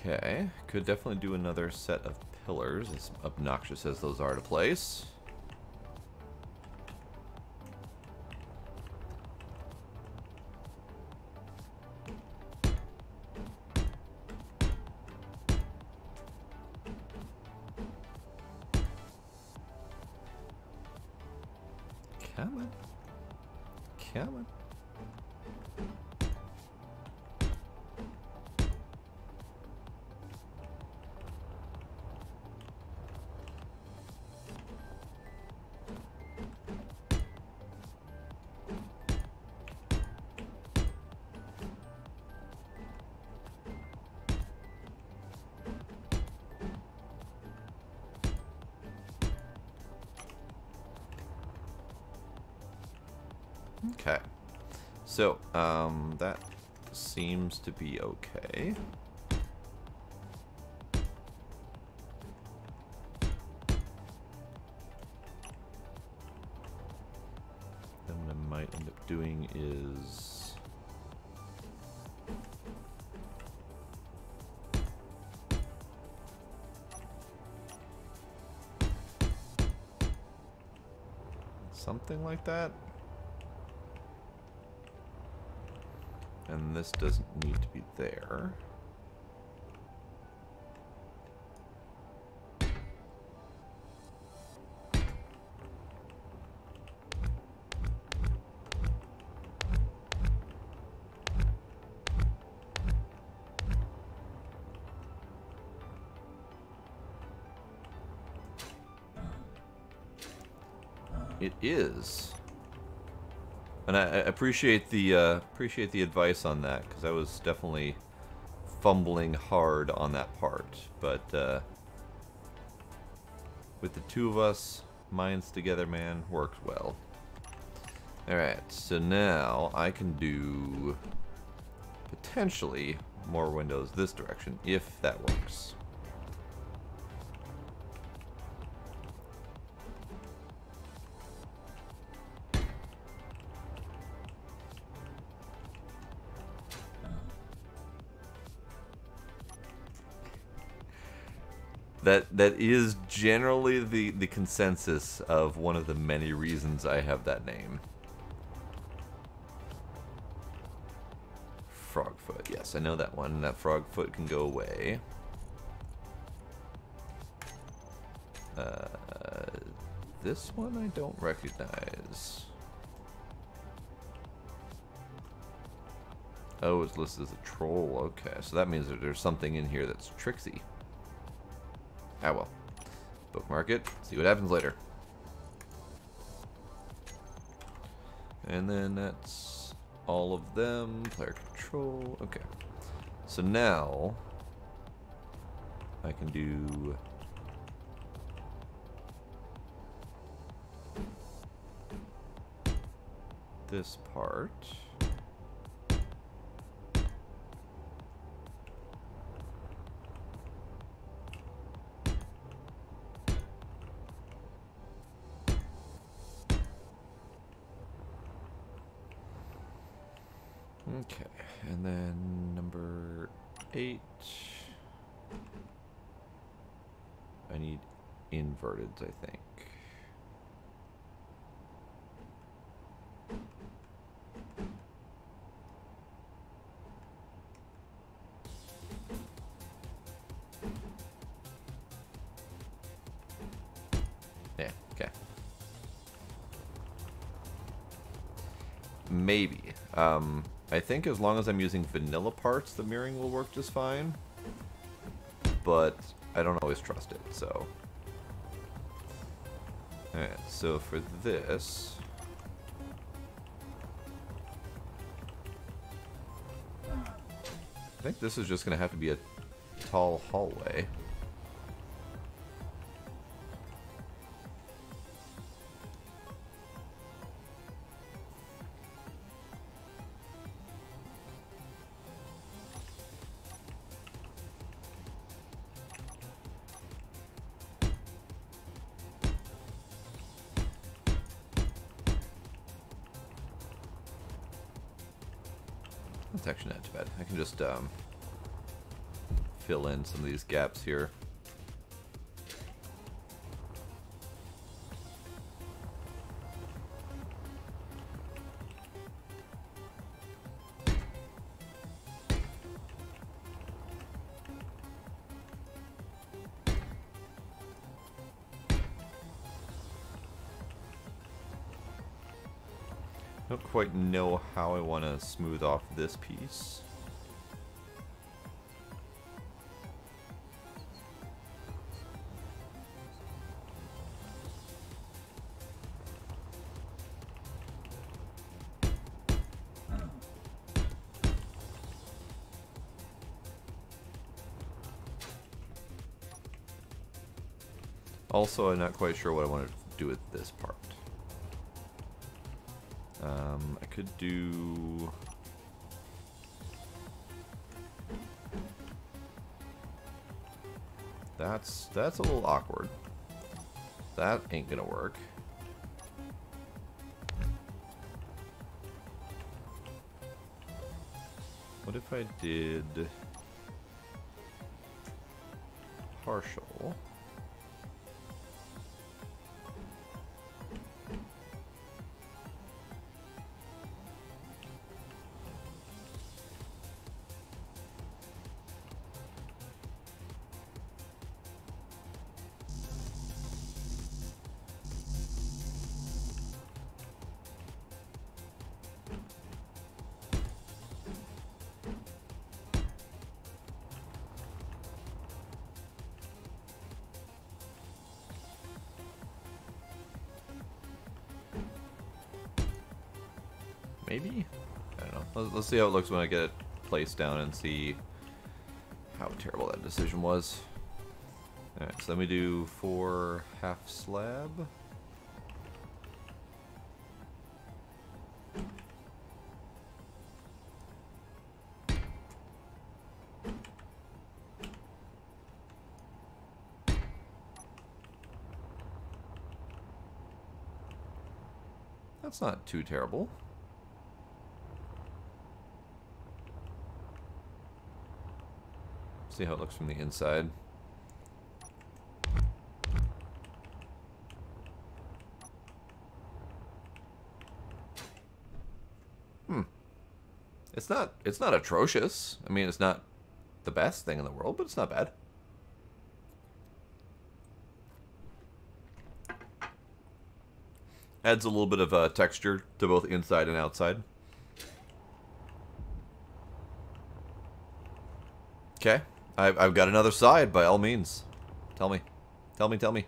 Okay, could definitely do another set of pillars, as obnoxious as those are to place. Come on. Come on. Okay, so that seems to be okay. Then what I might end up doing is something like that. And this doesn't need to be there. It is. And I appreciate the advice on that, because I was definitely fumbling hard on that part. But with the two of us, minds together, man, works well. Alright, so now I can do potentially more windows this direction, if that works. That is generally the consensus of one of the many reasons I have that name. Frogfoot, yes, I know that one. That Frogfoot can go away. This one I don't recognize. Oh, it's listed as a troll. Okay, so that means that there's something in here that's tricksy. Ah, well. Bookmark it. See what happens later. And then that's all of them. Player control. Okay. So now I can do this part. Okay, and then number 8. I need inverted, I think. Yeah, okay. Maybe. I think as long as I'm using vanilla parts, the mirroring will work just fine. But I don't always trust it, so. Alright, so for this, I think this is just going to have to be a tall hallway. That's actually not too bad. I can just fill in some of these gaps here. I don't quite know how I want to smooth off this piece. Also, I'm not quite sure what I want to do with this part. I could do... That's a little awkward. That ain't gonna work. What if I did partial? Maybe? I don't know. Let's see how it looks when I get it placed down and see how terrible that decision was. Alright, so let me do 4 half slab. That's not too terrible. See how it looks from the inside. It's not atrocious. I mean, it's not the best thing in the world, but it's not bad. Adds a little bit of texture to both inside and outside. Okay, I've got another side, by all means. Tell me. Tell me, tell me.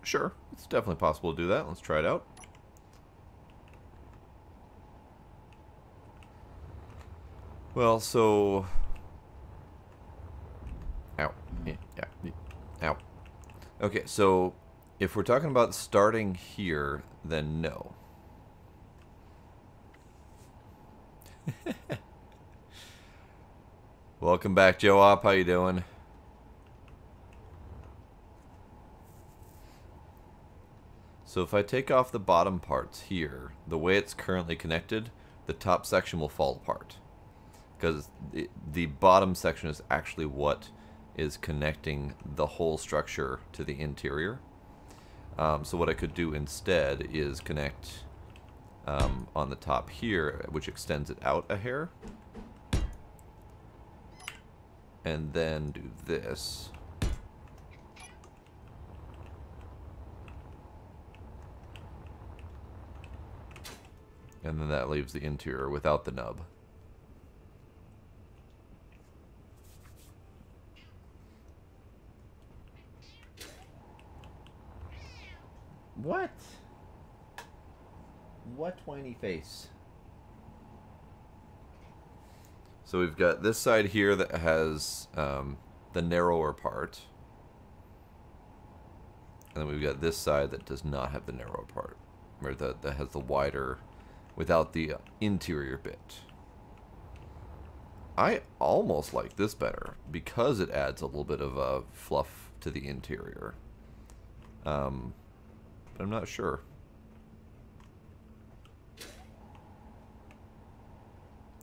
Sure, it's definitely possible to do that. Let's try it out. Well, so... Ow. Yeah, ow. Okay, so if we're talking about starting here, then no. Welcome back, Joe Op. How you doing? So if I take off the bottom parts here, the way it's currently connected, the top section will fall apart. Because the bottom section is actually what is connecting the whole structure to the interior. So what I could do instead is connect on the top here, which extends it out a hair. And then do this. And then that leaves the interior without the nub. What? What whiny face? So we've got this side here that has the narrower part. And then we've got this side that does not have the narrower part. Or that has the wider... without the interior bit. I almost like this better because it adds a little bit of fluff to the interior. But I'm not sure.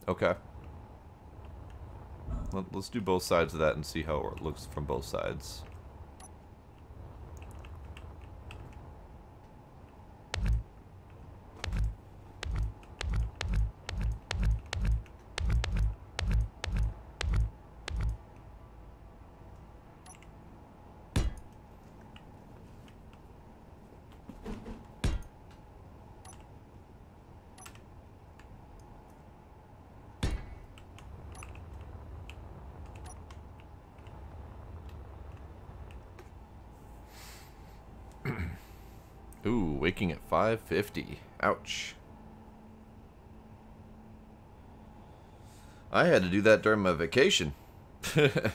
Okay. Let's do both sides of that and see how it looks from both sides. Ooh, waking at 5:50. Ouch. I had to do that during my vacation. I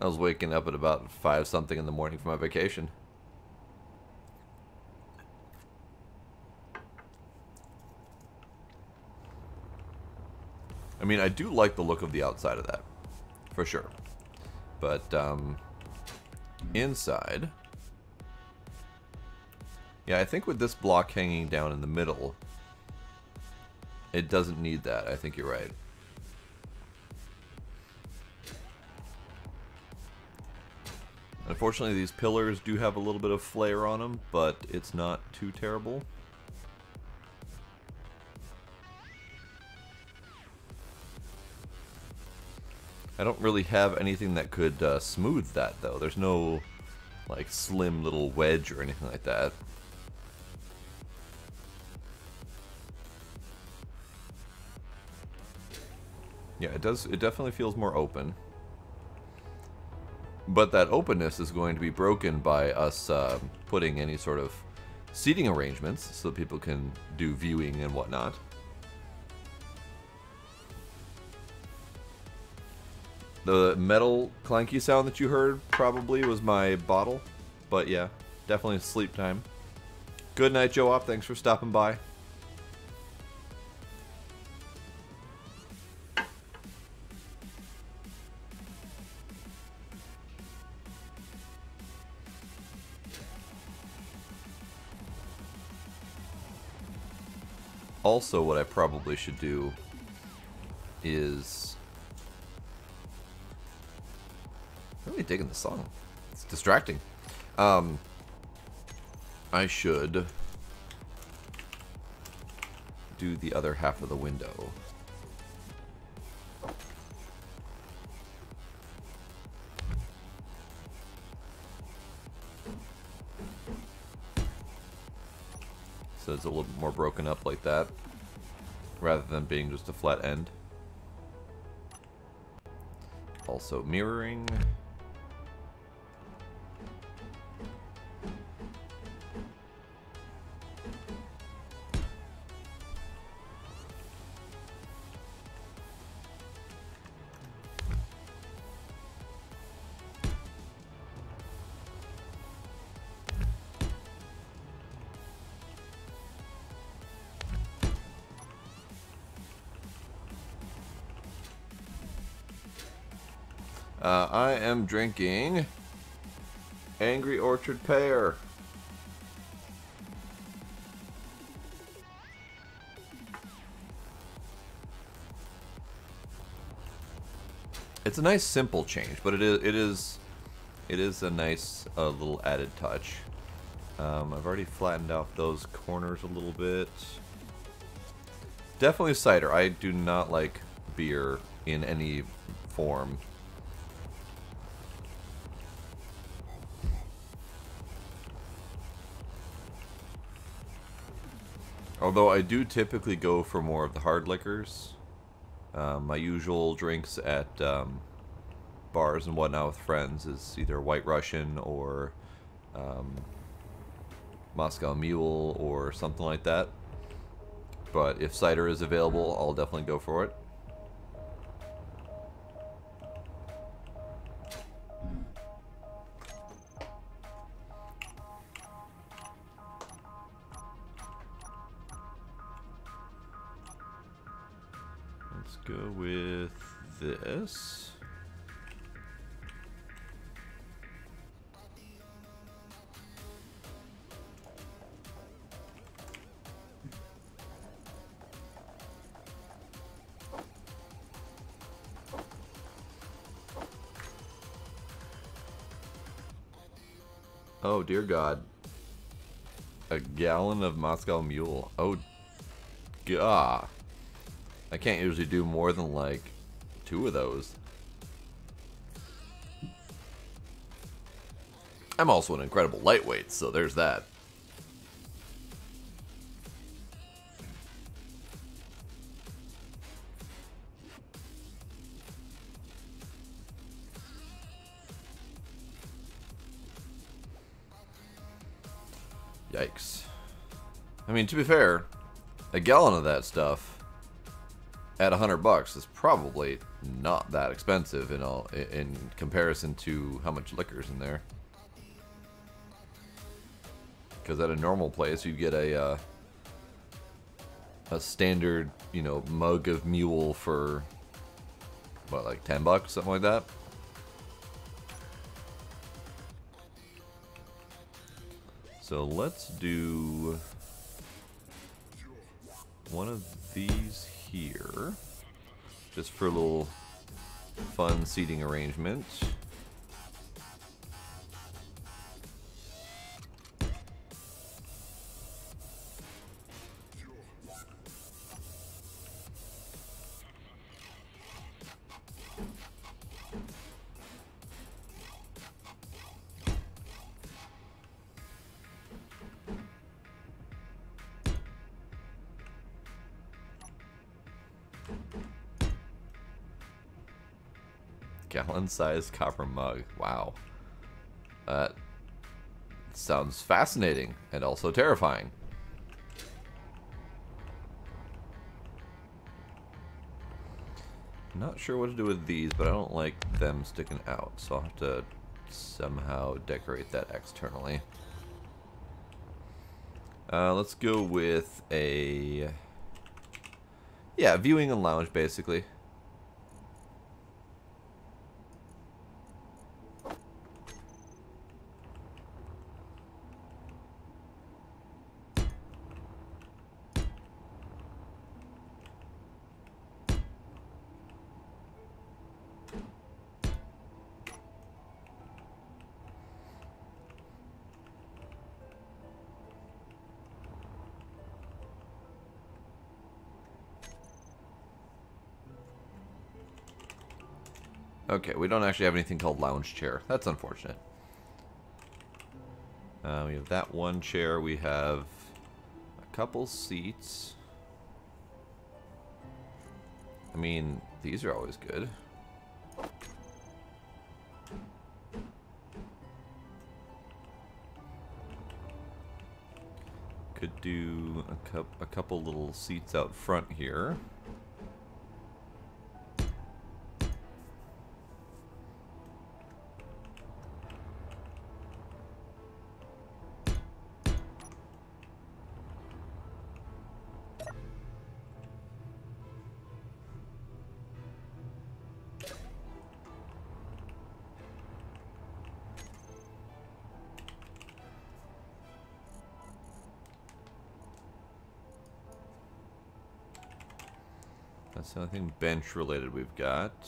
was waking up at about 5 something in the morning for my vacation. I mean, I do like the look of the outside of that, for sure. But, inside... Yeah, I think with this block hanging down in the middle, it doesn't need that. I think you're right. Unfortunately, these pillars do have a little bit of flair on them, but it's not too terrible. I don't really have anything that could smooth that, though. There's no, like, slim little wedge or anything like that. Yeah, it does. It definitely feels more open. But that openness is going to be broken by us putting any sort of seating arrangements so that people can do viewing and whatnot. The metal clanky sound that you heard probably was my bottle. But yeah, definitely sleep time. Good night, Joe-Op. Thanks for stopping by. Also, what I probably should do is... I'm really digging the song. It's distracting. I should do the other half of the window. So it's a little more broken up like that, rather than being just a flat end. Also mirroring. I am drinking Angry Orchard Pear. It's a nice simple change, but it is a nice little added touch. I've already flattened out those corners a little bit. Definitely cider. I do not like beer in any form. Although I do typically go for more of the hard liquors. My usual drinks at bars and whatnot with friends is either White Russian or Moscow Mule or something like that. But if cider is available, I'll definitely go for it. Let's go with this. Oh, dear God. A gallon of Moscow Mule. Oh, God. I can't usually do more than, like, 2 of those. I'm also an incredible lightweight, so there's that. Yikes. I mean, to be fair, a gallon of that stuff at $100 is probably not that expensive in comparison to how much liquor's in there. Because at a normal place, you'd get a standard, you know, mug of mule for what, like $10, something like that. So let's do one of these here, just for a little fun seating arrangement. Gallon-sized copper mug. Wow. That sounds fascinating and also terrifying. Not sure what to do with these, but I don't like them sticking out, so I'll have to somehow decorate that externally. Let's go with a... yeah, viewing and lounge, basically. Okay, we don't actually have anything called lounge chair. That's unfortunate. We have that one chair. We have a couple seats. I mean, these are always good. Could do a couple little seats out front here. That's the only thing bench related we've got.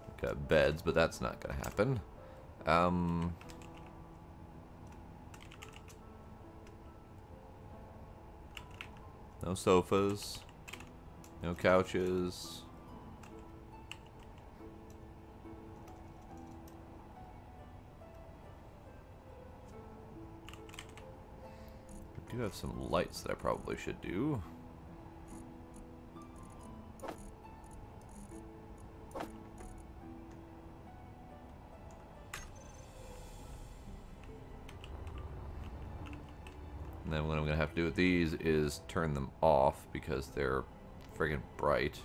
We've got beds, but that's not going to happen. No sofas. No couches. We do have some lights that I probably should do. And then what I'm going to have to do with these is turn them off because they're friggin' bright.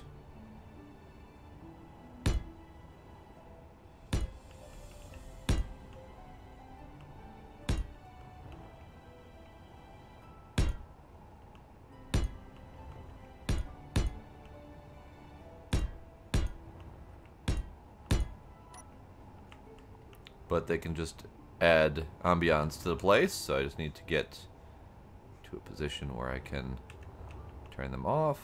But they can just add ambiance to the place, so I just need to get to a position where I can turn them off.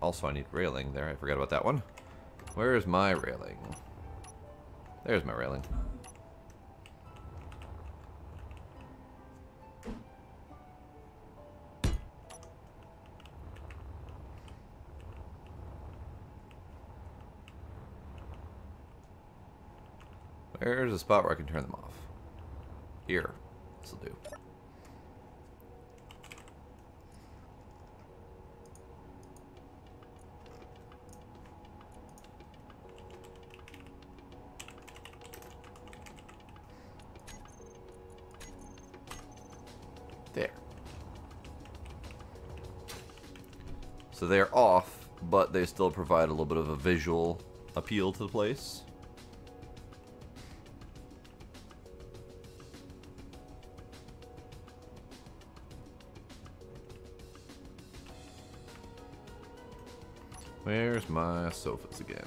Also, I need railing there. I forgot about that one. Where is my railing? There's my railing. There's a spot where I can turn them off. Here. This'll do. There. So they're off, but they still provide a little bit of a visual appeal to the place. Where's my sofas again?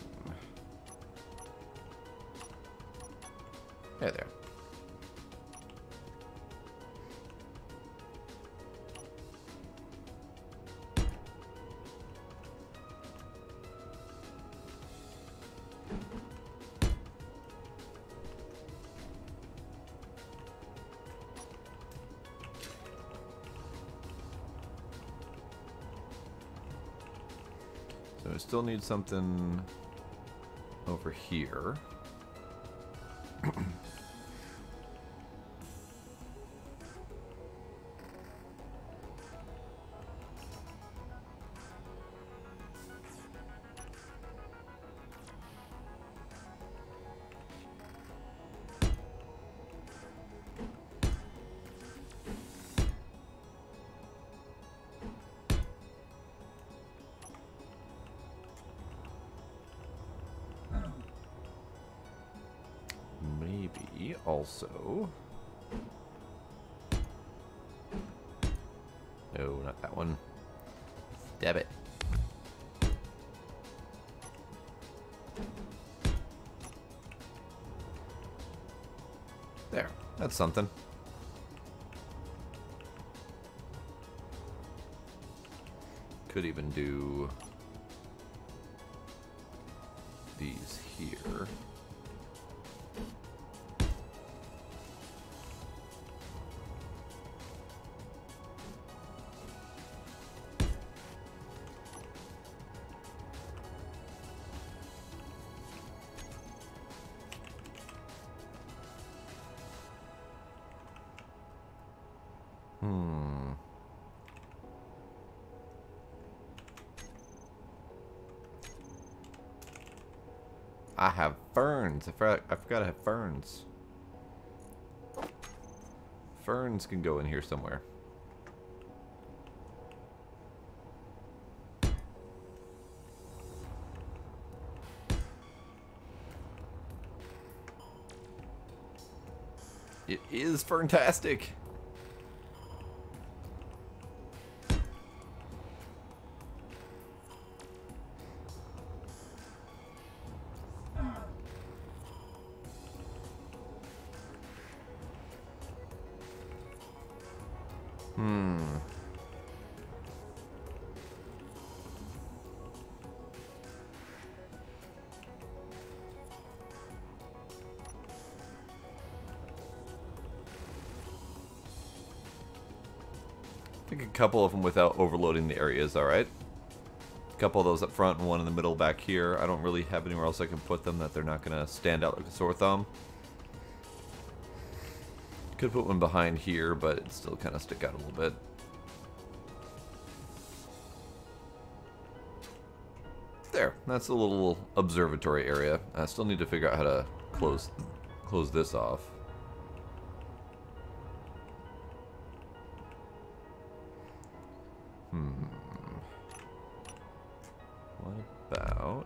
Hey there. So I still need something over here. also... No, not that one. Damn it. There, that's something. Could even do these here. I have ferns. I forgot I have ferns. Ferns can go in here somewhere. It is fantastic. I think a couple of them without overloading the area is alright. A couple of those up front and one in the middle back here. I don't really have anywhere else I can put them that they're not going to stand out like a sore thumb. Could put one behind here, but it'd still kind of stick out a little bit. There, that's a little observatory area. I still need to figure out how to close this off. What about...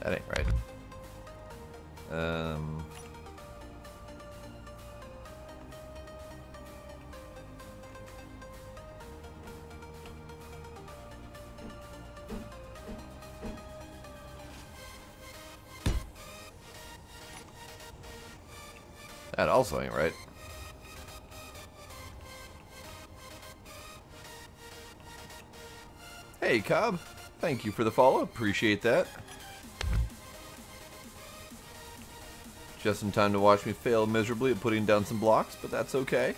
That ain't right. That also ain't right. Hey, Cobb. Thank you for the follow. Appreciate that. Just in time to watch me fail miserably at putting down some blocks, but that's okay.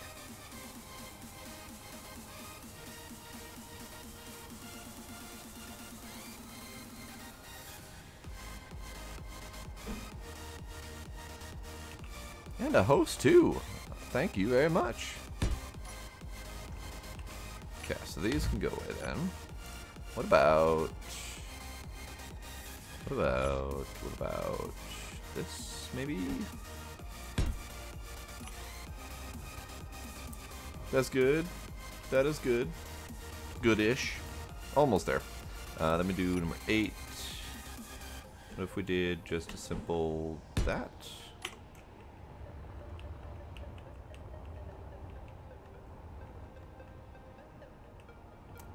And a host too. Thank you very much. Okay, so these can go away then. What about this, maybe? That's good. That is good. Goodish. Almost there. Let me do number 8. What if we did just a simple that?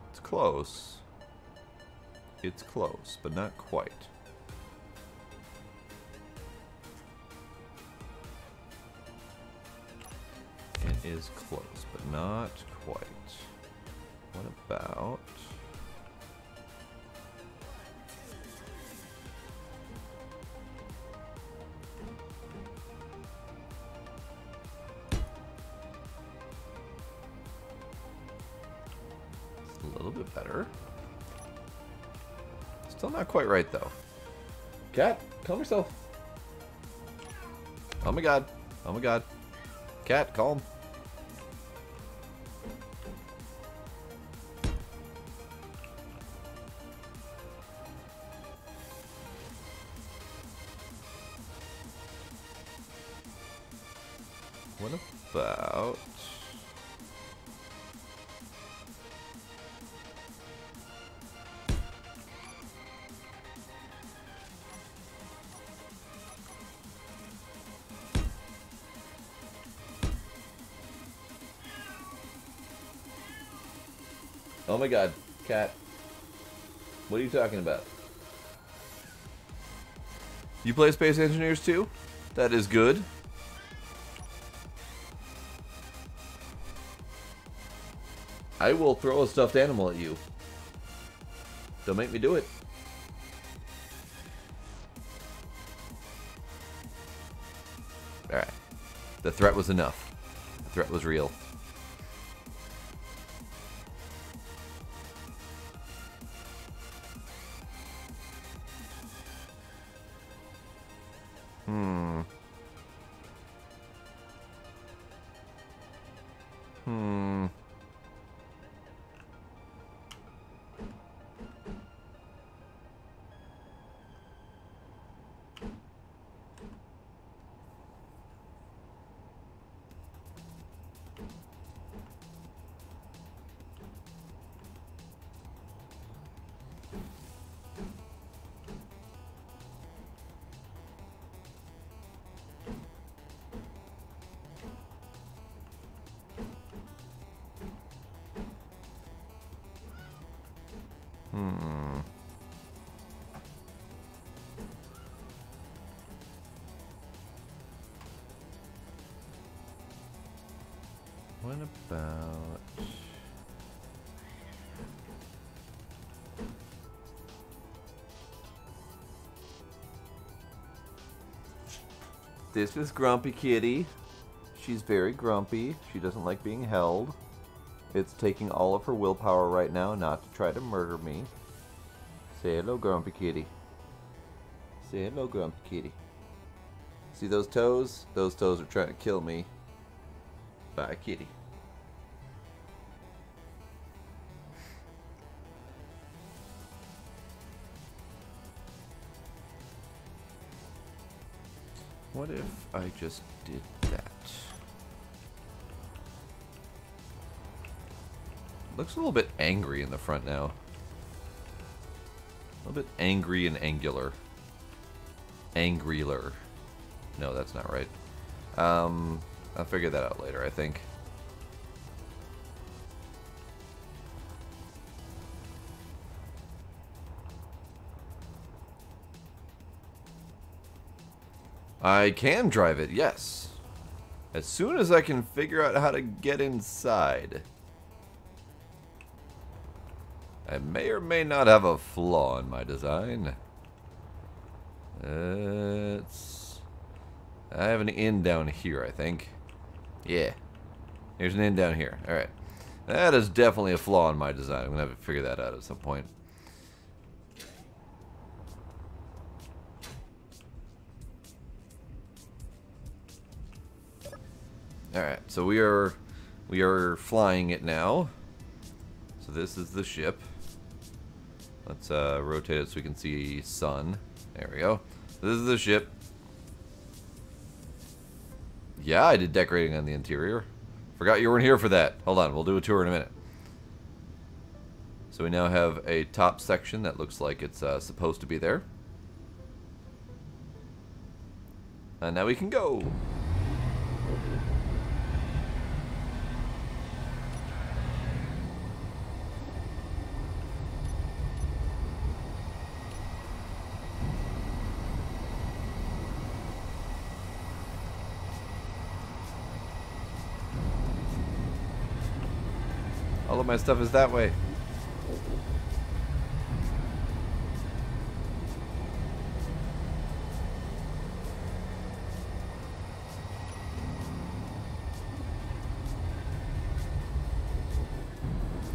It's close. It's close, but not quite. It is close, but not quite. What about... little bit better. Still not quite right, though. Cat, calm yourself. Oh my god. Oh my god. Cat, calm. What about... Oh my god, cat. What are you talking about? You play Space Engineers too? That is good. I will throw a stuffed animal at you. Don't make me do it. Alright. The threat was enough. The threat was real. What about... This is Grumpy Kitty. She's very grumpy. She doesn't like being held. It's taking all of her willpower right now not to try to murder me. Say hello, Grumpy Kitty. Say hello, Grumpy Kitty. See those toes? Those toes are trying to kill me. Bye, kitty. What if I just did that? Looks a little bit angry in the front now. A little bit angry and angular. Angriler. No, that's not right. I'll figure that out later, I think. I can drive it, yes. As soon as I can figure out how to get inside. I may or may not have a flaw in my design. I have an inn down here, I think. Yeah. Here's an inn down here. Alright. That is definitely a flaw in my design. I'm going to have to figure that out at some point. Alright, so we are flying it now. So this is the ship. Let's rotate it so we can see sun. There we go. This is the ship. Yeah, I did decorating on the interior. Forgot you weren't here for that. Hold on, we'll do a tour in a minute. So we now have a top section that looks like it's supposed to be there. And now we can go. All of my stuff is that way.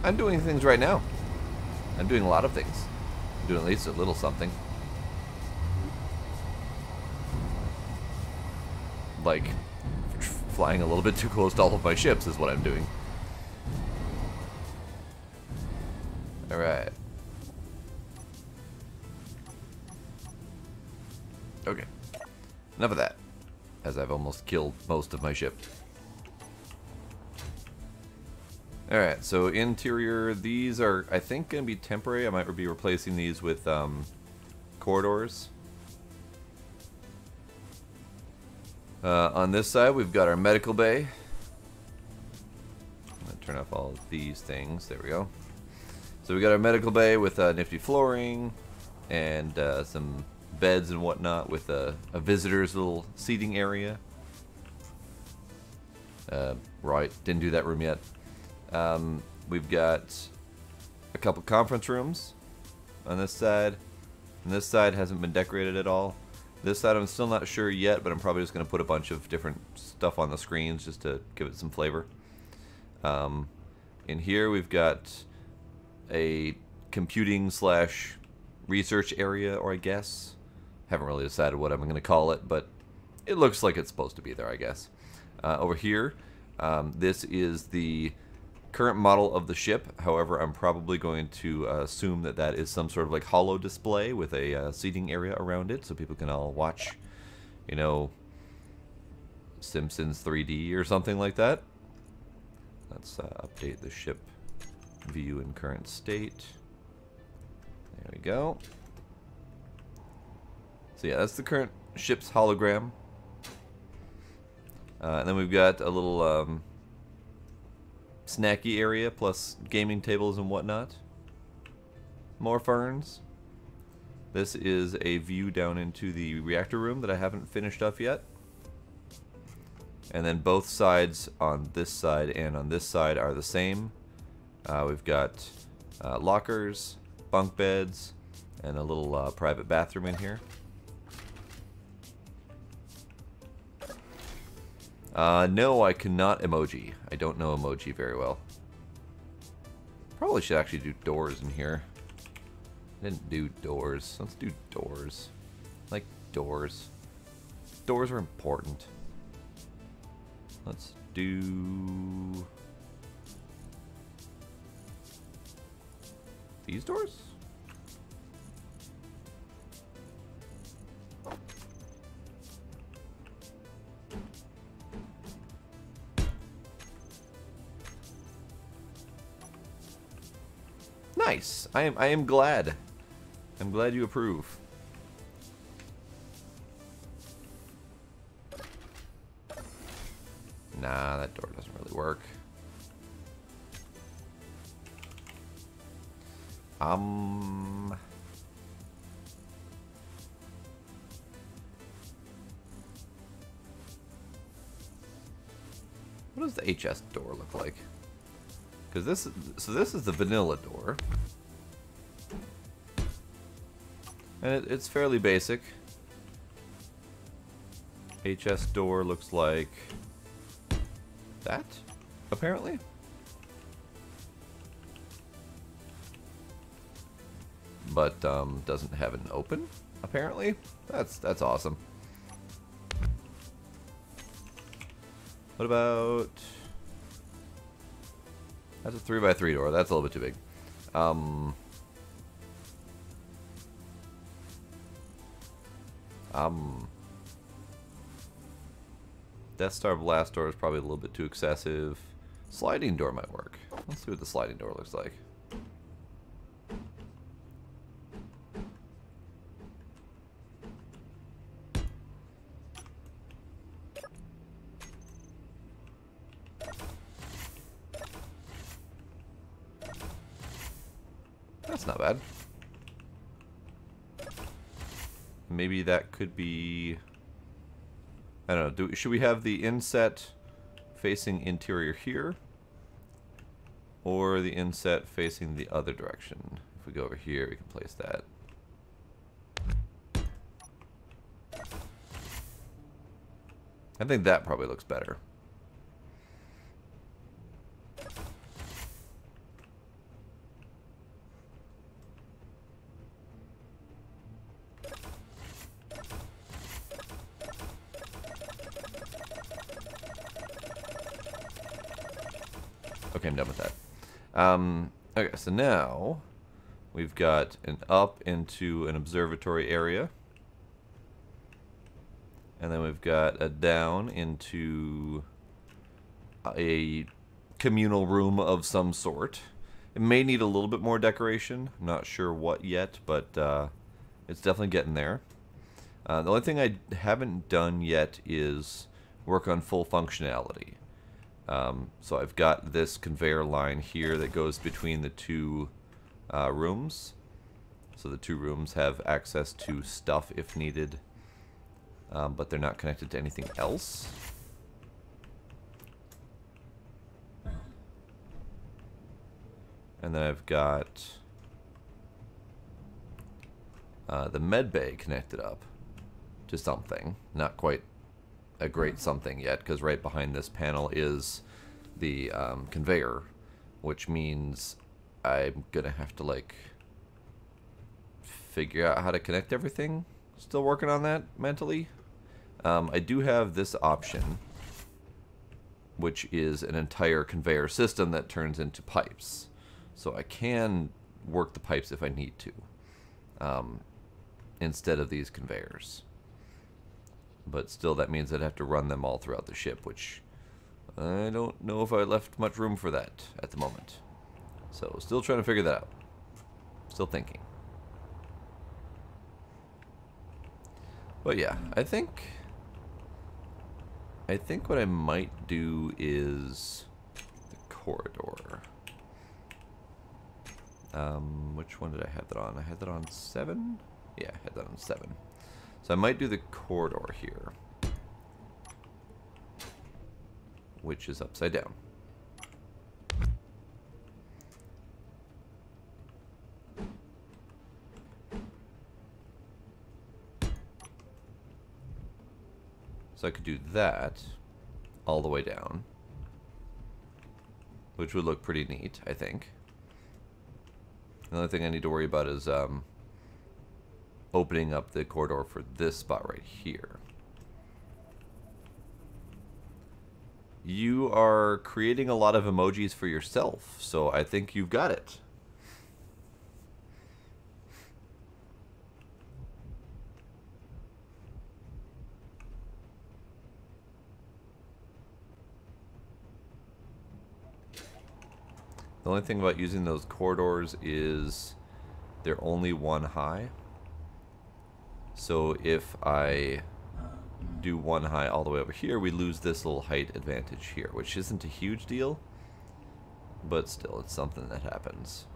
I'm doing things right now. I'm doing a lot of things. I'm doing at least a little something. Like, flying a little bit too close to all of my ships is what I'm doing. Alright. Okay. Enough of that, as I've almost killed most of my ship. Alright, so interior, these are, I think, going to be temporary. I might be replacing these with corridors. On this side, we've got our medical bay. I'm going to turn off all of these things. There we go. So we got our medical bay with nifty flooring and some beds and whatnot with a visitor's little seating area. Right, didn't do that room yet. We've got a couple conference rooms on this side. And this side hasn't been decorated at all. This side I'm still not sure yet, but I'm probably just going to put a bunch of different stuff on the screens just to give it some flavor. In here we've got a computing slash research area, or I guess. Haven't really decided what I'm going to call it, but it looks like it's supposed to be there, I guess. Over here, this is the current model of the ship. However, I'm probably going to assume that that is some sort of like holo display with a seating area around it, so people can all watch, you know, Simpsons 3D or something like that. Let's update the ship view in current state. There we go. So yeah, that's the current ship's hologram. And then we've got a little snacky area plus gaming tables and whatnot. More ferns. This is a view down into the reactor room that I haven't finished up yet. And then both sides on this side and on this side are the same. We've got lockers, bunk beds, and a little private bathroom in here. No, I cannot emoji. I don't know emoji very well. Probably should actually do doors in here. I didn't do doors. Let's do doors. I like doors. Doors are important. Let's do these doors? Nice. I am glad. I'm glad you approve. Nah, that door doesn't really work. What does the HS door look like? Because this is the vanilla door. And it's fairly basic. HS door looks like that, apparently. But doesn't have an open, apparently. That's awesome. What about... That's a 3x3 door. That's a little bit too big. Death Star blast door is probably a little bit too excessive. Sliding door might work. Let's see what the sliding door looks like. That's not bad. Maybe that could be... I don't know. Should we have the inset facing interior here? Or the inset facing the other direction? If we go over here, we can place that. I think that probably looks better. Okay, I'm done with that. Okay, so now we've got an up into an observatory area. And then we've got a down into a communal room of some sort. It may need a little bit more decoration. I'm not sure what yet, but it's definitely getting there. The only thing I haven't done yet is work on full functionality. So I've got this conveyor line here that goes between the two rooms. So the two rooms have access to stuff if needed, but they're not connected to anything else. And then I've got the med bay connected up to something. Not quite a great something yet, because right behind this panel is the conveyor, which means I'm going to have to, like, figure out how to connect everything. Still working on that mentally. I do have this option, which is an entire conveyor system that turns into pipes. So I can work the pipes if I need to, instead of these conveyors. But still, that means I'd have to run them all throughout the ship, which I don't know if I left much room for that at the moment. So still trying to figure that out. Still thinking. But yeah, I think what I might do is the corridor. Which one did I have that on? I had that on 7? Yeah, I had that on 7. So I might do the corridor here, which is upside down. So I could do that all the way down, which would look pretty neat, I think. Another thing I need to worry about is opening up the corridor for this spot right here. You are creating a lot of emojis for yourself, so I think you've got it. The only thing about using those corridors is they're only one high. So if I do one high all the way over here, we lose this little height advantage here, which isn't a huge deal, but still, it's something that happens.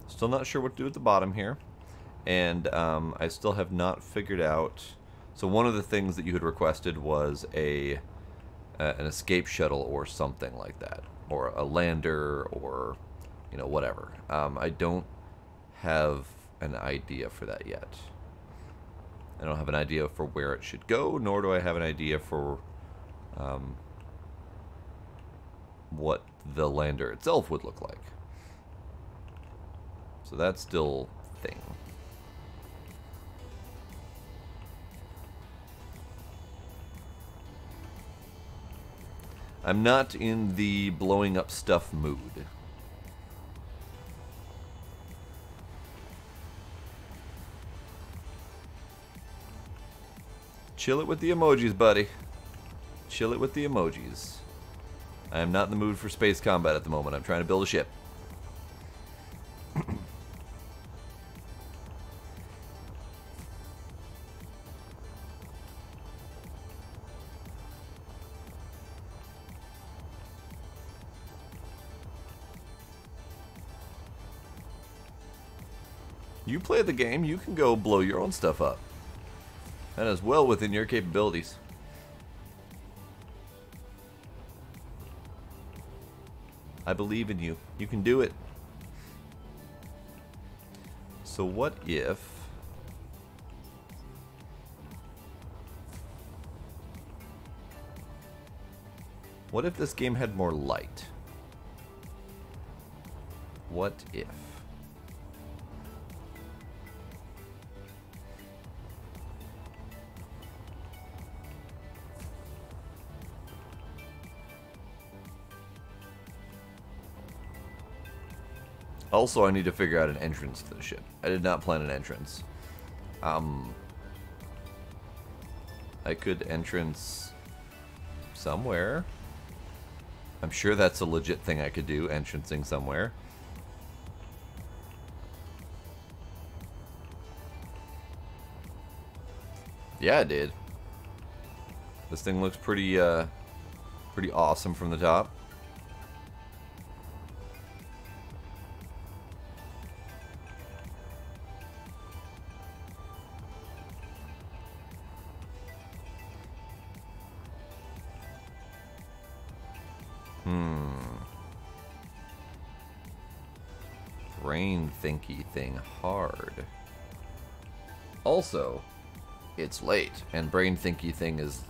Still not sure what to do at the bottom here, and I still have not figured out. So one of the things that you had requested was an escape shuttle or something like that, or a lander, or whatever. I don't have an idea for that yet. I don't have an idea for where it should go, nor do I have an idea for what the lander itself would look like. So that's still a thing. I'm not in the blowing up stuff mood. Chill it with the emojis, buddy. Chill it with the emojis. I am not in the mood for space combat at the moment. I'm trying to build a ship. You play the game, you can go blow your own stuff up. That is well within your capabilities. I believe in you. You can do it. So what if... What if this game had more light? What if? Also, I need to figure out an entrance to the ship. I did not plan an entrance. I could entrance somewhere. I'm sure that's a legit thing I could do, entrancing somewhere. Yeah, it did. This thing looks pretty, pretty awesome from the top. Brain thinky thing hard. Also, it's late, and brain thinky thing is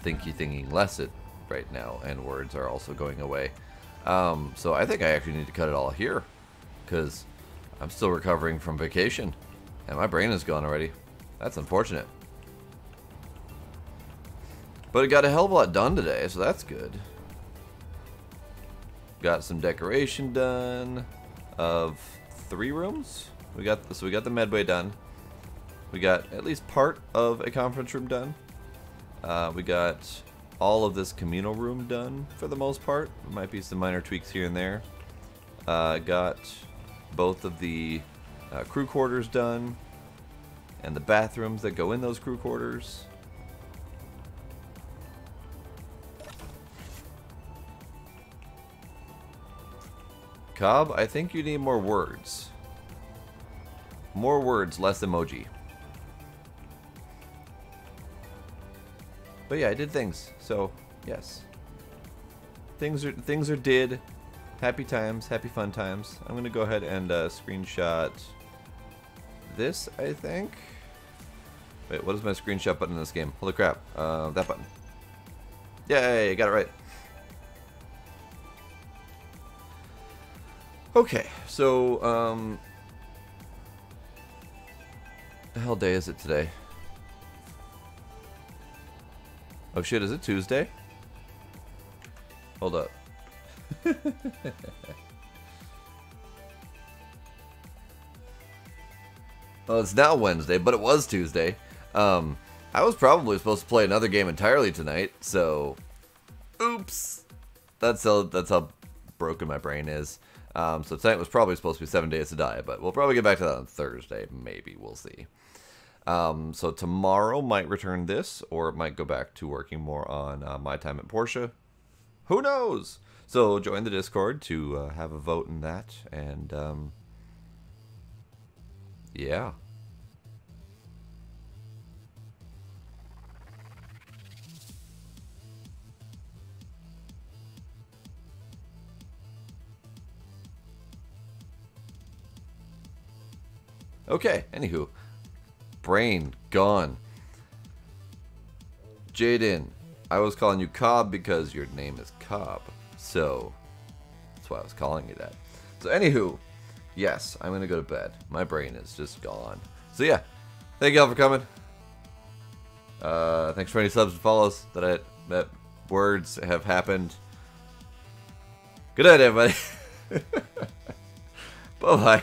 thinky thinking less it right now, and words are also going away. So I think I actually need to cut it all here, because I'm still recovering from vacation, and my brain is gone already. That's unfortunate. But it got a hell of a lot done today, so that's good. Got some decoration done of 3 rooms. We got the medway done. We got at least part of a conference room done. We got all of this communal room done for the most part. There might be some minor tweaks here and there. Got both of the crew quarters done and the bathrooms that go in those crew quarters. Cobb, I think you need more words. More words, less emoji. But yeah, I did things. So, yes. Things are did. Happy times, happy fun times. I'm going to go ahead and screenshot this, I think. Wait, what is my screenshot button in this game? Holy crap. That button. Yay, got it right. Okay, so, the hell day is it today? Oh shit, is it Tuesday? Hold up. Well, it's now Wednesday, but it was Tuesday. I was probably supposed to play another game entirely tonight, so... Oops! That's how broken my brain is. So tonight was probably supposed to be 7 Days to Die, but we'll probably get back to that on Thursday. Maybe. We'll see. So tomorrow might return this, or it might go back to working more on my time at Porsche. Who knows? So join the Discord to have a vote in that, and yeah. Okay, anywho. Brain gone. Jaden, I was calling you Cobb because your name is Cobb. So, that's why I was calling you that. So, anywho, yes, I'm going to go to bed. My brain is just gone. So, yeah, thank you all for coming. Thanks for any subs and follows that words have happened. Good night, everybody. Bye-bye.